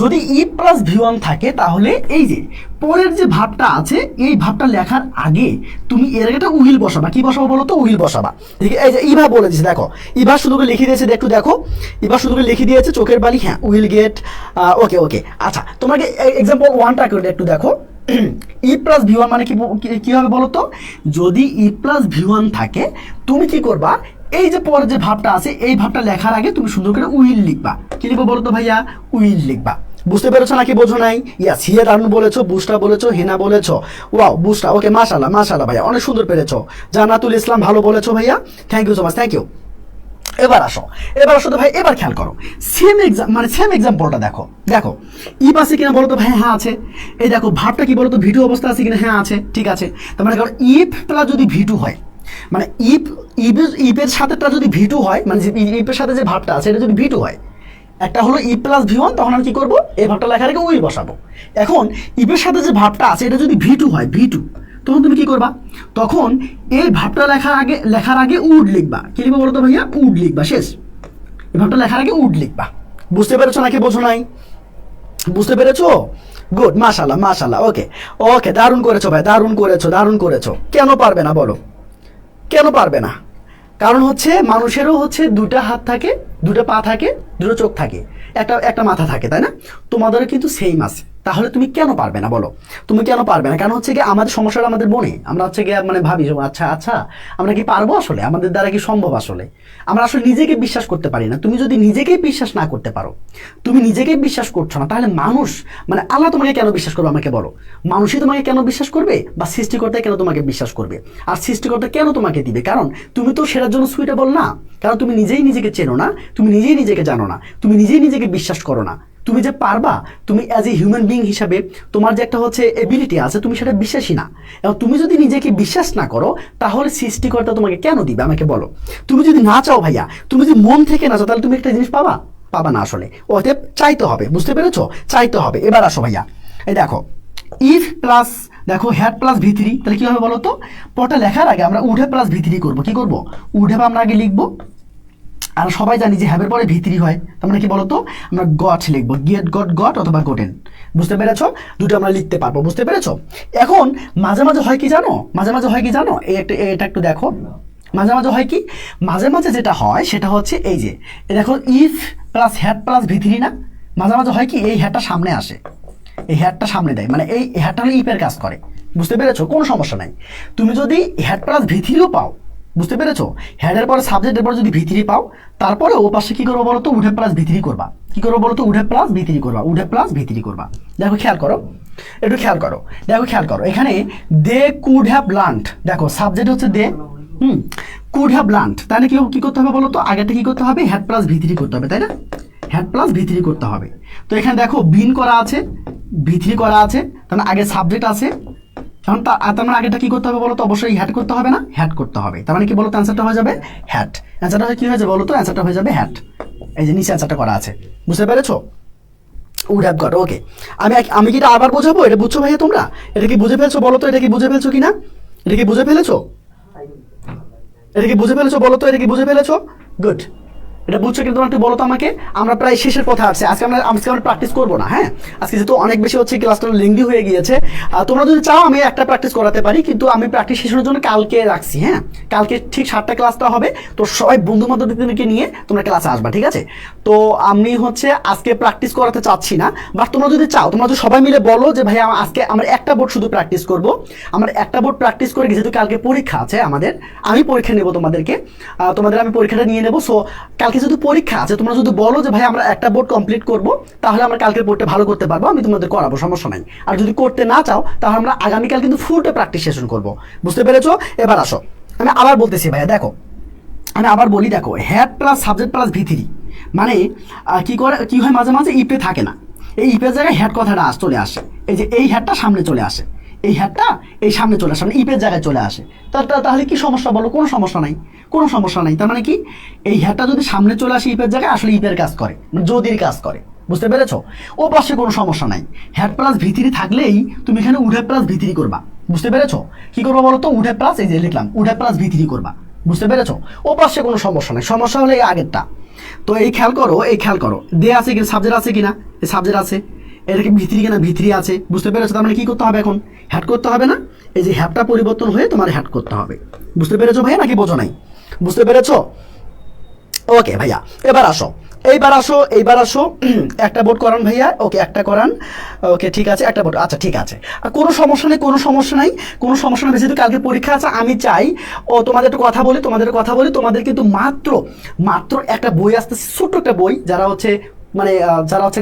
যদি ই প্লাস V1 থাকে তাহলে এই যে পরের যে ভাবটা আছে, এই ভাবটা লেখার আগে তুমি এর একটা উইল বসাবা। কি বসাবো বলো তো? উইল বসাবা। ঠিক আছে, এই যে ইভা বলে দিয়েছে, দেখো ইভা শুধু করে লিখে দিয়েছে, একটু দেখো, ইভা শুধু করে লিখে দিয়েছে চোখের বালি, হ্যাঁ উইল গেট। ওকে। আচ্ছা, তোমাকে এক্সাম্পল 1টা করে একটু দেখো। ই প্লাস V1 মানে কি হবে বলো তো? যদি ই প্লাস V1 থাকে, তুমি কি করবা? এই যে পরে যে ভাবটা আছে, এই ভাবটা লেখার আগে তুমি সুন্দর করে উইল লিখবা। কি লিখবো বলো তো ভাইয়া? উইল লিখবা। বুঝতে পেরেছো নাকি বোঝো নাই? ইয়াস, হিয়া দারুন বলেছো, বুস্টা বলেছো, হেনা বলেছো, ওয়াও বুস্টা, ওকে মাশাআল্লাহ ভাইয়া, অনেক সুন্দর পেরেছো। জান্নাতুল ইসলাম ভালো বলেছো ভাইয়া, thank you so much, thank you. এবার আসো তো ভাই, এবার খেয়াল করো, সেম এক্সাম্পলটা দেখো ইপ আছে কিনা বলো তো? ভাই হ্যাঁ আছে। এই দেখো ভাবটা কি বলো তো? V2 অবস্থা আছে কিনা? হ্যাঁ আছে, ঠিক আছে। তার মানে ইফ প্লাস যদি V2 হয়, মানে ইপের সাথেটা যদি V2 হয়, মানে ইপের সাথে যে ভাবটা আছে এটা যদি V2 হয়, একটা হলো ই প্লাস V1, তখন আমি কি করবো? এই ভাবটা লেখার আগে উইল বসাবো। এখন ইপের সাথে যে ভাবটা আছে এটা যদি V2 হয়, তখন তুমি কি করবা? তখন এই ভাবটা লেখার আগে উড লিখবা। কি লিখবো বলো তো ভাইয়া? উড লিখবা, শেষ। এই ভাবটা লেখার আগে উড লিখবা। বুঝতে পেরেছো নাকি বোঝো নাই? বুঝতে পেরেছো? গুড, মাশাআল্লাহ, ওকে, দারুণ করেছো ভাই, দারুণ করেছো। কেন পারবে না বলো? কেন পারবে না? কারণ হচ্ছে মানুষেরও হচ্ছে 2টা হাত থাকে, 2টা পা থাকে, 2টো চোখ থাকে, একটা মাথা থাকে, তাই না? তোমাদেরও কিন্তু সেম আছে। তাহলে তুমি কেন পারবে না বলো? তুমি কেন পারবে না? কারণ হচ্ছে কি আমাদের সমস্যাটা আমাদের মনে, আমরা হচ্ছে গিয়ে মানে ভাবি আচ্ছা আমরা কি পারবো? আসলে আমাদের দ্বারা কি সম্ভব? আসলে আমরা আসলে নিজেকে বিশ্বাস করতে পারি না। তুমি যদি নিজেকেই বিশ্বাস না করতে পারো, তুমি নিজেকেই বিশ্বাস করছো না, তাহলে মানুষ মানে আল্লাহ তোমাকে কেন বিশ্বাস করবে আমাকে বলো? মানুষই তোমাকে কেন বিশ্বাস করবে? বা সৃষ্টিকর্তা কেন তোমাকে বিশ্বাস করবে? আর সৃষ্টিকর্তা কেন তোমাকে দিবে? কারণ তুমি তো সেটার জন্য সুইটেবল না, কারণ তুমি নিজেই নিজেকে চেনো না, তুমি নিজেই নিজেকে জানো না, তুমি নিজেই নিজেকে বিশ্বাস করো না। তুমি যে পারবা, তুমি অ্যাজ এ হিউম্যান বিং হিসাবে তোমার যে একটা হচ্ছে এবিলিটি আছে, তুমি সেটা বিশ্বাসী না। এবং তুমি যদি নিজেকে বিশ্বাস না করো, তাহলে সৃষ্টিকর্তা তোমাকে কেন দিবে আমাকে বলো? তুমি যদি না চাও ভাইয়া, তুমি যদি মন থেকে না চাও, তাহলে তুমি একটা জিনিস পাবা না আসলে। অতএব চাইতে হবে, বুঝতে পেরেছো? চাইতে হবে। এবার আসো ভাইয়া, এই দেখো ইফ প্লাস দেখো হ্যাড প্লাস V3, তাহলে কি হবে বলো তো? পরটা লেখার আগে আমরা উড হ্যাভ প্লাস V3 করবো। কি করবো? উড হ্যাভ আমরা আগে লিখবো, আর সবাই জানি যে হ্যাভের পরে V3 হয়, তার মানে কি বলতো? আমরা গট লিখবো, গট অথবা গোটেন। বুঝতে পেরেছো? দুটো আমরা লিখতে পারবো, বুঝতে পেরেছো? এখন মাঝে মাঝে হয় কি জানো? এটা একটু দেখো, মাঝে মাঝে যেটা হয় সেটা হচ্ছে এই যে দেখো if plus had plus V3 না, মাঝে হয় কি এই হ্যাডটা সামনে আসে, এই হ্যাডটা সামনে দেয়, মানে এই হ্যাডটা হলো ইফের কাজ করে। বুঝতে পেরেছো? কোনো সমস্যা নাই। তুমি যদি হ্যাড প্লাস V3ও পাও, বুঝতে পেরেছো? হেডের পরে সাবজেক্টের পরে যদি V3 পাও, তারপরে ও পাশে কি করবো বলো তো? উড হ্যাভ প্লাস V3 করবা। কি করবো বলো তো? উড হ্যাভ প্লাস V3 করবা। দেখো খেয়াল করো, এখানে দে কুড হ্যাভ লার্নড, দেখো সাবজেক্ট হচ্ছে দে, কুড হ্যাভ লার্নড, তাহলে কি করতে হবে বলো তো? আগেটা কি করতে হবে? হ্যাড প্লাস V3 করতে হবে, তাই না? হ্যাড প্লাস V3 করতে হবে। তো এখানে দেখো বিন করা আছে, V3 করা আছে, তাহলে আগে সাবজেক্ট আছে, কারণ তার মানে আগেটা কি করতে হবে বলো তো? অবশ্যই হ্যাড করতে হবে না? হ্যাড করতে হবে। তার মানে কি বলো তো? অ্যান্সারটা হয়ে যাবে হ্যাড। অ্যান্সারটা কি হয়ে যাবে বলো তো? অ্যান্সারটা হয়ে যাবে হ্যাড। এই যে নিচে অ্যান্সারটা করা আছে, বুঝতে পেরেছো? উড হ্যাভ গট, ওকে। আমি কি এটা আবার বোঝাবো? এটা বুঝছো ভাইয়া তোমরা? এটা কি বুঝে ফেলছো বলো তো? এটা কি বুঝে ফেলছো কিনা? এটা কি বুঝে ফেলেছো বলো তো? এটা কি বুঝে ফেলেছো? গুড। এটা বুঝছো কিন্তু একটু বলো তো আমাকে। আমরা প্রায় শেষের পথে আসছি। আজকে আমরা প্র্যাকটিস করবো না, হ্যাঁ? আজকে যেহেতু অনেক বেশি হচ্ছে, ক্লাসটা লেংদি হয়ে গিয়েছে। তোমরা যদি চাও আমি একটা প্র্যাকটিস করাতে পারি, কিন্তু আমি প্র্যাকটিস শেষের জন্য কালকে রাখছি, হ্যাঁ? কালকে ঠিক 7টা ক্লাসটা হবে, তো সবাই বন্ধু বান্ধবদেরকে নিয়ে তোমরা ক্লাসে আসবা, ঠিক আছে? তো আমি হচ্ছে আজকে প্র্যাকটিস করাতে চাচ্ছি না, বাট তোমরা যদি চাও, তোমরা যদি সবাই মিলে বলো যে ভাই আজকে আমরা একটা বোর্ড শুধু প্র্যাকটিস করবো, আমরা একটা বোর্ড প্র্যাকটিস করে, যেহেতু কালকে পরীক্ষা আছে আমাদের, আমি পরীক্ষা নেবো তোমাদের আমি পরীক্ষাটা নিয়ে নেবো। সো কালকে কালকে যদি পরীক্ষা আছে, তোমরা যদি বলো যে ভাই আমরা একটা বোর্ড কমপ্লিট করব, তাহলে আমরা কালকের বোর্ডটা ভালো করতে পারবো, আমি তোমাদের করাবো, সমস্যা নাই। আর যদি করতে না চাও তাহলে আমরা আগামীকাল কিন্তু ফুলটা প্র্যাকটিস সেশন করবো, বুঝতে পেরেছো? এবার আসো, আমি আবার বলতেছি ভাইয়া, দেখো আমি আবার বলি, দেখো had plus subject plus Vythiri মানে কি হয় মাঝে মাঝে ইপে থাকে না, এই ইপের জায়গায় হ্যাড কথাটা চলে আসে, এই যে এই হ্যাডটা সামনে চলে আসে, এই হ্যাডটা এই সামনে চলে আসে, মানে ইপের জায়গায় চলে আসে। তাহলে কি সমস্যা বলো? কোনো সমস্যা নাই, কোনো সমস্যা নাই। তার মানে কি এই হ্যাডটা যদি সামনে চলে আসে ইপের জায়গায়, আসলে ইপের কাজ করে, যদির কাজ করে, বুঝতে পেরেছো? ও পাশে কোনো সমস্যা নাই, হ্যাড প্লাস ভিথিরি থাকলেই তুমি এখানে উড হ্যাড প্লাস ভিথিরি করবা, বুঝতে পেরেছো? কি করবো বলো তো? উড হ্যাড প্লাস, এই যে লিখলাম উড হ্যাড প্লাস ভিথিরি করবা, বুঝতে পেরেছো? ও পাশে কোনো সমস্যা নাই, সমস্যা হলে এই আগেরটা। তো এই খেয়াল করো, এই খেয়াল করো, দে আছে কিনা, সাবজেক্ট আছে কিনা, এই সাবজেক্ট আছে, এটাকে ভিতরি কিনা, ভিতরি আছে, বুঝতে পেরেছো? তার মানে কি করতে হবে এখন? হ্যাড করতে হবে না? এই যে হ্যাডটা পরিবর্তন হয়ে তোমার হ্যাড করতে হবে, বুঝতে পেরেছো ভাইয়া, নাকি বোঝো নাই? বুঝতে পেরেছো? ওকে ভাইয়া, এইবার আসো একটা বোর্ড করান ভাইয়া, ওকে একটা করান, ওকে ঠিক আছে, একটা বোর্ড, আচ্ছা ঠিক আছে, কোনো সমস্যা নেই, কোনো সমস্যা নাই, কোনো সমস্যা নেই। যেহেতু কালকে পরীক্ষা আছে, আমি চাই তোমাদের একটু কথা বলি, তোমাদের কিন্তু মাত্র একটা বই আসতেছে, ছোট্ট একটা বই, যারা হচ্ছে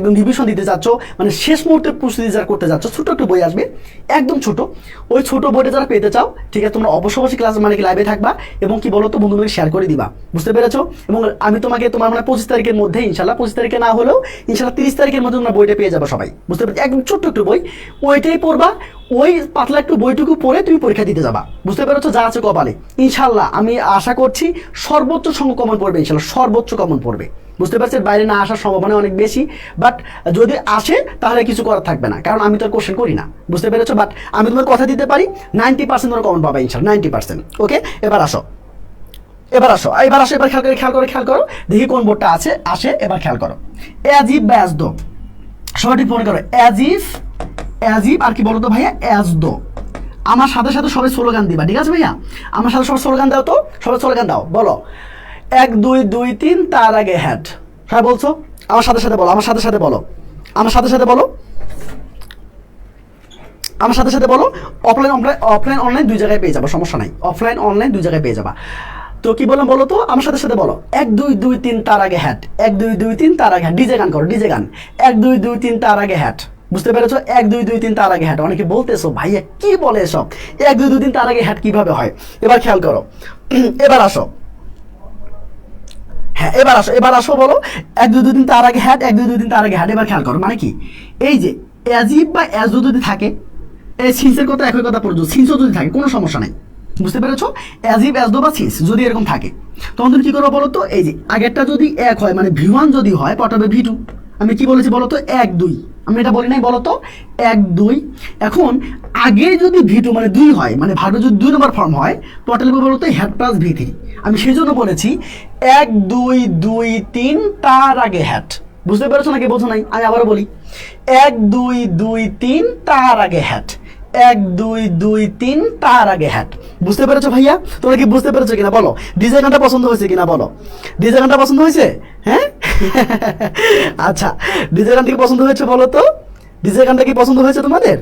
একদম রিভিশন দিতে যাচ্ছ, মানে শেষ মুহূর্তে প্রস্তুতি যারা করতে যাচ্ছ, ছোট একটা বই আসবে, একদম ছোট, ওই ছোট বইটা যারা পেতে চাও, ঠিক আছে, তোমরা অবশ্যই ক্লাস লাইভে থাকবা, এবং কি বলো তো বন্ধুদের শেয়ার করে দিবা, বুঝতে পেরেছো? এবং আমি তোমাকে তোমার 25 তারিখের মধ্যে, ইনশাল্লাহ 25 তারিখে না হলেও ইনশাল্লাহ 30 তারিখের মধ্যে তোমরা বইটা পেয়ে যাবে সবাই, বুঝতে পেরেছো? একদম ছোট্ট একটু বই, ওইটাই পড়বা, ওই পাতলা একটু বইটুকু পড়ে তুমি পরীক্ষা দিতে যাবা, বুঝতে পেরেছো? যা আছে কপালে, ইনশাল্লাহ আমি আশা করছি সর্বোচ্চ সংখ্যক কমন পড়বে, ইনশাল্লাহ সর্বোচ্চ কমন পড়বে, বুঝতে পারছেন? বাইরে না আসার সম্ভাবনা অনেক বেশি, বাট যদি আসে তাহলে কিছু করার থাকবে না, কারণ আমি তো কোশ্চেন করি না, বুঝতে পেরেছো? বাট আমি তোমার কথা দিতে পারি 90% তোমরা কমন পাবে ইনশাল্লাহ, 90%। ওকে, এবার খেয়াল করো দেখি কোন বোর্ডটা আসে, এবার খেয়াল করো, অ্যাজ ইফ বা অ্যাজ দো, সবাই ঠিক মনে করো, অ্যাজ ইফ আর কি বলো তো ভাইয়া, অ্যাজ দো। আমার সাথে সাথে সবাই স্লোগান দিবা, ঠিক আছে ভাইয়া? আমার সাথে সবাই স্লোগান দাও তো, সবাই স্লোগান দাও, বলো 1 2 2 3 তার আগে হ্যাড। হ্যাঁ বলছো? আমার সাথে সাথে বলো, আমার সাথে সাথে বলো, অফলাইন অনলাইন দুই জায়গায় পেয়ে যাবো, সমস্যা নাই, অফলাইন অনলাইন দুই জায়গায় পেয়ে যাবা। তো কি বললাম বলো তো? আমার সাথে সাথে বলো 1 2 2 3 তার আগে হ্যাড, 1 2 2 3 তার আগে হ্যাড, ডিজে গান করো, ডিজে গান, 1 2 2 3 তার আগে হ্যাড, বুঝতে পেরেছো? 1 2 2 3 তার আগে হ্যাড। অনেকে বলতেছো ভাইয়া কি বলে এসব, 1 2 2 3 তার আগে হ্যাড কিভাবে হয়? এবার খেয়াল করো, এবার আসো, হ্যাঁ এবার আসো বলো 1 2 2 3 তার আগে হ্যাড, 1 2 2 3 তার আগে হ্যাড। এবার খেয়াল করো, মানে কি এই যে অ্যাজিভ বা অ্যাজো যদি থাকে, এই সিন্সের কথা একই কথা পড়ছো, সিন্সও যদি থাকে কোনো সমস্যা নাই, বুঝতে পেরেছো? অ্যাজিভ অ্যাজো বা সিন্স যদি এরকম থাকে, তখন তুমি কি করবো বলো তো? এই যে আগেরটা যদি 1 হয়, মানে V1 যদি হয়, পটাবে V2। আমি কি বলেছি বলো তো? 1 2, আমি এটা বলি নাই বলো তো? 1 2। এখন আগে যদি V2 মানে 2 হয়, মানে ভার্ব যদি 2 নম্বর ফর্ম হয়, পটালে বলো তো হ্যাড প্লাস V3। আমি সেই জন্য বলেছি 1 2 2 3 তার আগে হ্যাড, বুঝতে পেরেছো নাকি বোঝো নাই? আমি আবারও বলি 1 2 2 3 তার আগে হ্যাড, 1 2 2 3 তার আগে হ্যাড, বুঝতে পেরেছো ভাইয়া? তোমরা কি বুঝতে পেরেছো কিনা বলো? ডিজে গানটা পছন্দ হয়েছে কিনা বলো? ডিজে গানটা পছন্দ হয়েছে? হ্যাঁ আচ্ছা, ডিজে গানটা কি পছন্দ হয়েছে বলো তো? ডিজে গানটা কি পছন্দ হয়েছে তোমাদের?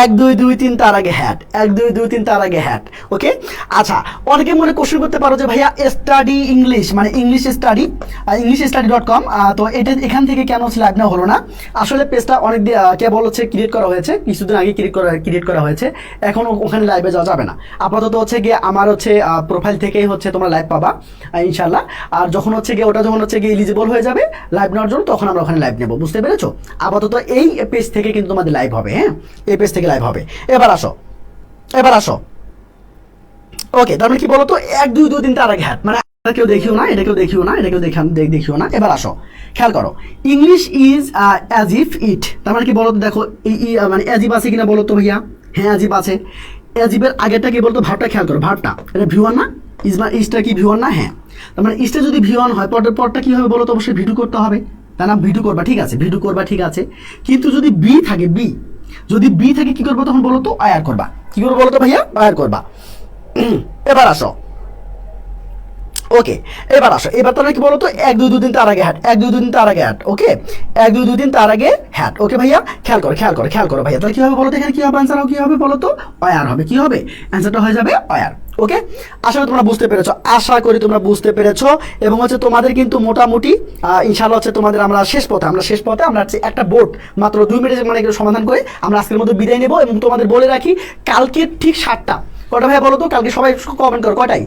1 2 2 3 তার আগে হ্যাড, 1 2 2 3 তার আগে হ্যাড। ওকে, আচ্ছা, অনেকে মনে কোশ্চেন করতে পারো যে ভাইয়া স্টাডি ইংলিশ মানে englishstudy.com, তো এটা এখান থেকে কেন লাইভ না হলো না? আসলে পেজটা অনেক কেবল হচ্ছে ক্রিয়েট করা হয়েছে, কিছুদিন আগে ক্রিয়েট করা হয়েছে, এখন ওখানে লাইভে যাওয়া যাবে না। আপাতত হচ্ছে গিয়ে আমার হচ্ছে প্রোফাইল থেকেই হচ্ছে তোমরা লাইভ পাবা ইনশাল্লাহ। আর যখন হচ্ছে গিয়ে ওটা যখন হচ্ছে গিয়ে এলিজিবল হয়ে যাবে লাইভ নেওয়ার জন্য, তখন আমরা ওখানে লাইভ নেবো, বুঝতে পেরেছো? আপাতত এই পেজ থেকে কিন্তু তোমাদের লাইভ হবে, হ্যাঁ, এই পেজ থেকে লাইভ হবে। এবার আসো, ওকে, তার মানে কি বলতো? 1 2 2 3 তার আগে হ্যাড, মানে কেউ দেখিও না, এটা কেউ দেখিও না, এটা কেউ দেখিও না। এবার আসো, খেয়াল করো, English is as if it, তার মানে কি বলতো? দেখো মানে অ্যাজিব আছে কিনা বলো তো ভাইয়া? হ্যাঁ অ্যাজিব আছে। অ্যাজিবের আগেরটা কি বলতো? ভার্বটা খেয়াল করো, ভার্বটা এটা V1 না? ইজটা কি V1 না? হ্যাঁ, তার মানে ইজটা যদি V1 হয়, পরটা কি হবে বলো তো? অবশ্যই V2 করতে হবে, তাই না? V2 করবা, ঠিক আছে, V2 করবা, ঠিক আছে। কিন্তু যদি বি থাকে, যদি বি থাকে কি করবো তখন বলো তো? আয়ার করবা। কি করবো বলো তো ভাইয়া? আয়ার করবা। এবার আসো, ওকে, এবার তাহলে কি বলতো? 1 2 2 3 তার আগে হ্যাড, 1 2 2 3 তার আগে হ্যাড। ওকে, 1 2 2 3 তার আগে হ্যাড। ওকে ভাইয়া, খেয়াল করো ভাইয়া, তাহলে কি হবে বলতো? এখানে কি হবে? অ্যান্সার কি হবে বলতো? অয়ার হবে। কি হবে? অ্যান্সারটা হয়ে যাবে অয়ার। ওকে, আশা করি তোমরা বুঝতে পেরেছো, আশা করি তোমরা বুঝতে পেরেছো। এবং হচ্ছে তোমাদের কিন্তু মোটামুটি ইনশাআল্লাহ হচ্ছে তোমাদের আমরা শেষ পথে আমরা হচ্ছে একটা বোর্ড মাত্র 2 মিনিটের মানে সমাধান করে আমরা আজকের মধ্যে বিদায় নেব। এবং তোমাদের বলে রাখি কালকে ঠিক 7টা, কটা ভাইয়া বলো তো, কালকে সবাই কমেন্ট করো কটায়?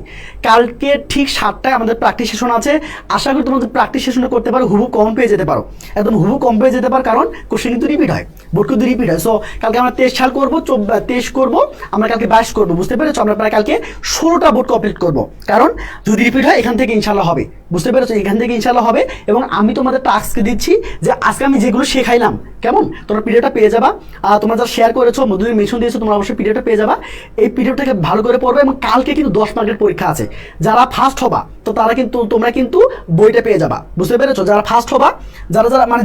কালকে ঠিক 7টায় আমাদের প্র্যাকটিস সেশন আছে। আশা করি তোমাদের প্র্যাকটিস সেশনে করতে পারো, হুবহু কম পেয়ে যেতে পারো, একদম হুবহু কম পেয়ে যেতে পারো, কারণ কোশ্চেন কিন্তু রিপিট হয়, বোর্ড কিন্তু রিপিট হয়। সো কালকে আমরা 23 করবো, 23 করবো, আমরা কালকে 22 করবো, বুঝতে পেরেছো? আমরা প্রায় কালকে 16টা বোর্ড কমপ্লিট করবো, কারণ যদি রিপিট হয় এখান থেকে ইনশাল্লাহ হবে, বুঝতে পেরেছো? এখান থেকে ইনশাল্লাহ হবে। এবং আমি তোমাদের টাস্ক দিচ্ছি যে আজকে আমি যেগুলো শেখাইলাম, কেমন তোমরা পিডিএফটা পেয়ে যাবা, তোমরা যারা শেয়ার করেছো, মধুরি মেনশন দিয়েছো, তোমরা অবশ্যই পিডিএফটা পেয়ে যাবা। এই পিডিএফটাকে ভালো করে পড়বে। এবং কালকে কিন্তু 10 মার্কের পরীক্ষা আছে, যারা ফার্স্ট হবা তো তারা কিন্তু তোমরা কিন্তু বইটা পেয়ে যাবা, বুঝতে পেরেছো? যারা ফার্স্ট হবা,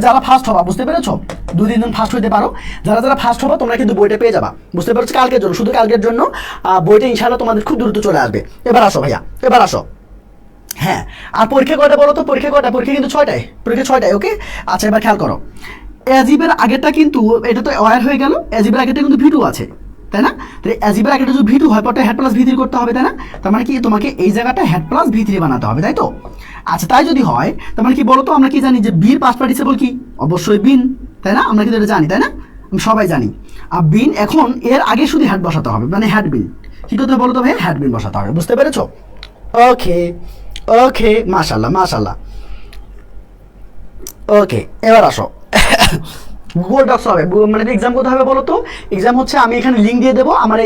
যারা ফার্স্ট হবা, বুঝতে পেরেছো? 2-3 দিন ফার্স্ট হইতে পারো, যারা ফার্স্ট হবা তোমরা কিন্তু বইটা পেয়ে যাবা, বুঝতে পেরেছো? কালকের জন্য, শুধু কালকের জন্য বইটা ইনশাআল্লাহ তোমাদের খুব দ্রুত চলে আসবে। এবার আসো ভাইয়া, এবার আসো। হ্যাঁ, আর পরীক্ষা কয়টা বলো তো? পরীক্ষা কয়টা? পরীক্ষা কিন্তু 6টায়, পরীক্ষা 6টায়। ওকে, আচ্ছা এবার খেয়াল করো, অ্যাজিবের আগেরটা কিন্তু এটা তো ওয়ার হয়ে গেল, অ্যাজিবের আগেরটা কিন্তু ভিটু আছে, তাই না? তাহলে অ্যাজিবের আগেরটা যদি ভিটু হয় পরটা হেড প্লাস ভি3 করতে হবে, তাই না? তার মানে কি তোমাকে এই জায়গাটা হেড প্লাস ভি3 বানাতে হবে, তাই তো? আচ্ছা, তাই যদি হয় তার মানে কি বলো তো, আমরা কি জানি যে বির পাস্ট পার্টিসিপল কি? অবশ্যই বিন, তাই না? আমরা কিন্তু এটা জানি, তাই না? সবাই জানি। আর বিন এখন এর আগে শুধু হেড বসাতে হবে, মানে হেড বিন। কি করতে হবে বলো তো ভাই? হেড বিন বসাতে হবে, বুঝতে পেরেছো? ওকে ওকে, মাশাআল্লাহ মাশাআল্লাহ। ওকে, এবার আসো। গুগল ডক্স হবে, মানে এক্সাম কোথায় হবে বলো তো? এক্সাম হচ্ছে আমি এখানে লিঙ্ক দিয়ে দেবো, আমার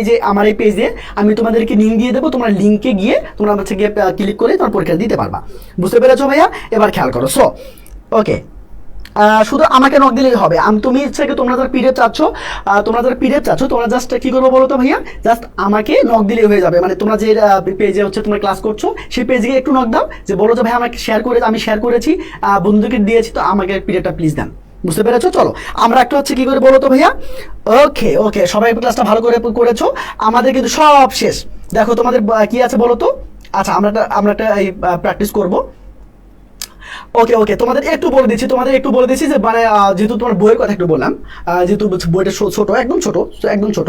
এই পেজে আমি তোমাদেরকে লিঙ্ক দিয়ে দেবো, তোমরা লিঙ্কে গিয়ে তোমরা হচ্ছে গিয়ে ক্লিক করে তোমার পরীক্ষা দিতে পারবা, বুঝতে পেরেছো ভাইয়া? এবার খেয়াল করো। সো ওকে, শুধু আমাকে নক দিলেই হবে। তুমি ইচ্ছে কি তোমরা যারা পিডিএফ চাচ্ছ, তোমরা জাস্ট কি করবো বলো তো ভাইয়া? জাস্ট আমাকে নক দিলেই হয়ে যাবে। মানে তোমরা যে পেজে হচ্ছে তোমরা ক্লাস করছো সেই পেজে একটু নক দাও, যে বলো যে ভাই আমাকে আমি শেয়ার করেছি, বন্ধুকে দিয়েছি, তো আমাকে পিডিএফটা প্লিজ দেন, বুঝতে পেরেছো? চলো আমরা একটা হচ্ছে কি করে বলো তো ভাইয়া? ওকে ওকে, সবাই ক্লাসটা ভালো করে করেছো, আমাদের কিন্তু সব শেষ। দেখো তোমাদের কি আছে বলো তো? আচ্ছা, আমরা একটা এই প্র্যাকটিস করবো। ওকে ওকে, তোমাদের একটু বলে দিচ্ছি যে মানে যেহেতু তোমার বইয়ের কথা একটু বললাম, যেহেতু বইটা ছোট, একদম ছোট,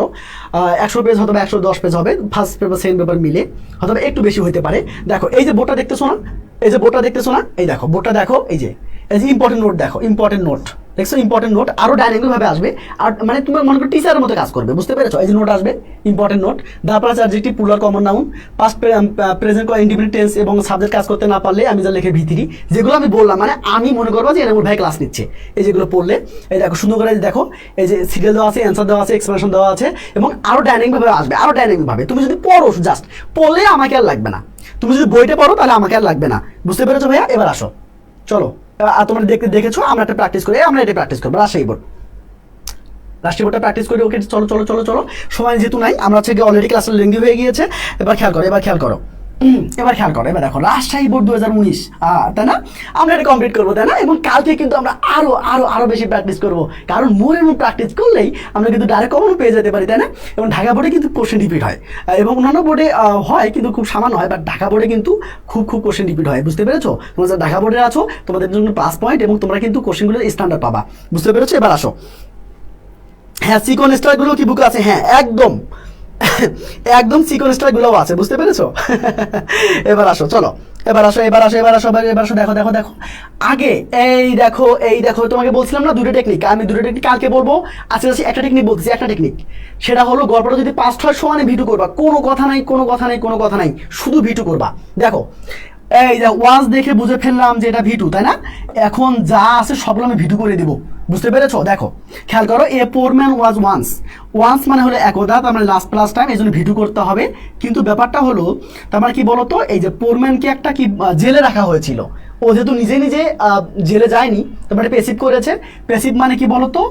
100 পেজ অথবা 110 পেজ হবে, ফার্স্ট পেপার সেকেন্ড পেপার মিলে, অথবা একটু বেশি হতে পারে। দেখো এই যে বোর্ডটা দেখতেছো না, এই দেখো বোর্ডটা, দেখো এই যে ইম্পর্টেন্ট নোট, দেখো ইম্পর্টেন্ট নোট দেখছো, ইম্পর্টেন্ট নোট আরো ডাইনামিক ভাবে আসবে, আর মানে তুমি মনে করো টিচারের মতো কাজ করবে, বুঝতে পেরেছো? এই যে নোট আসবে, ইম্পর্টেন্ট নোট, তারপর আছে adjective, plural, common noun, past present independent tense এবং সাবজেক্ট কাজ করতে না পারলে আমি যা লিখে ভিতরি, যেগুলো আমি বললাম, মানে আমি মনে করবো যে এনামুল ভাই ক্লাস নিচ্ছে, এই যেগুলো পড়লে, এই দেখো সুন্দর করে দেখো, এই যে সিরিয়াল দেওয়া আছে, অ্যান্সার দেওয়া আছে, এক্সপ্লেনেশন দেওয়া আছে, এবং আরো ডাইনামিক ভাবে আসবে, আরো ডাইনামিক ভাবে। তুমি যদি পড়ো, জাস্ট পড়লে আমাকে আর লাগবে না, তুমি যদি বইটা পড়ো তাহলে আমাকে আর লাগবে না, বুঝতে পেরেছো ভাইয়া? এবার আসো, চলো তোমরা দেখেছো, আমরা এটা প্র্যাকটিস করবো। রাজশাহী বোর্ডটা প্র্যাকটিস করি। ওকে, চলো চলো চলো চলো, সময় যেহেতু নাই, আমরা হচ্ছে অলরেডি ক্লাসের লেন্দি হয়ে গিয়েছে। এবার খেয়াল করো, এবার দেখো রাজশাহী বোর্ড 2019, তাই না? আমরা এটা কমপ্লিট করবো, তাই না? এবং কালকে কিন্তু আমরা আরো আরো আরো বেশি প্র্যাকটিস করবো, কারণ মোর প্র্যাকটিস করলেই আমরা কিন্তু ডাইরেক্ট কমন পেয়ে যেতে পারি, তাই না? এবং ঢাকা বোর্ডে কিন্তু কোশ্চেন রিপিট হয়, এবং অন্যান্য বোর্ডে হয় কিন্তু খুব সামান্য হয়, বাট ঢাকা বোর্ডে কিন্তু খুব কোশ্চেন রিপিট হয়, বুঝতে পেরেছো? তোমরা যারা ঢাকা বোর্ডে আছো তোমাদের জন্য প্লাস পয়েন্ট, এবং তোমরা কিন্তু কোশ্চেনগুলো স্ট্যান্ডার্ড পাবা, বুঝতে পেরেছো? এবার আসো। হ্যাঁ, সিকোয়েন্স স্টারগুলো কি বুকে আছে? হ্যাঁ, একদম সিকোয়েন্স স্টারগুলোও আছে, বুঝতে পেরেছো? এবার আসো, চলো এবার আসো, দেখো আগে এই দেখো তোমাকে বলছিলাম না দুটো টেকনিক, আমি দুটো টেকনিক কালকে বলবো, আজকে একটা টেকনিক বলতেছি, একটা টেকনিক, সেটা হলো গল্পটা যদি পাস্ট হয় সমানে ভিটু করবা, কোনো কথা নাই, শুধু ভিটু করবা। দেখো এই যে ওয়াজ দেখে বুঝে ফেললাম যে এটা ভিটু, তাই না? এখন যা আছে সবগুলো আমি ভিটু করে দিব, বুঝতে পেরেছো? দেখো খেয়াল করো, এ পোর ম্যান ওয়াজ ওয়ান্স মানে হলো একদা, তার মানে লাস্ট প্লাস টাইম, এই জন্য ভিটু করতে হবে। কিন্তু ব্যাপারটা হলো, তার মানে কি বলতো, এই যে পোর ম্যানকে একটা কি জেলে রাখা হয়েছিল, ও যেহেতু নিজে জেলে যায়নি, তারপরে প্যাসিভ করেছে। প্যাসিভ মানে কি বলতো,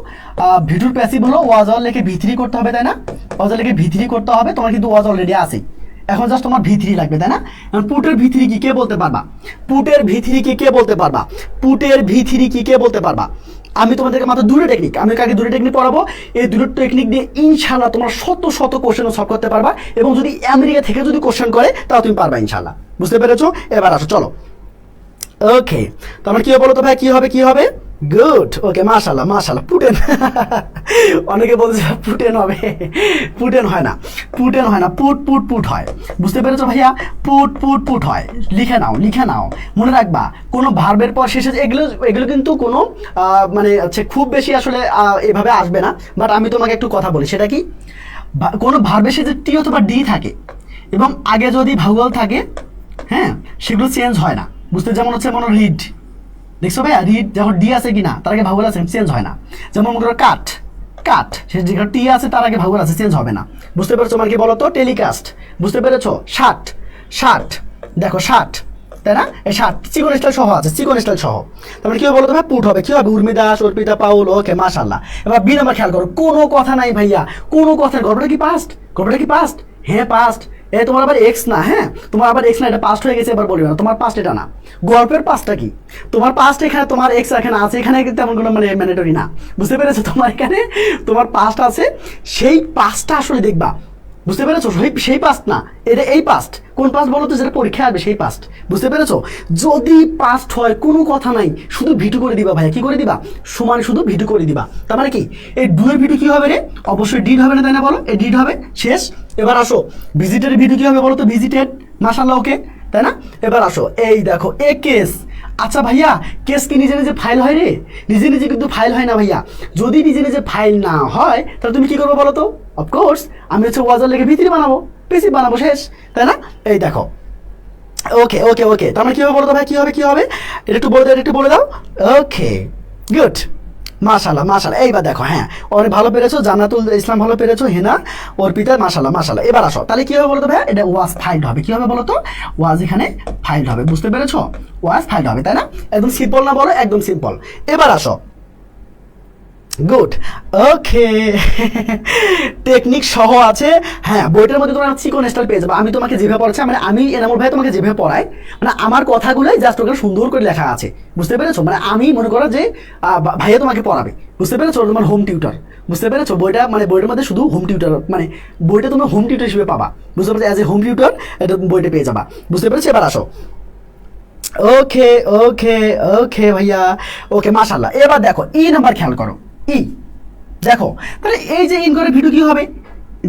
ভিটুর প্যাসিভ হলো ওয়াজ অল লিখে ভিতরি করতে হবে, তাই না? ওয়াজ অল লিখে ভিতরি করতে হবে, তোমার কিন্তু ওয়াজ অলরেডি আছে, এখন জাস্ট তোমার ভিতরি লাগবে, তাই না? পুটের ভিতরি কি কে বলতে পারবা? আমি তোমাদেরকে মাত্র দুটো টেকনিক, আমি কাকে দুটো টেকনিক পড়াবো, এই দুটো টেকনিক দিয়ে ইনশাল্লাহ তোমরা শত কোশ্চেন সলভ করতে পারবা, এবং যদি আমেরিকা থেকে যদি কোশ্চেন করে তাও তুমি পারবা ইনশাল্লাহ, বুঝতে পেরেছো? এবার আসো, চলো। ওকে, তোমার কি হবে বলো তো ভাই, কি হবে? গুড, ওকে, মাশাল্লাহ মাশাল্লাহ। পুটেন অনেকে বলছে পুটেন হবে, পুটেন হয় না, পুটেন হয় না, পুট পুট পুট হয়। বুঝতে পেরেছো ভাইয়া? পুট পুট পুট হয়। লিখে নাও, লিখে নাও, মনে রাখবা কোনো ভার্বের পর শেষে এগুলো এগুলো কিন্তু কোনো মানে হচ্ছে খুব বেশি আসলে এভাবে আসবে না। বাট আমি তোমাকে একটু কথা বলি, সেটা কি, কোনো ভার্বের শেষে টি অথবা ডি থাকে এবং আগে যদি ভাউয়াল থাকে, হ্যাঁ, সেগুলো চেঞ্জ হয় না। বুঝতে, যেমন হচ্ছে মনে রিড, দেখছো ভাইয়া, রিড যখন ডি আছে কিনা তার আগে ভাউয়াল আছে, চেঞ্জ হয় না। যেমন মনে করো কাট, কাট, সে যেখানে টি আছে তার আগে ভাউয়াল আছে, চেঞ্জ হবে না। বুঝতে পেরেছো? মানে কি বলতো, টেলিকাস্ট। বুঝতে পেরেছো? শার্ট, শার্ট, দেখো শার্ট, তাই না? এই শার্ট চিকন স্টাইল সহ আছে, চিকন স্টাইল সহ। তারপরে কি হবে বলতো ভাই? পুট হবে। কি হবে? উর্মিদা, অর্পিতা, পাউল, ওকে, মাশাল্লাহ। এবার বি নাম্বার খেয়াল করো, কোনো কথা নাই ভাইয়া, কোনো কথা। গল্পটা কি পাস্ট? গল্পটা কি পাস্ট? হ্যাঁ পাস্ট। তোমার আবার এক্স না, হ্যাঁ, তোমার আবার এক্স না, এটা পাস্ট হয়ে গেছে, এবার বলিও না তোমার পাস্ট এটা না। গল্পের পাস্টটা কি? তোমার পাস্ট এখানে, তোমার এক্স এখানে আছে, এখানে তেমন কোনো মানে ম্যান্ডেটরি না। বুঝতে পেরেছো? তোমার এখানে তোমার পাস্ট আছে, সেই পাস্টটা আসলে দেখবা। বুঝতে পেরেছো? সেই পাস্ট না, এটা এই পাস্ট। কোন পাস্ট বলো তো, যেটা পরীক্ষা আসবে সেই পাস্ট। বুঝতে পেরেছো? যদি পাস্ট হয় কোনো কথা নাই, শুধু ভিডিও করে দিবা ভাইয়া। কি করে দিবা? সমান শুধু ভিডিও করে দিবা। তার মানে কি, এই ডুয়ের ভিডিও কি হবে রে? অবশ্যই ডিড হবে না, তাই না? বলো, এই ডিড হবে, শেষ। এবার আসো, ভিজিটের ভিডিও কি হবে বলো তো? ভিজিটেড, মাশাআল্লাহ, ওকে, তাই না? এবার আসো, এই দেখো, এ কেস। আচ্ছা ভাইয়া, কেস কি নিজে নিজে ফাইল হয় রে? নিজে নিজে কিন্তু ফাইল হয় না ভাইয়া। যদি নিজে নিজে ফাইল না হয় তাহলে তুমি কি করবে বলো তো? অফকোর্স আমি হচ্ছে ওয়াজার লেগে ভিতরে বানাবো, পিসি বানাবো, শেষ, তাই না? এই দেখো, ওকে ওকে ওকে। তার মানে কি হবে বলো তো ভাই? কি হবে, কি হবে? এটা একটু বলে দাও, একটু বলে দাও। ওকে, গুড, মাশাল্লাহ মাশাল্লাহ। এইবার দেখো, হ্যাঁ, অনেক ভালো পেরেছো, জান্নাতুল ইসলাম ভালো পেরেছো, হেনা, অর্পিতা, মাশাল্লাহ মাশাল্লাহ। এবার আসো, তাহলে কি হবে বলো তো ভাই? এটা ওয়াজ ফাইল্ড হবে। কি হবে বলো তো? ওয়াজ এখানে ফাইল্ড হবে। বুঝতে পেরেছো? ওয়াজ ফাইল্ড হবে, তাই না? একদম সিম্পল না বলো? একদম সিম্পল। এবার আসো, গুড, ওকে, টেকনিক সহ আছে। হ্যাঁ, বইটার মধ্যে তোমার চিকন স্টাইল পেয়ে যাবে। আমি তোমাকে যেভাবে পড়াচ্ছি, মানে আমি এনামুল ভাই তোমাকে যেভাবে পড়াই, মানে আমার কথাগুলোই জাস্ট ওখানে সুন্দর করে লেখা আছে। বুঝতে পেরেছো? মানে আমি মনে করো যে ভাইয়া তোমাকে পড়াবে। বুঝতে পেরেছো? তোমার হোম টিউটর। বুঝতে পেরেছো? বইটা মানে বইটার মধ্যে শুধু হোম টিউটর, মানে বইটা তুমি হোম টিউটর হিসেবে পাবা। বুঝতে পেরেছো? অ্যাজ এ হোম টিউটর এটা বইটা পেয়ে যাবা। বুঝতে পেরেছো? এবার আসো, ওকে ওকে ওকে ভাইয়া, ওকে, মাশাল্লাহ। এবার দেখো, ই নাম্বার খেয়াল করো, ই, দেখো, তাহলে এই যে ইন করে ভিডিও কি হবে?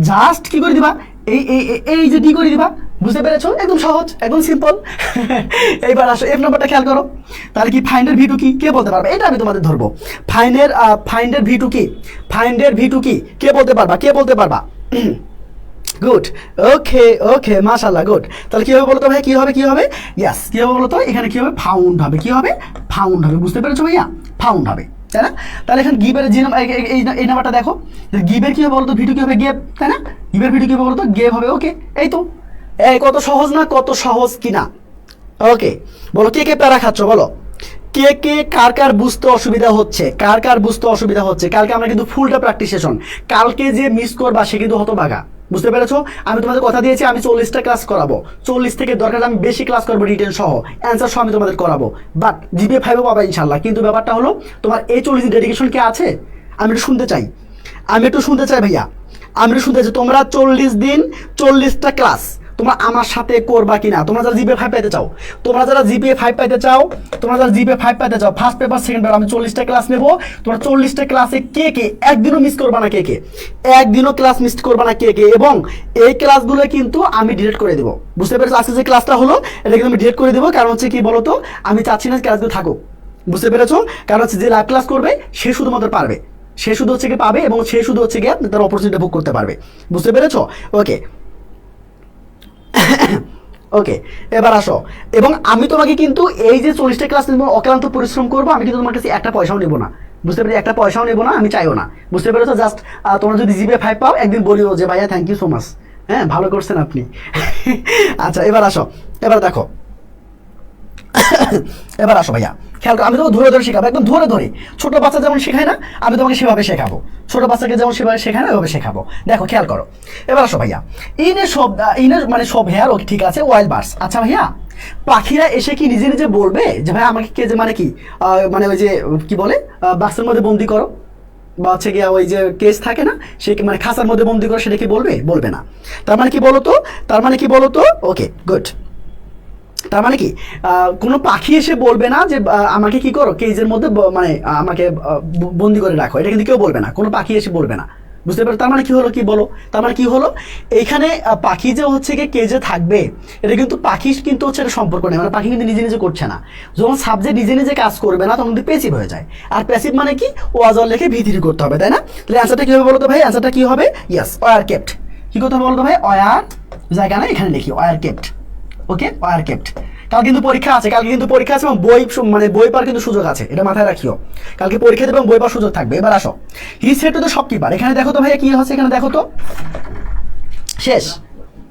জাস্ট কি করে দিবা? এই এই এই যে ডি করে দিবা। বুঝতে পেরেছো? একদম সহজ, একদম সিম্পল। এইবার আসো, এফ নাম্বারটা খেয়াল করো। তাহলে কি ফাইন্ডের ভিডিও কি? কে বলতে পারবে? এটা আমি তোমাদের ধরবো। ফাইন্ডের ভিডিও কি? ফাইন্ডের ভিডিও কি? কে বলতে পারবা? কে বলতে পারবা? গুড, ওকে ওকে, মাশাআল্লাহ, গুড। তাহলে কি হবে বলতো ভাই? কি হবে, কি হবে? ইয়েস, কি হবে বলতো? এখানে কি হবে? ফাউন্ড হবে। কি হবে? ফাউন্ড হবে। বুঝতে পেরেছো ভাইয়া? ফাউন্ড হবে, তাই না? তাহলে এখানে গিভের যে এই নাম্বারটা দেখো, গিভের কি হবে বলতো? ভিডিও কি হবে? গেভ, তাই না? গিভের ভিডিও কি হবে বলতো? গেভ হবে, ওকে। এই তো, এই কত সহজ না? কত সহজ কিনা? ওকে, বলো কে কে প্যারা খাচ্ছ বলো? কে কে কার কার বুঝতে অসুবিধা হচ্ছে? কার কার বুঝতে অসুবিধা হচ্ছে? কালকে আমরা কিন্তু ফুলটা প্র্যাকটিস সেশন, কালকে যে মিস করবা সে কিন্তু হতবাগা। বুঝতে পেরেছো? আমি তোমাদের কথা দিয়েছি আমি 40টা ক্লাস করাবো, 40 থেকে দরকার আমি বেশি ক্লাস করবো, রিটেন সহ, অ্যান্সার সহ আমি তোমাদের করাবো। বাট জিপিএ 5 পাবা ইনশাল্লাহ। কিন্তু ব্যাপারটা হলো, তোমার এই 40 ডেডিকেশন কে আছে? আমি একটু শুনতে চাই, আমি একটু শুনতে চাই ভাইয়া, আমি একটু শুনতে চাই। তোমরা 40 দিন 40টা ক্লাস তোমরা আমার সাথে করবা কিনা? তোমরা যারা জিপিএ 5 পাইতে চাও, তোমরা যারা জিপিএ 5 পাইতে চাও, তোমরা যারা জিপিএ 5 পাইতে চাও, ফার্স্ট পেপার সেকেন্ড পেপার আমি 40টা ক্লাস নেবো। তোমরা 40টা ক্লাসে কে কে একদিনও মিস করবা না? কে কে একদিনও ক্লাস মিস করবা না? কে কে? এবং এই ক্লাসগুলো কিন্তু আমি ডিলিট করে দেবো। বুঝতে পেরেছো? আজকে যে ক্লাসটা হলো এটা কিন্তু আমি ডিলিট করে দেবো। কারণ হচ্ছে কি বলতো, আমি চাচ্ছি না ক্লাসগুলো থাকুক। বুঝতে পেরেছো? কারণ হচ্ছে যে লাইভ ক্লাস করবে সে শুধুমাত্র পারবে, সে শুধু হচ্ছে গিয়ে পাবে এবং সে শুধু হচ্ছে গিয়ে তার অপরচুনিটি ভোগ করতে পারবে। বুঝতে পেরেছো? ওকে ওকে, এবার আসো। এবং আমি তোমাকে কিন্তু এই যে 40টা ক্লাস অক্লান্ত পরিশ্রম করবো, আমি কিন্তু তোমার কাছে একটা পয়সাও নেবো না। বুঝতে পেরেছি? একটা পয়সাও নেবো না, আমি চাইও না। বুঝতে পেরেছো? জাস্ট তোমরা যদি জিপিএ 5 পাও একদিন বলিও যে ভাইয়া থ্যাংক ইউ সো মাচ, হ্যাঁ ভালো করছেন আপনি। আচ্ছা, এবার আসো, এবার দেখো, এবার আসো ভাইয়া, খেয়াল করো, আমি তোমাকে ধরে ধরে শেখাবো, একদম ধরে ধরে। ছোট বাচ্চা যেমন শেখায় না, আমি তোমাকে সেভাবে শেখাবো। ছোট বাচ্চাকে যেমন সেভাবে শেখায় না, ওইভাবে শেখাবো। দেখো, খেয়াল করো। এবার আসো ভাইয়া, ইনের মানে সব হেয়ার, ওকে, ঠিক আছে, ওয়াইল্ড বার্ডস। আচ্ছা ভাইয়া, পাখিরা এসে কি নিজে নিজে বলবে যে ভাই আমাকে কে যে মানে কি মানে ওই যে কি বলে বাক্সের মধ্যে বন্দি করো, বা হচ্ছে গিয়া ওই যে কেস থাকে না, সে মানে খাঁচার মধ্যে বন্দি করো, সেটা কি বলবে? বলবে না। তার মানে কি বলতো? তার মানে কি বলতো? ওকে, গুড। তার মানে কি কোনো পাখি এসে বলবে না যে আমাকে কি করো কেজের মধ্যে মানে আমাকে বন্দি করে রাখো, এটা কিন্তু কেউ বলবে না, কোনো পাখি এসে বলবে না। বুঝতে পারো তার মানে কি হলো, কি বলো, তার মানে কি হলো, এইখানে পাখি যে হচ্ছে কি কেজে থাকবে, এটা কিন্তু পাখি কিন্তু হচ্ছে এটা সম্পর্ক নেই, মানে পাখি কিন্তু নিজে নিজে করছে না। যখন সাবজেক্ট নিজে নিজে কাজ করবে না তখন কিন্তু প্যাসিভ হয়ে যায়। আর প্যাসিভ মানে কি, ওয়াজ অর লিখে ভিতরি করতে হবে, তাই না? তাহলে অ্যান্সারটা কি হবে বলো তো ভাই, অ্যান্সারটা কি হবে, ইয়েস ওয়ার কেপ্ট। কি করতে হবে বলো তো ভাই, ওয়ার জায়গা না এখানে লিখি ওয়ার কেপ্ট। ওকে, ওয়ার কেপ্ট। কাল কিন্তু পরীক্ষা আছে, কালকে কিন্তু পরীক্ষা আছে এবং বই মানে বই পাওয়ার কিন্তু সুযোগ আছে, এটা মাথায় রাখিও। কালকে পরীক্ষা দেবে এবং বই পাওয়ার সুযোগ থাকবে। এবার আসো, he said to the shopkeeper, এখানে দেখো তো ভাইয়া কি হচ্ছে, এখানে দেখো তো শেষ।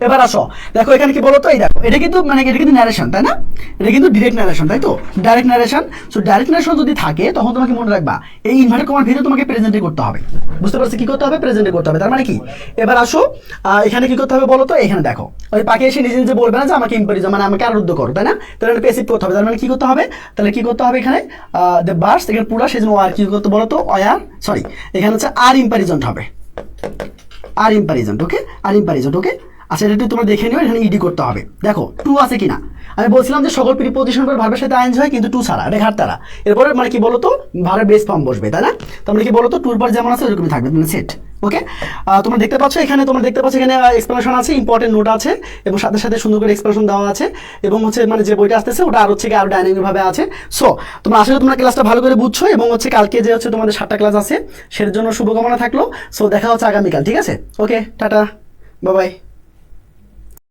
এবার আসো দেখো এখানে কি বলো তো, এই দেখো এটা কিন্তু মানে এটা কিন্তু ন্যারেশন, তাই না? এটা কিন্তু ডিরেক্ট ন্যারেশন, তাই তো, direct narration. So direct narration যদি থাকে তখন তোমাকে মনে রাখবা এই ইনভার্টেড কমার ভিতরে তোমাকে প্রেজেন্টে করতে হবে। বুঝতে পারছো কি করতে হবে, প্রেজেন্টে করতে হবে। তার মানে কি, এবার আসো এখানে কি করতে হবে বলো তো, এখানে দেখো ওই পাখি এসে নিজে নিজে বলবে না যে আমাকে ইম্পারিজ মানে আমাকে আরুদ্ধ করো, তাই না? তাহলে প্যাসিভ করতে হবে। তার মানে কি করতে হবে, তাহলে কি করতে হবে এখানে দ্য বার্ডস, এখানে পুরা সেজন্য আর কি করতে বলো তো, অয়ার সরি এখানে হচ্ছে আর ইম্পারিজন্ট হবে, আর ইম্পারিজন্ট। ওকে, আর ইম্পারিজন্ট। ওকে, আচ্ছা এটা তোমরা দেখে নিও, এখানে ইডি করতে হবে। দেখো টু আছে কিনা, আমি বলছিলাম যে সকল প্রিপোজিশন পর ভার্বের সাথে আইএনজি হয় কিন্তু টু ছাড়া, এটা ঘাট তারা। এরপরে মানে কি বলতো, ভার্বের বেস ফর্ম বসবে, তাই না? তোমরা কি বলতো, টুর পর যেমন আছে ওরকমই থাকবে, মানে সেট। ওকে, তোমরা দেখতে পাচ্ছ এখানে, তোমরা দেখতে পাচ্ছ এখানে এক্সপ্লেনেশন আছে, ইম্পর্টেন্ট নোট আছে এবং সাথে সাথে সুন্দর করে এক্সপ্লেনেশন দেওয়া আছে এবং হচ্ছে মানে যে বইটা আসতেছে ওটা আর হচ্ছে আরো ডাইনামিক ভাবে আছে। সো তোমরা আসলে তোমরা ক্লাসটা ভালো করে বুঝছো এবং হচ্ছে কালকে যে হচ্ছে তোমাদের 7টা ক্লাস আছে সেটার জন্য শুভকামনা থাকলো। সো দেখা হচ্ছে আগামীকাল, ঠিক আছে? ওকে, টাটা, বাই বাই।